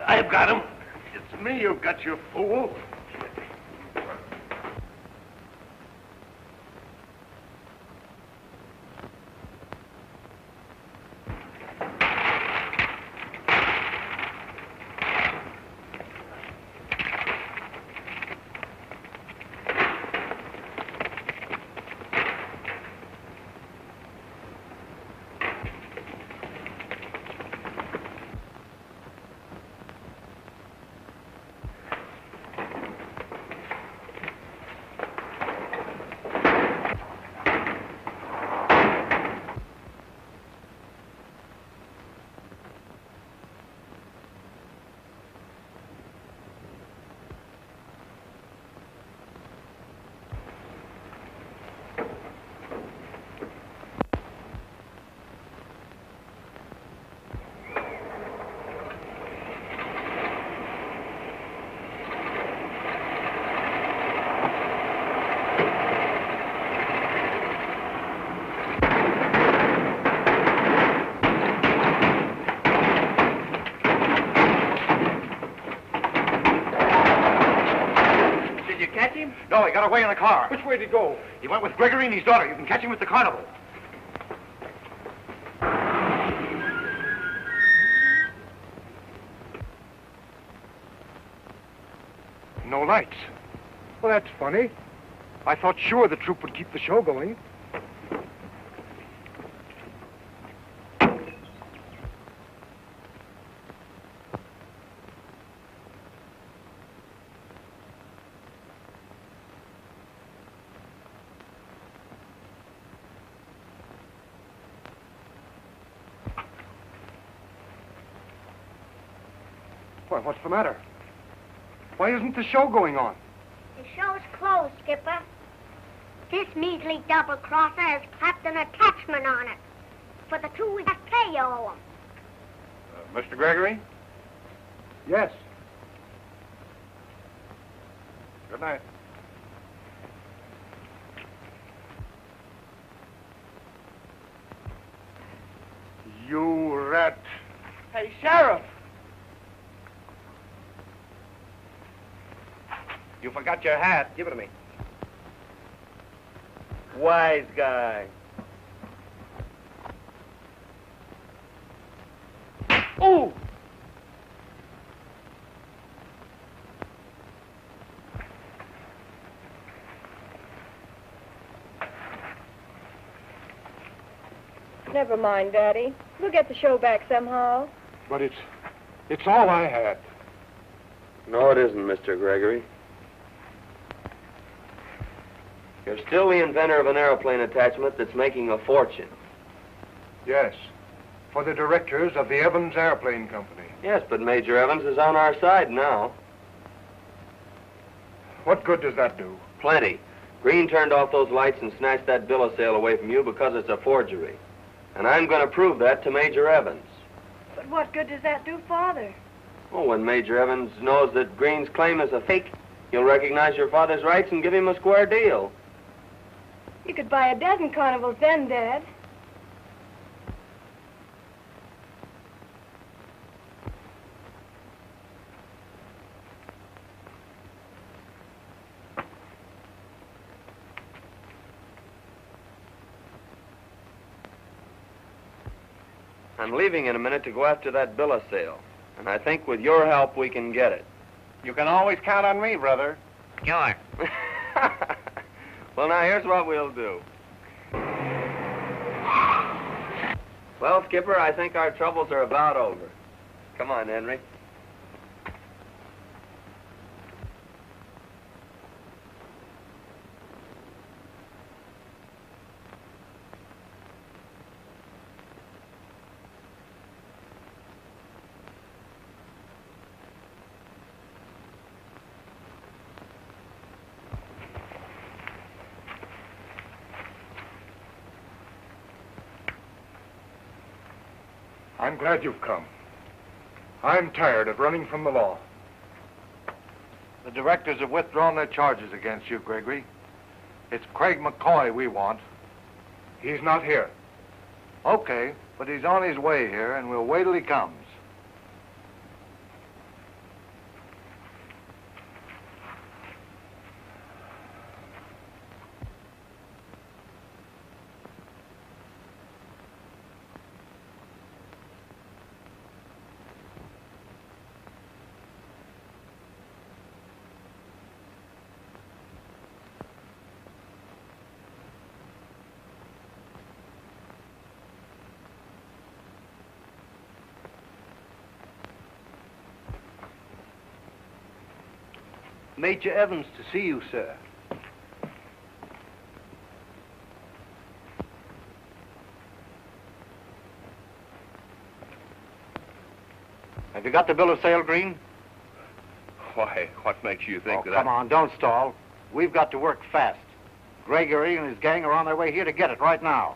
I've got him. It's me you've got, you fool. Did you catch him? No, he got away in the car. Which way did he go? He went with Gregory and his daughter. You can catch him at the carnival. No lights. Well, that's funny. I thought sure the troupe would keep the show going. Well, what's the matter? Why isn't the show going on? The show's closed, Skipper. This measly double-crosser has clapped an attachment on it. For the 2 weeks pay you owe him. Mr. Gregory? Yes. Good night. You rat. Hey, Sheriff. You forgot your hat. Give it to me. Wise guy. Oh! Never mind, Daddy. We'll get the show back somehow. But it's all I had. No, it isn't, Mr. Gregory. You're still the inventor of an airplane attachment that's making a fortune. Yes. For the directors of the Evans Airplane Company. Yes, but Major Evans is on our side now. What good does that do? Plenty. Green turned off those lights and snatched that bill of sale away from you because it's a forgery. And I'm going to prove that to Major Evans. But what good does that do, Father? Well, when Major Evans knows that Green's claim is a fake, he'll recognize your father's rights and give him a square deal. You could buy a dozen carnivals then, Dad. I'm leaving in a minute to go after that bill of sale. And I think with your help, we can get it. You can always count on me, brother. Sure. Well, now, here's what we'll do. Well, Skipper, I think our troubles are about over. Come on, Henry. I'm glad you've come. I'm tired of running from the law. The directors have withdrawn their charges against you, Gregory. It's Craig McCoy we want. He's not here. Okay, but he's on his way here, and we'll wait till he comes. Major Evans to see you, sir. Have you got the bill of sale, Green? Why, what makes you think that Come on, don't stall. We've got to work fast. Gregory and his gang are on their way here to get it right now.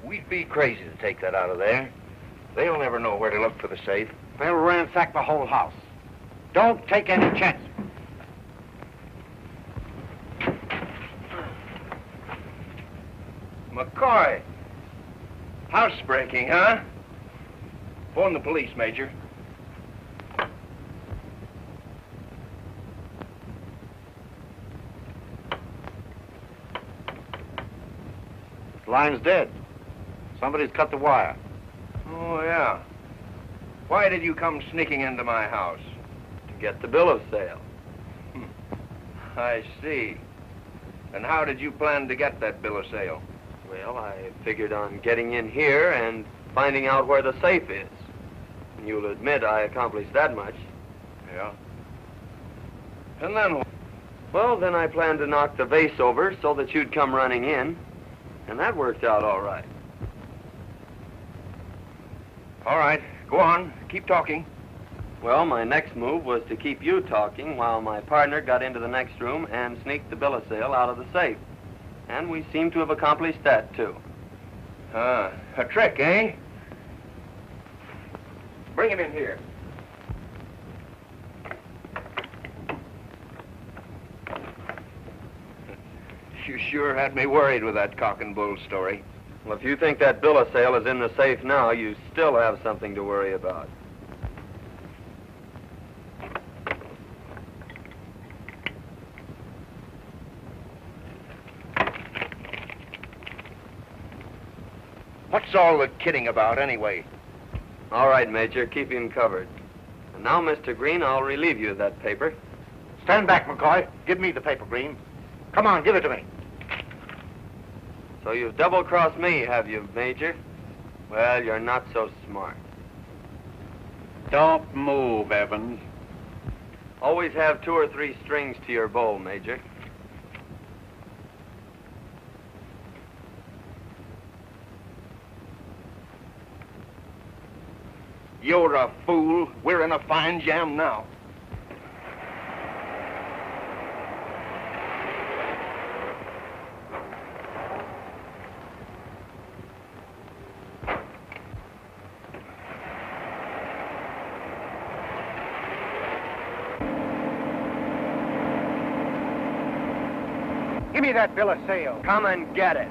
We'd be crazy to take that out of there. They'll never know where to look for the safe. They'll ransack the whole house. Don't take any chances. McCoy. Housebreaking, huh? Phone the police, Major. Line's dead. Somebody's cut the wire. Oh, yeah. Why did you come sneaking into my house? To get the bill of sale. I see. And how did you plan to get that bill of sale? Well, I figured on getting in here and finding out where the safe is. And you'll admit I accomplished that much. Yeah. And then what? Well, then I planned to knock the vase over so that you'd come running in. And that worked out all right. All right, go on. Keep talking. Well, my next move was to keep you talking while my partner got into the next room and sneaked the bill of sale out of the safe. And we seem to have accomplished that, too. A trick, eh? Bring him in here. You sure had me worried with that cock and bull story. Well, if you think that bill of sale is in the safe now, you still have something to worry about. What's all the kidding about, anyway? All right, Major, keep him covered. And now, Mr. Green, I'll relieve you of that paper. Stand back, McCoy. Give me the paper, Green. Come on, give it to me. So you've double-crossed me, have you, Major? Well, you're not so smart. Don't move, Evans. Always have 2 or 3 strings to your bow, Major. You're a fool. We're in a fine jam now. Give me that bill of sale. Come and get it.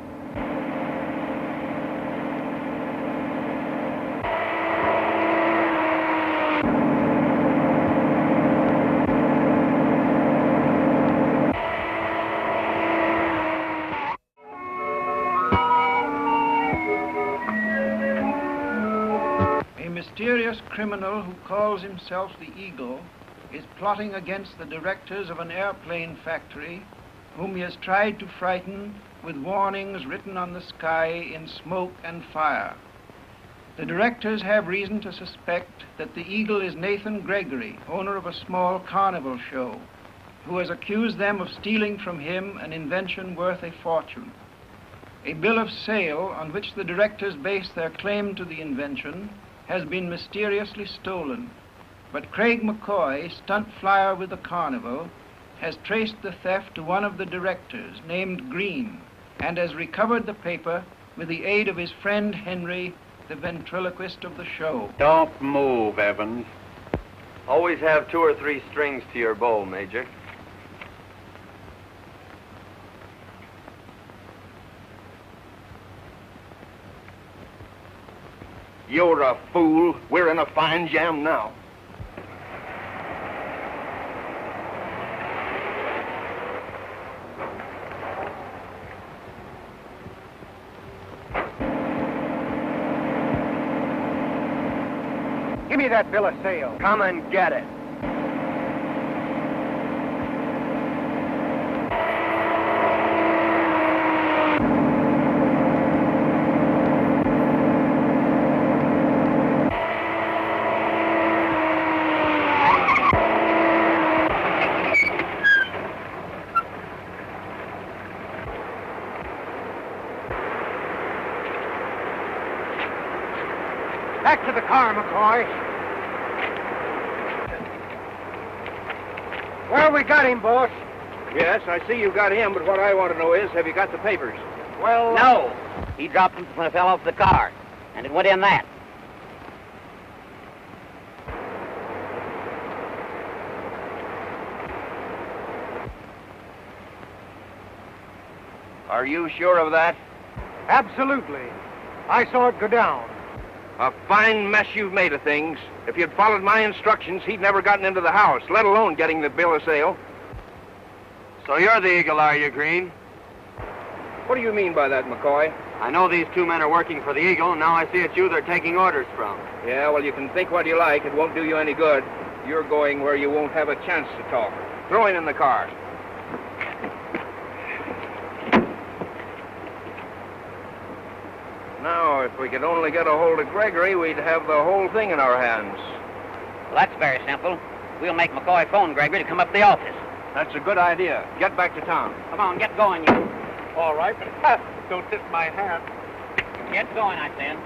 A mysterious criminal who calls himself the Eagle is plotting against the directors of an airplane factory whom he has tried to frighten with warnings written on the sky in smoke and fire. The directors have reason to suspect that the Eagle is Nathan Gregory, owner of a small carnival show, who has accused them of stealing from him an invention worth a fortune. A bill of sale on which the directors base their claim to the invention has been mysteriously stolen, but Craig McCoy, stunt flyer with the carnival, has traced the theft to one of the directors, named Green, and has recovered the paper with the aid of his friend Henry, the ventriloquist of the show. Don't move, Evans. Always have 2 or 3 strings to your bow, Major. You're a fool. We're in a fine jam now. Give me that bill of sale. Come and get it. Back to the car, McCoy. Well, we got him, boss. Yes, I see you got him, but what I want to know is, have you got the papers? Well... No. He dropped them when I fell off the car, and it went in that. Are you sure of that? Absolutely. I saw it go down. A fine mess you've made of things. If you'd followed my instructions, he'd never gotten into the house, let alone getting the bill of sale. So you're the Eagle, are you, Green? What do you mean by that, McCoy? I know these two men are working for the Eagle, and now I see it's you they're taking orders from. Yeah, well, you can think what you like. It won't do you any good. You're going where you won't have a chance to talk. Throw him in the car. Now, if we could only get a hold of Gregory, we'd have the whole thing in our hands. Well, that's very simple. We'll make McCoy phone Gregory to come up to the office. That's a good idea. Get back to town. Come on, get going, you. All right. Don't tip my hand. Get going, I said.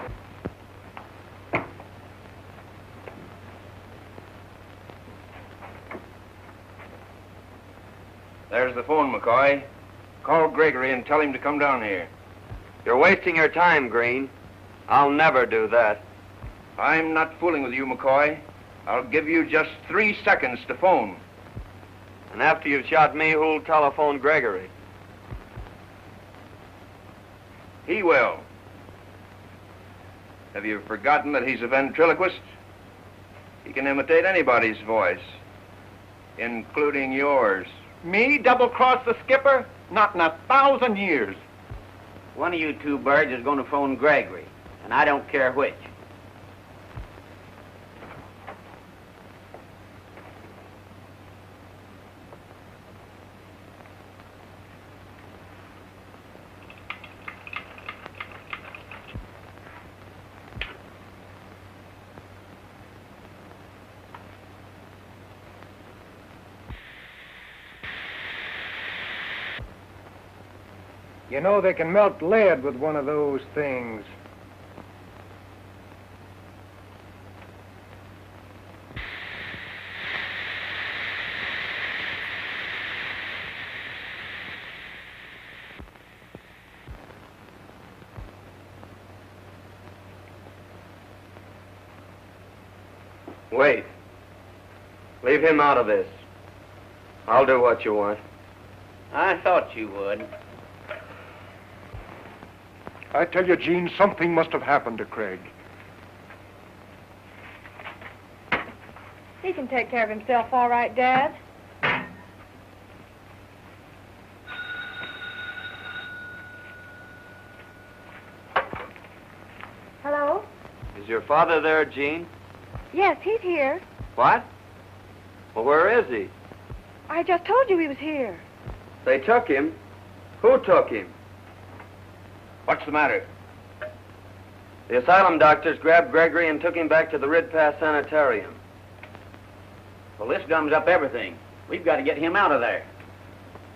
There's the phone, McCoy. Call Gregory and tell him to come down here. You're wasting your time, Green. I'll never do that. I'm not fooling with you, McCoy. I'll give you just 3 seconds to phone. And after you've shot me, who'll telephone Gregory? He will. Have you forgotten that he's a ventriloquist? He can imitate anybody's voice, including yours. Me double-cross the skipper? Not in 1,000 years. One of you two birds is going to phone Gregory, and I don't care which. You know, they can melt lead with one of those things. Wait. Leave him out of this. I'll do what you want. I thought you would. I tell you, Gene, something must have happened to Craig. He can take care of himself all right, Dad. Hello? Is your father there, Jean? Yes, he's here. What? Well, where is he? I just told you he was here. They took him. Who took him? What's the matter? The asylum doctors grabbed Gregory and took him back to the Rid Pass Sanitarium. Well, this gums up everything. We've got to get him out of there.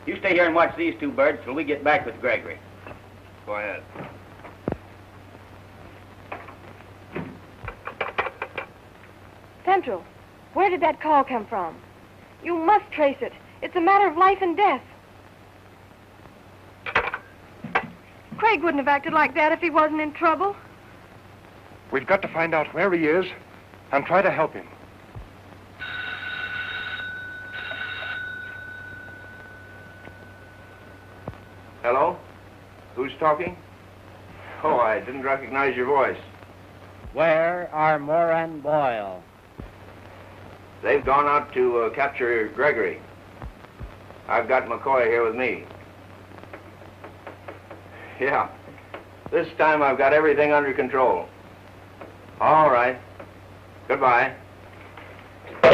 You stay here and watch these two birds till we get back with Gregory. Go ahead. Central, where did that call come from? You must trace it. It's a matter of life and death. Craig wouldn't have acted like that if he wasn't in trouble. We've got to find out where he is and try to help him. Hello? Who's talking? Oh, I didn't recognize your voice. Where are Moore and Boyle? They've gone out to capture Gregory. I've got McCoy here with me. Yeah. This time I've got everything under control. All right. Goodbye. Yeah,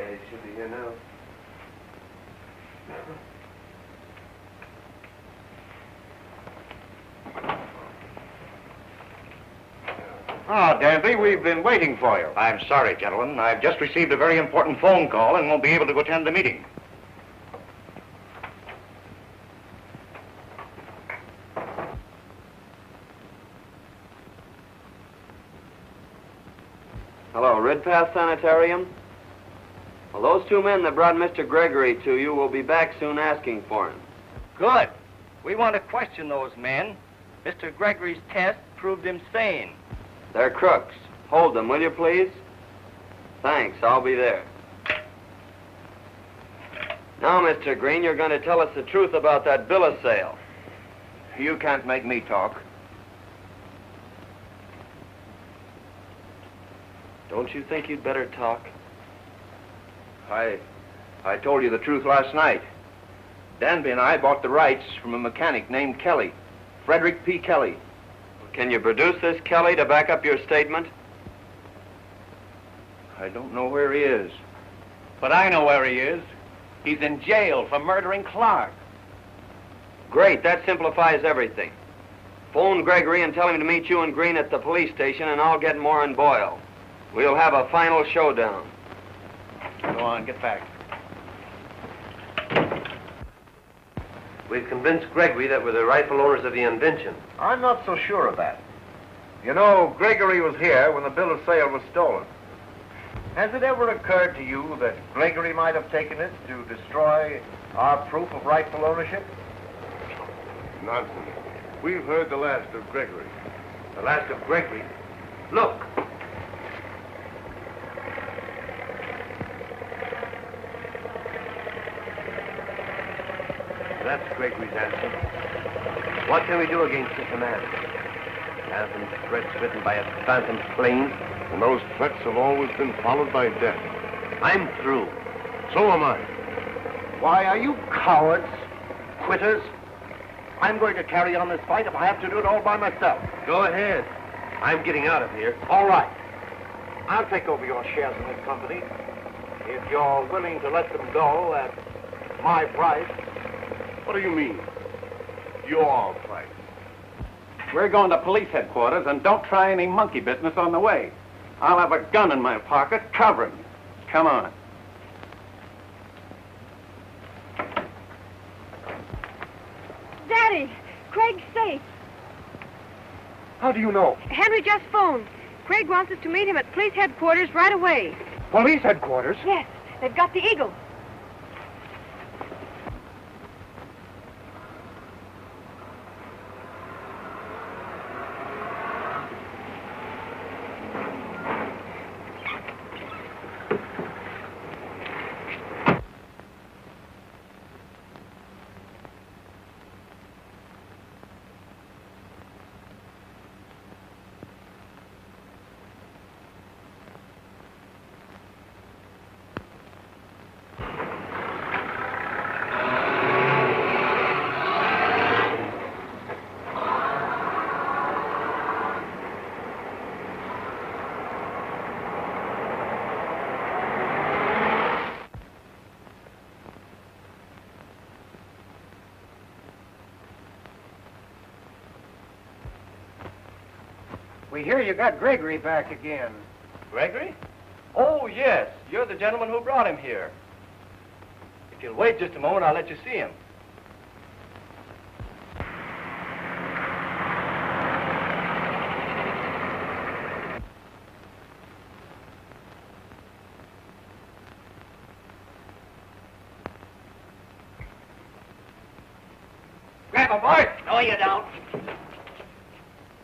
he should be here now. Ah, Danby, we've been waiting for you. I'm sorry, gentlemen. I've just received a very important phone call and won't be able to attend the meeting. Hello, Rid Pass Sanitarium? Well, those two men that brought Mr. Gregory to you will be back soon asking for him. Good. We want to question those men. Mr. Gregory's test proved him sane. They're crooks. Hold them, will you, please? Thanks, I'll be there. Now, Mr. Green, you're going to tell us the truth about that bill of sale. You can't make me talk. Don't you think you'd better talk? I told you the truth last night. Danby and I bought the rights from a mechanic named Kelly. Frederick P. Kelly. Can you produce this Kelly to back up your statement? I don't know where he is. But I know where he is. He's in jail for murdering Clark. Great, that simplifies everything. Phone Gregory and tell him to meet you and Green at the police station, and I'll get Moore and Boyle. We'll have a final showdown. Go on, get back. We've convinced Gregory that we're the rightful owners of the invention. I'm not so sure of that. You know, Gregory was here when the bill of sale was stolen. Has it ever occurred to you that Gregory might have taken it to destroy our proof of rightful ownership? Nonsense. We've heard the last of Gregory. The last of Gregory? Look! That's Gregory's answer. What can we do against such a man? Phantom threats written by a phantom plane. And those threats have always been followed by death. I'm through. So am I. Why, are you cowards? Quitters? I'm going to carry on this fight if I have to do it all by myself. Go ahead. I'm getting out of here. All right. I'll take over your shares in this company if you're willing to let them go at my price. What do you mean? Your price? We're going to police headquarters, and don't try any monkey business on the way. I'll have a gun in my pocket covering you. Come on. Daddy, Craig's safe. How do you know? Henry just phoned. Craig wants us to meet him at police headquarters right away. Police headquarters? Yes, they've got the Eagle. We hear you got Gregory back again. Gregory? Oh, yes. You're the gentleman who brought him here. If you'll wait just a moment, I'll let you see him. Grab him, boy. No, you don't.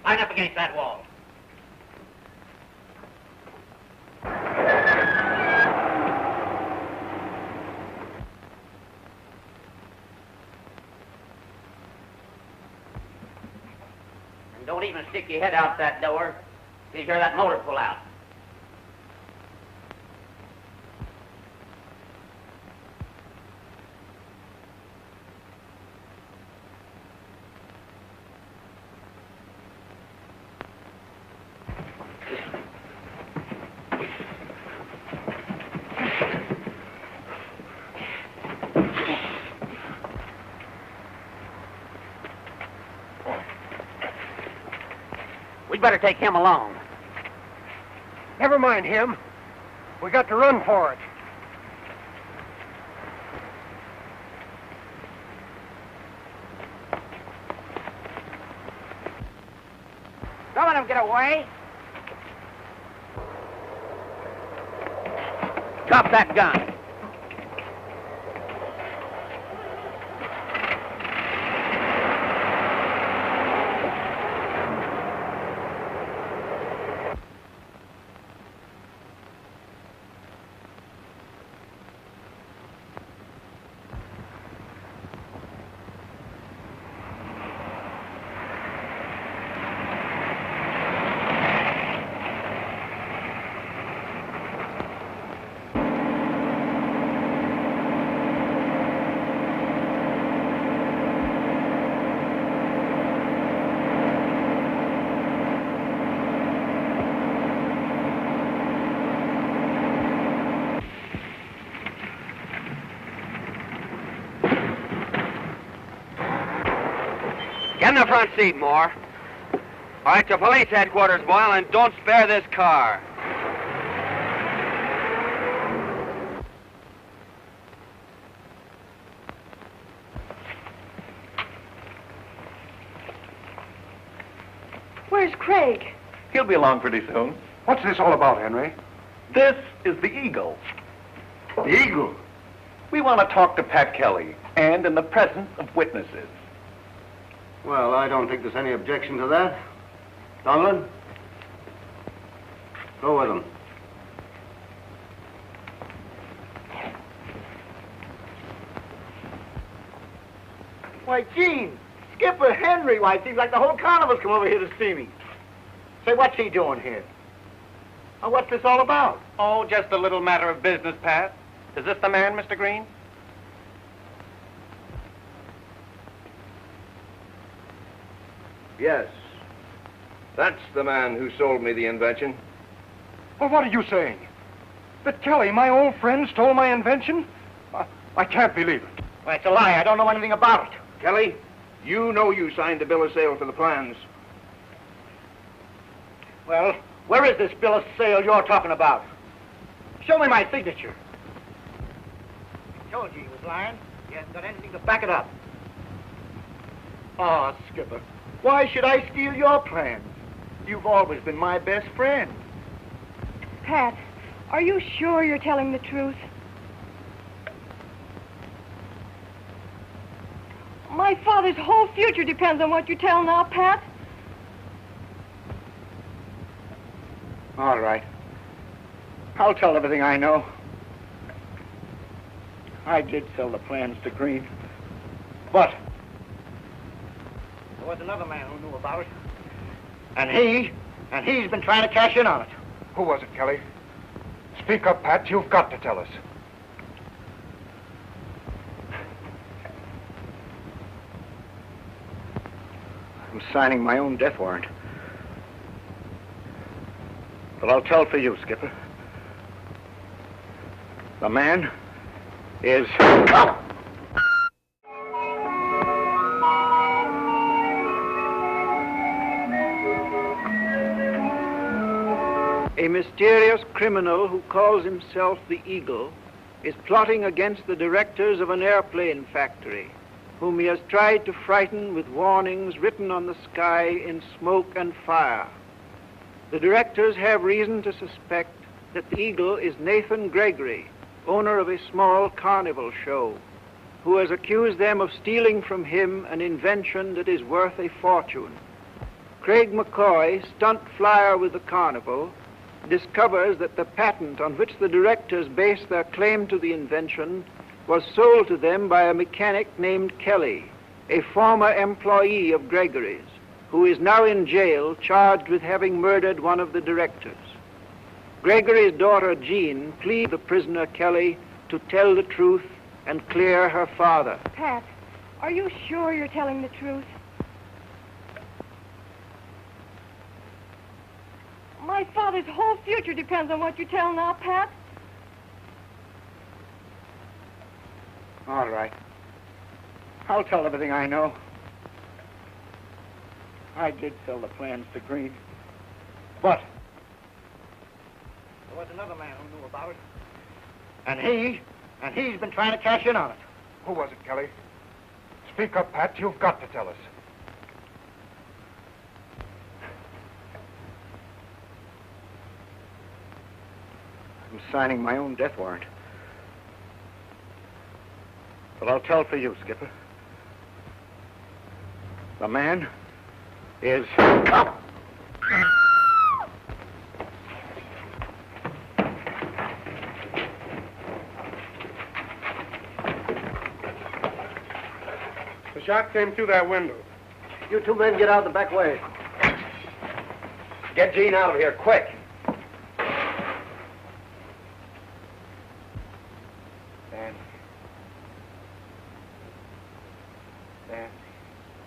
Line up against that wall. And don't even stick your head out that door till you hear that motor pull out. We'd better take him along. Never mind him. We got to run for it. Don't let him get away. Drop that gun. in the front seat, Moore. All right, to police headquarters, Boyle, and don't spare this car. Where's Craig? He'll be along pretty soon. What's this all about, Henry? This is the Eagle. The Eagle? We want to talk to Pat Kelly, and in the presence of witnesses. Well, I don't think there's any objection to that. Donlin? Go with him. Why, Gene, Skipper Henry, why, it seems like the whole carnival's come over here to see me. Say, what's he doing here? Or what's this all about? Oh, just a little matter of business, Pat. Is this the man, Mr. Green? Yes. That's the man who sold me the invention. Well, what are you saying? That Kelly, my old friend, stole my invention? I can't believe it. Well, it's a lie. I don't know anything about it. Kelly, you know you signed the bill of sale for the plans. Well, where is this bill of sale you're talking about? Show me my signature. I told you he was lying. He hasn't got anything to back it up. Oh, Skipper, why should I steal your plans? You've always been my best friend. Pat, are you sure you're telling the truth? My father's whole future depends on what you tell now, Pat. All right. I'll tell everything I know. I did sell the plans to Green. But there was another man who knew about it. And he's been trying to cash in on it. Who was it, Kelly? Speak up, Pat. You've got to tell us. I'm signing my own death warrant. But I'll tell for you, Skipper. The man is... A mysterious criminal who calls himself the Eagle is plotting against the directors of an airplane factory, whom he has tried to frighten with warnings written on the sky in smoke and fire. The directors have reason to suspect that the Eagle is Nathan Gregory, owner of a small carnival show, who has accused them of stealing from him an invention that is worth a fortune. Craig McCoy, stunt flyer with the carnival, discovers that the patent on which the directors base their claim to the invention was sold to them by a mechanic named Kelly, a former employee of Gregory's, who is now in jail charged with having murdered one of the directors. Gregory's daughter, Jean, pleads the prisoner Kelly to tell the truth and clear her father. Pat, are you sure you're telling the truth? My father's whole future depends on what you tell now, Pat. All right. I'll tell everything I know. I did sell the plans to Green. But there was another man who knew about it. And he's been trying to cash in on it. Who was it, Kelly? Speak up, Pat. You've got to tell us. I'm signing my own death warrant. But I'll tell for you, Skipper. The man is... The shot came through that window. You two men get out the back way. Get Jean out of here, quick.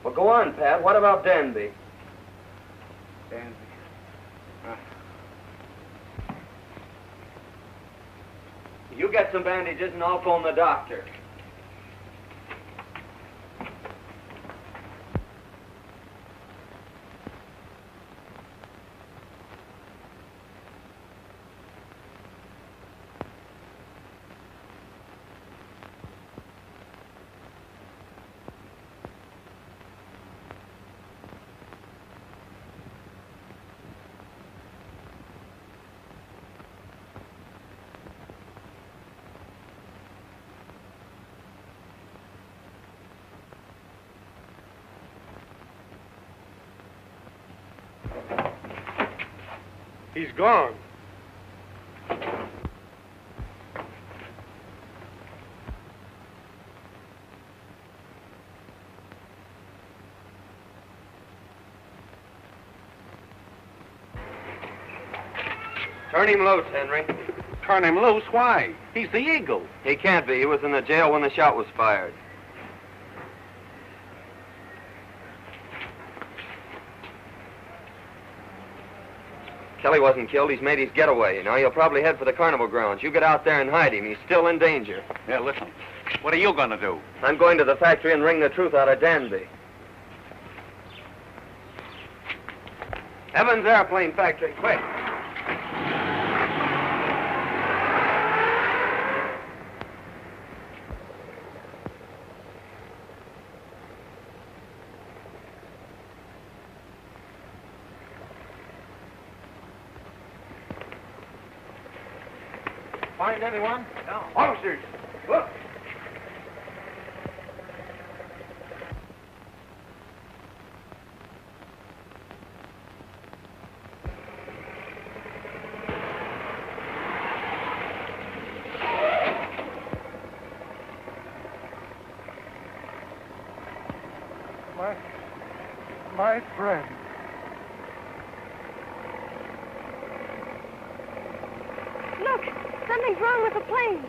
Well, go on, Pat. What about Danby? Danby. You get some bandages and I'll phone the doctor. He's gone. Turn him loose, Henry. Turn him loose? Why? He's the Eagle. He can't be. He was in the jail when the shot was fired. Kelly wasn't killed. He's made his getaway. You know, he'll probably head for the carnival grounds. You get out there and hide him. He's still in danger. Yeah, listen. What are you going to do? I'm going to the factory and wring the truth out of Danby. Evans Airplane Factory, quick. Find anyone? No. Officers, look. My friend. Look, something's wrong with the plane.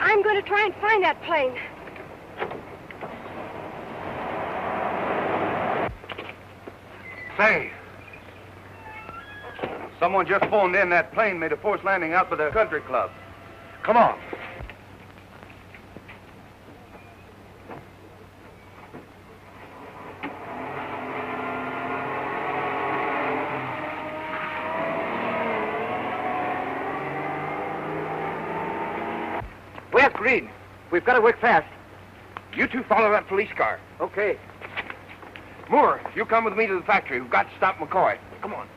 I'm going to try and find that plane. Say, someone just phoned in that plane made a forced landing out by the country club. Come on. Where's Green? We've got to work fast. You two follow that police car. Okay. Moore, you come with me to the factory. We've got to stop McCoy. Come on.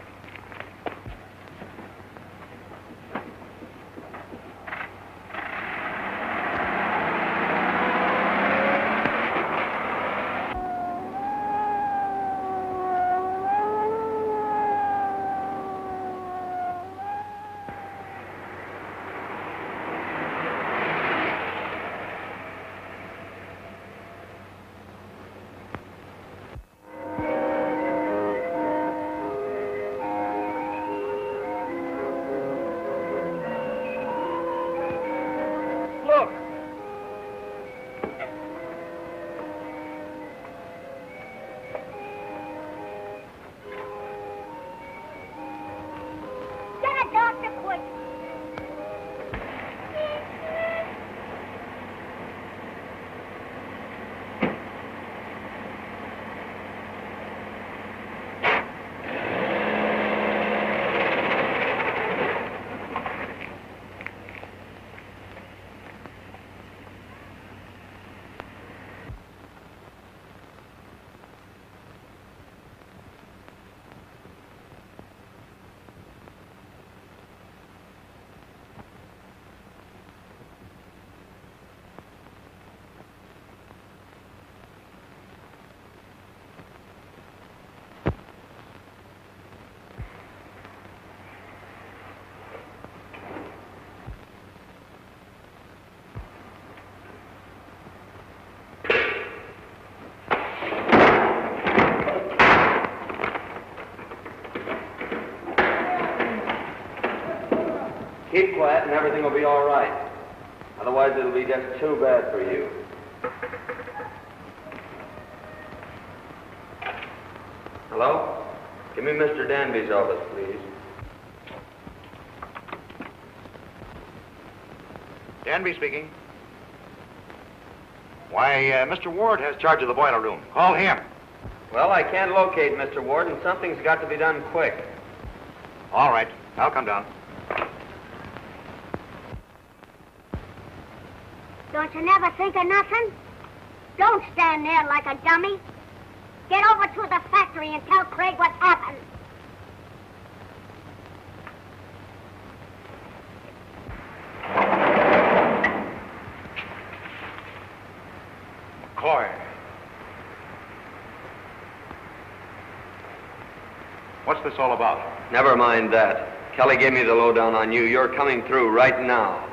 Keep quiet and everything will be all right. Otherwise, it'll be just too bad for you. Hello? Give me Mr. Danby's office, please. Danby speaking. Why, Mr. Ward has charge of the boiler room. Call him. Well, I can't locate Mr. Ward, and something's got to be done quick. All right. I'll come down. Don't you never think of nothing? Don't stand there like a dummy. Get over to the factory and tell Craig what happened. McCoy. What's this all about? Never mind that. Kelly gave me the lowdown on you. You're coming through right now.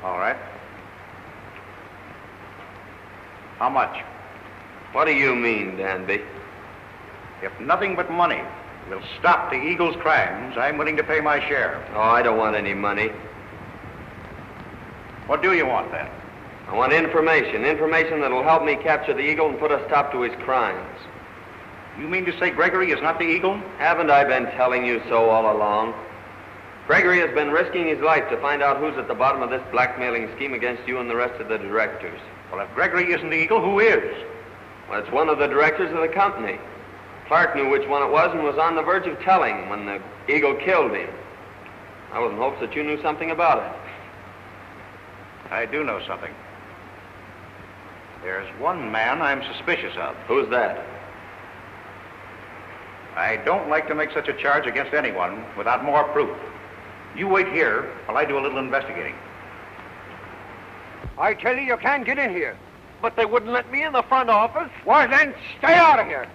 All right. How much? What do you mean, Danby? If nothing but money will stop the Eagle's crimes, I'm willing to pay my share. Oh, I don't want any money. What do you want, then? I want information. Information that'll help me capture the Eagle and put a stop to his crimes. You mean to say Gregory is not the Eagle? Haven't I been telling you so all along? Gregory has been risking his life to find out who's at the bottom of this blackmailing scheme against you and the rest of the directors. Well, if Gregory isn't the Eagle, who is? Well, it's one of the directors of the company. Clark knew which one it was and was on the verge of telling when the Eagle killed him. I was in hopes that you knew something about it. I do know something. There's one man I'm suspicious of. Who's that? I don't like to make such a charge against anyone without more proof. You wait here while I do a little investigating. I tell you, you can't get in here. But they wouldn't let me in the front office. Why, then, stay out of here.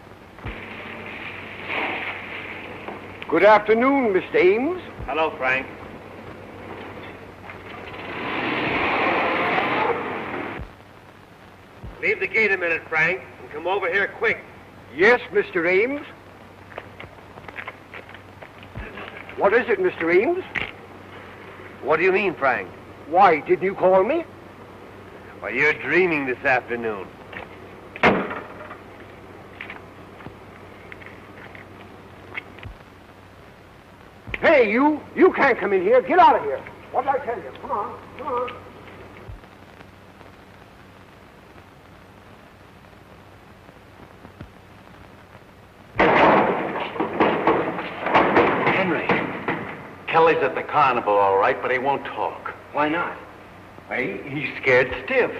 Good afternoon, Mr. Ames. Hello, Frank. Leave the gate a minute, Frank, and come over here quick. Yes, Mr. Ames. What is it, Mr. Eames? What do you mean, Frank? Why, didn't you call me? Well, you're dreaming this afternoon. Hey, you can't come in here. Get out of here. What did I tell you? Come on, come on. Kelly's at the carnival, all right, but he won't talk. Why not? Why, he's scared stiff.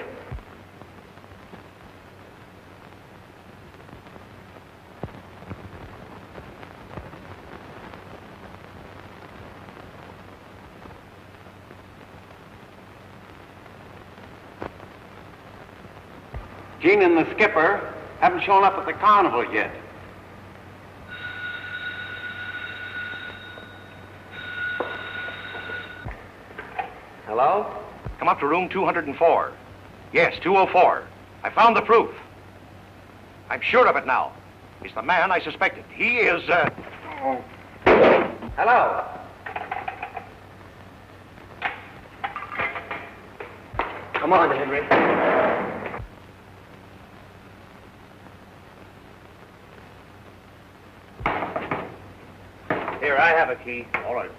Gene and the skipper haven't shown up at the carnival yet. Hello? Come up to room 204. Yes, 204. I found the proof. I'm sure of it now. He's the man I suspected. He is, Hello? Come on, Henry. Here, I have a key. All right.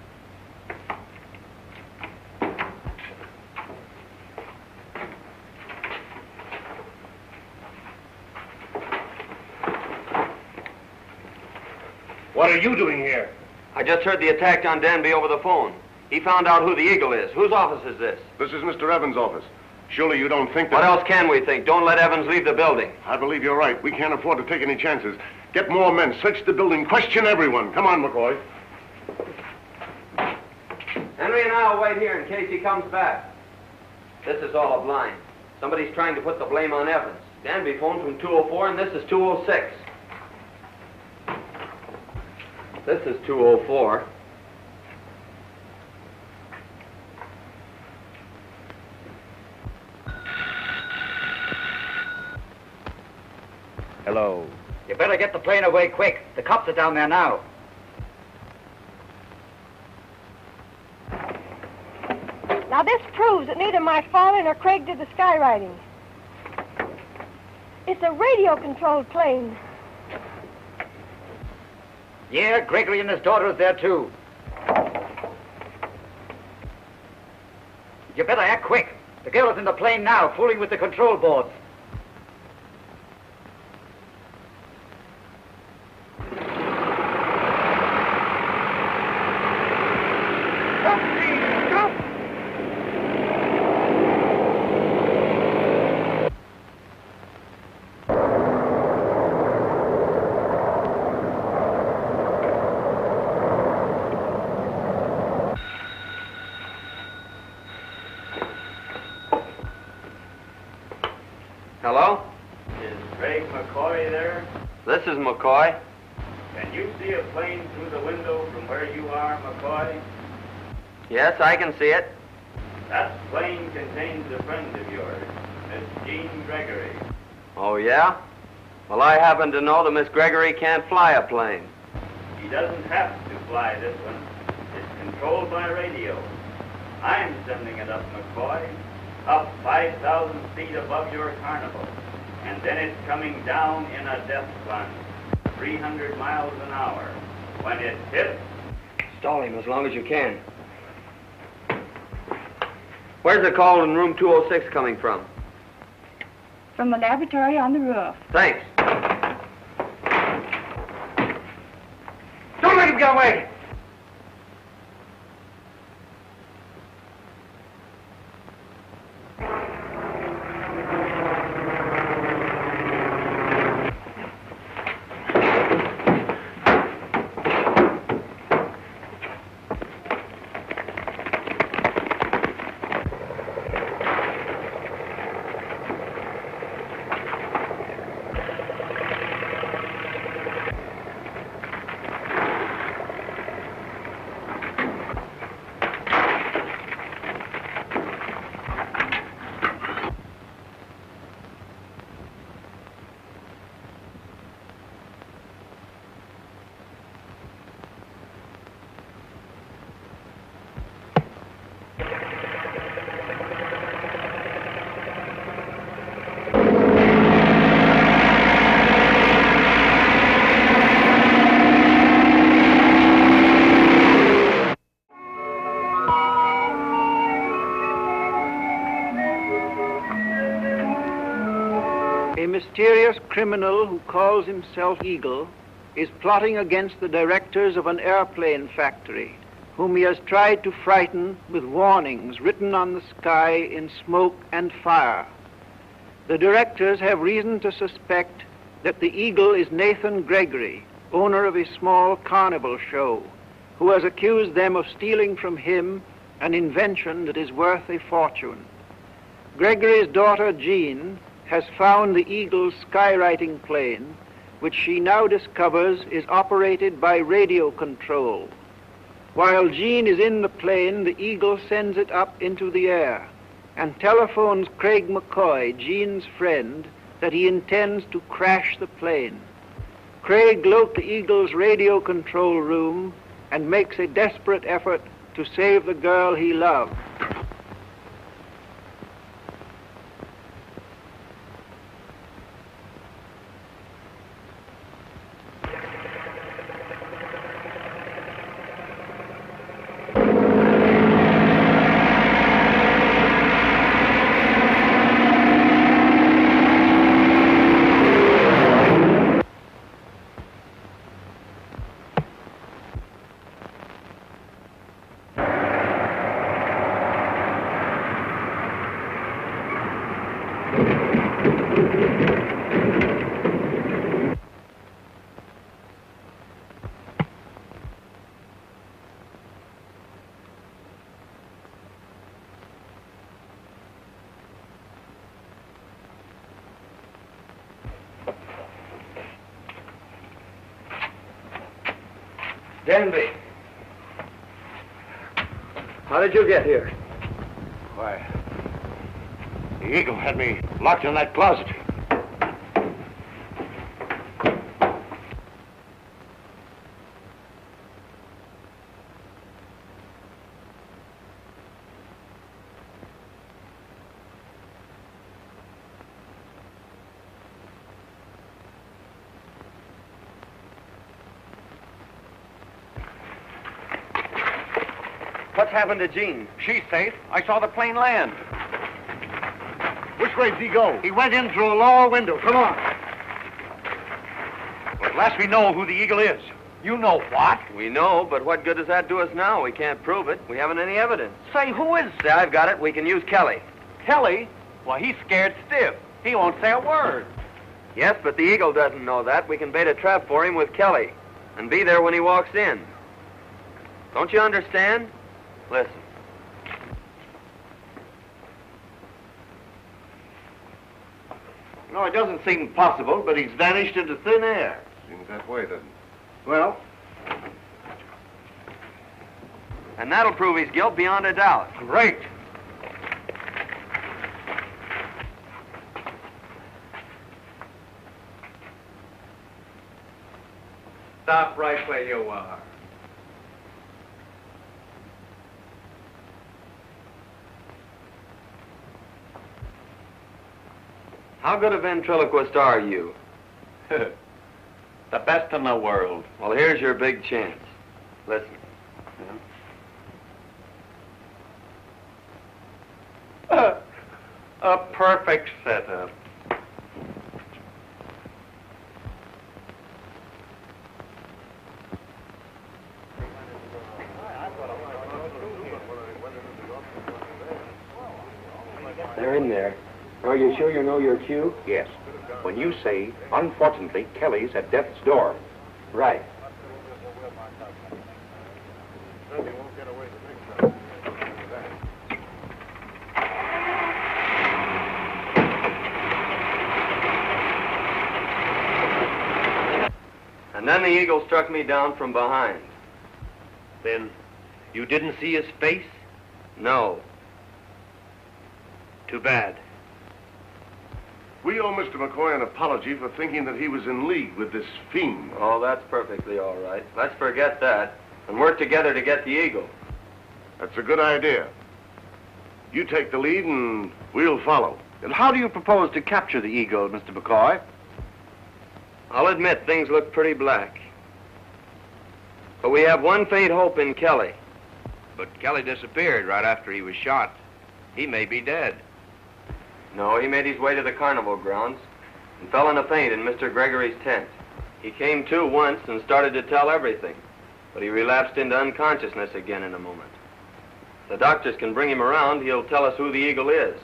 What are you doing here? I just heard the attack on Danby over the phone. He found out who the Eagle is. Whose office is this? This is Mr. Evans' office. Surely you don't think that... What else can we think? Don't let Evans leave the building. I believe you're right. We can't afford to take any chances. Get more men. Search the building. Question everyone. Come on, McCoy. Henry and I'll wait here in case he comes back. This is all a blind. Somebody's trying to put the blame on Evans. Danby phoned from 204 and this is 206. This is 204. Hello. You better get the plane away quick. The cops are down there now. Now, this proves that neither my father nor Craig did the skywriting. It's a radio-controlled plane. Yeah, Gregory and his daughter is there, too. You better act quick. The girl is in the plane now, fooling with the control boards. Hello? Is Craig McCoy there? This is McCoy. Can you see a plane through the window from where you are, McCoy? Yes, I can see it. That plane contains a friend of yours, Miss Jean Gregory. Oh, yeah? Well, I happen to know that Miss Gregory can't fly a plane. She doesn't have to fly this one. It's controlled by radio. I'm sending it up, McCoy. Up 5,000 feet above your carnival. And then it's coming down in a death plunge, 300 miles an hour. When it hits... Stall him as long as you can. Where's the call in room 206 coming from? From the laboratory on the roof. Thanks. Don't let him get away! A mysterious criminal who calls himself Eagle is plotting against the directors of an airplane factory, whom he has tried to frighten with warnings written on the sky in smoke and fire. The directors have reason to suspect that the Eagle is Nathan Gregory, owner of a small carnival show, who has accused them of stealing from him an invention that is worth a fortune. Gregory's daughter, Jean, has found the Eagle's skywriting plane, which she now discovers is operated by radio control. While Jean is in the plane, the Eagle sends it up into the air and telephones Craig McCoy, Jean's friend, that he intends to crash the plane. Craig locates the Eagle's radio control room and makes a desperate effort to save the girl he loved. Danby. How did you get here? Why, the Eagle had me locked in that closet. What's happened to Jean? She's safe. I saw the plane land. way did he go? He went in through a lower window. Come on. Well, at last we know who the Eagle is. You know what? We know, but what good does that do us now? We can't prove it. We haven't any evidence. Say, who is... Say, I've got it. We can use Kelly. Kelly? Well, he's scared stiff. He won't say a word. Yes, but the Eagle doesn't know that. We can bait a trap for him with Kelly and be there when he walks in. Don't you understand? Listen. No, it doesn't seem possible, but he's vanished into thin air. Seems that way, doesn't it? Well, And that'll prove his guilt beyond a doubt. great. Stop right where you are. How good a ventriloquist are you? The best in the world. Well, here's your big chance. Listen. A perfect setup. They're in there. Are you sure you know your cue? Yes. When you say, unfortunately, Kelly's at death's door. Right. And then the Eagle struck me down from behind. Then you didn't see his face? No. Too bad. We owe Mr. McCoy an apology for thinking that he was in league with this fiend. Oh, that's perfectly all right. Let's forget that and work together to get the Eagle. That's a good idea. You take the lead and we'll follow. And how do you propose to capture the Eagle, Mr. McCoy? I'll admit things look pretty black. But we have one faint hope in Kelly. But Kelly disappeared right after he was shot. He may be dead. No, he made his way to the carnival grounds and fell in a faint in Mr. Gregory's tent. He came to once and started to tell everything, but he relapsed into unconsciousness again in a moment. If the doctors can bring him around, he'll tell us who the Eagle is.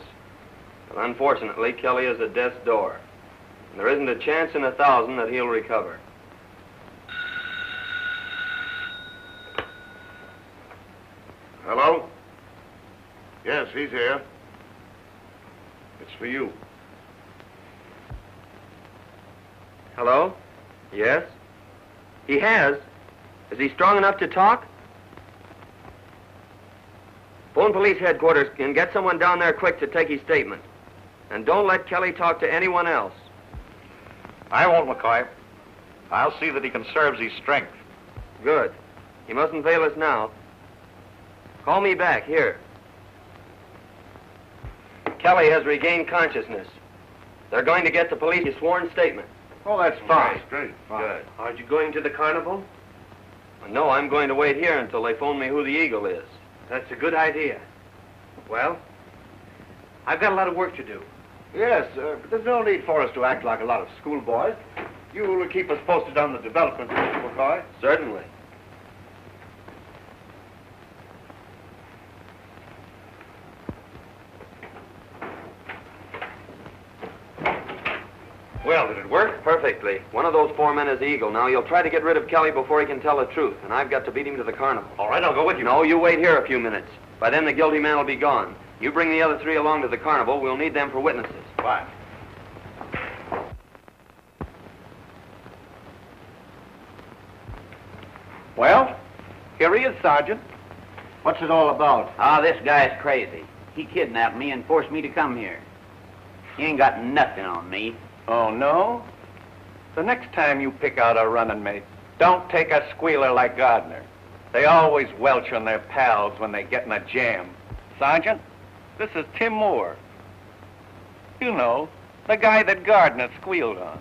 But unfortunately, Kelly is at death's door. And there isn't a chance in 1,000 that he'll recover. Hello? Yes, he's here. It's for you. Hello? Yes? He has? Is he strong enough to talk? Phone police headquarters and get someone down there quick to take his statement. And don't let Kelly talk to anyone else. I won't, McCoy. I'll see that he conserves his strength. Good. He mustn't fail us now. Call me back, here. Kelly has regained consciousness. They're going to get the police a sworn statement. Oh, that's fine. Great. Good. Aren't you going to the carnival? No, I'm going to wait here until they phone me who the Eagle is. That's a good idea. Well, I've got a lot of work to do. Yes, but there's no need for us to act like a lot of schoolboys. You'll keep us posted on the developments, Mr. McCoy? Certainly. Well, did it work? Perfectly. One of those 4 men is the Eagle. Now, you'll try to get rid of Kelly before he can tell the truth, and I've got to beat him to the carnival. All right, I'll go with you. No, you wait here a few minutes. By then, the guilty man will be gone. You bring the other 3 along to the carnival. We'll need them for witnesses. Fine. Well, here he is, Sergeant. What's it all about? Ah, this guy's crazy. He kidnapped me and forced me to come here. He ain't got nothing on me. Oh, no? The next time you pick out a running mate, don't take a squealer like Gardner. They always welch on their pals when they get in a jam. Sergeant, this is Tim Moore. You know, the guy that Gardner squealed on.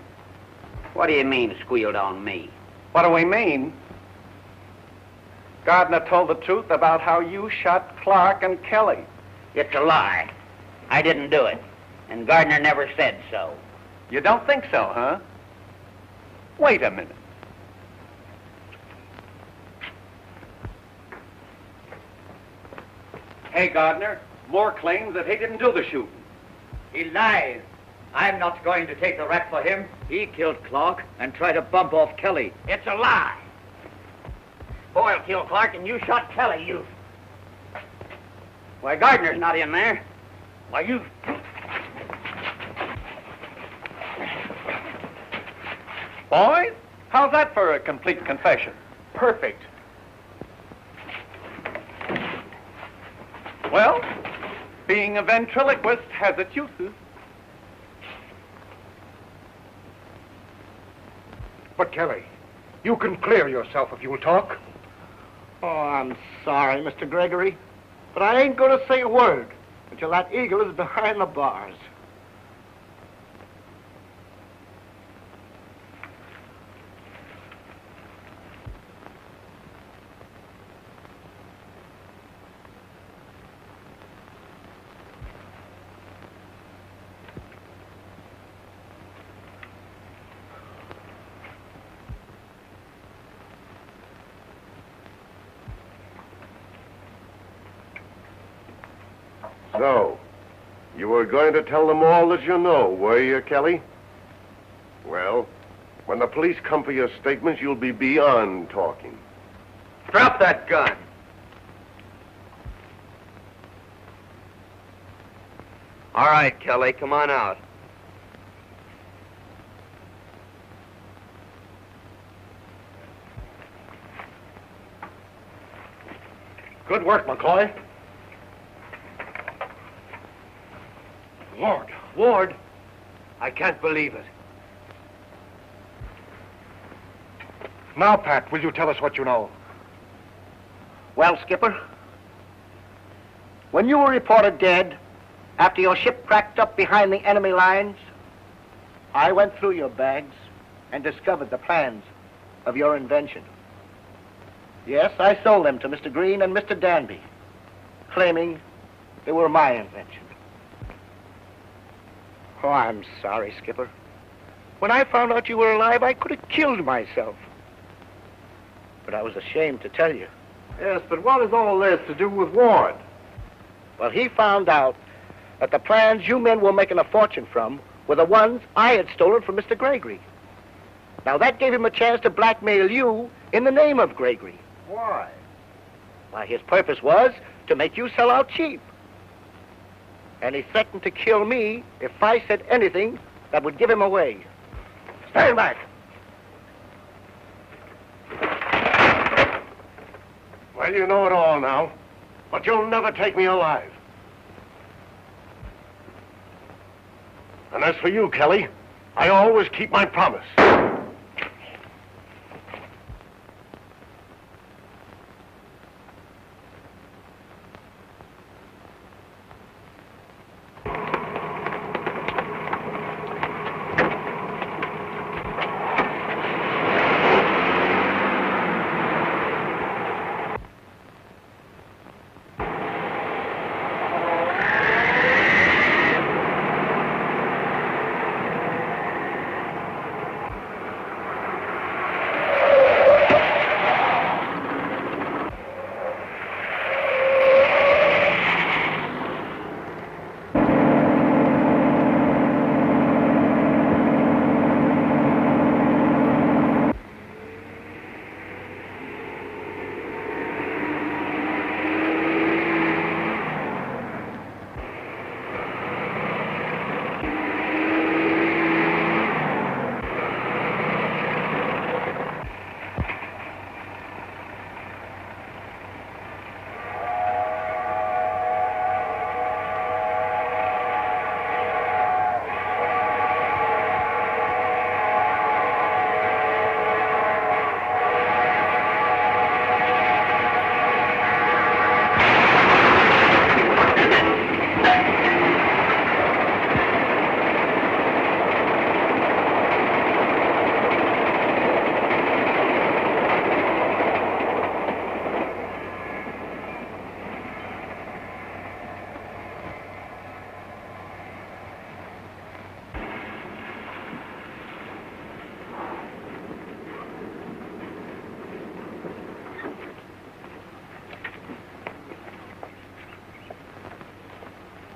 What do you mean, squealed on me? What do we mean? Gardner told the truth about how you shot Clark and Kelly. It's a lie. I didn't do it. And Gardner never said so. You don't think so, huh? Wait a minute. Hey, Gardner, Moore claims that he didn't do the shooting. He lies. I'm not going to take the rap for him. He killed Clark and tried to bump off Kelly. It's a lie. Boyle killed Clark and you shot Kelly, you... Why, Gardner's not in there. Why, you... Boys, how's that for a complete confession? Perfect. Well, being a ventriloquist has its uses. But, Kelly, you can clear yourself if you'll talk. Oh, I'm sorry, Mr. Gregory, but I ain't going to say a word until that eagle is behind the bars. So, you were going to tell them all that you know, were you, Kelly? Well, when the police come for your statements, you'll be beyond talking. Drop that gun. All right, Kelly, come on out. Good work, McCoy. Ward, I can't believe it. Now, Pat, will you tell us what you know? Well, Skipper, when you were reported dead after your ship cracked up behind the enemy lines, I went through your bags and discovered the plans of your invention. Yes, I sold them to Mr. Green and Mr. Danby, claiming they were my invention. Oh, I'm sorry, Skipper. When I found out you were alive, I could have killed myself. But I was ashamed to tell you. Yes, but what has all this to do with Ward? Well, he found out that the plans you men were making a fortune from were the ones I had stolen from Mr. Gregory. Now, that gave him a chance to blackmail you in the name of Gregory. Why? Why, his purpose was to make you sell out cheap. And he threatened to kill me if I said anything that would give him away. Stand back. Well, you know it all now, but you'll never take me alive. And as for you, Kelly, I always keep my promise.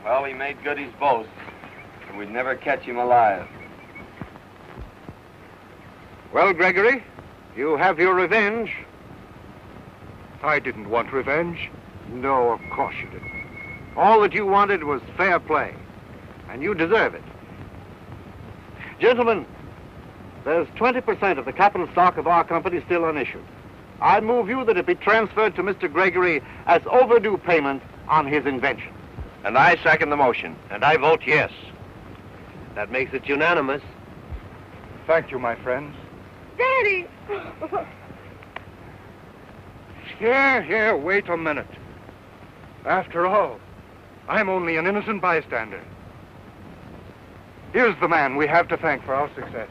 Well, he made good his boast, and we'd never catch him alive. Well, Gregory, you have your revenge. I didn't want revenge. No, of course you didn't. All that you wanted was fair play, and you deserve it. Gentlemen, there's 20% of the capital stock of our company still unissued. I move you that it be transferred to Mr. Gregory as overdue payment on his invention. And I second the motion, and I vote yes. That makes it unanimous. Thank you, my friends. Daddy! Here, wait a minute. After all, I'm only an innocent bystander. Here's the man we have to thank for our success.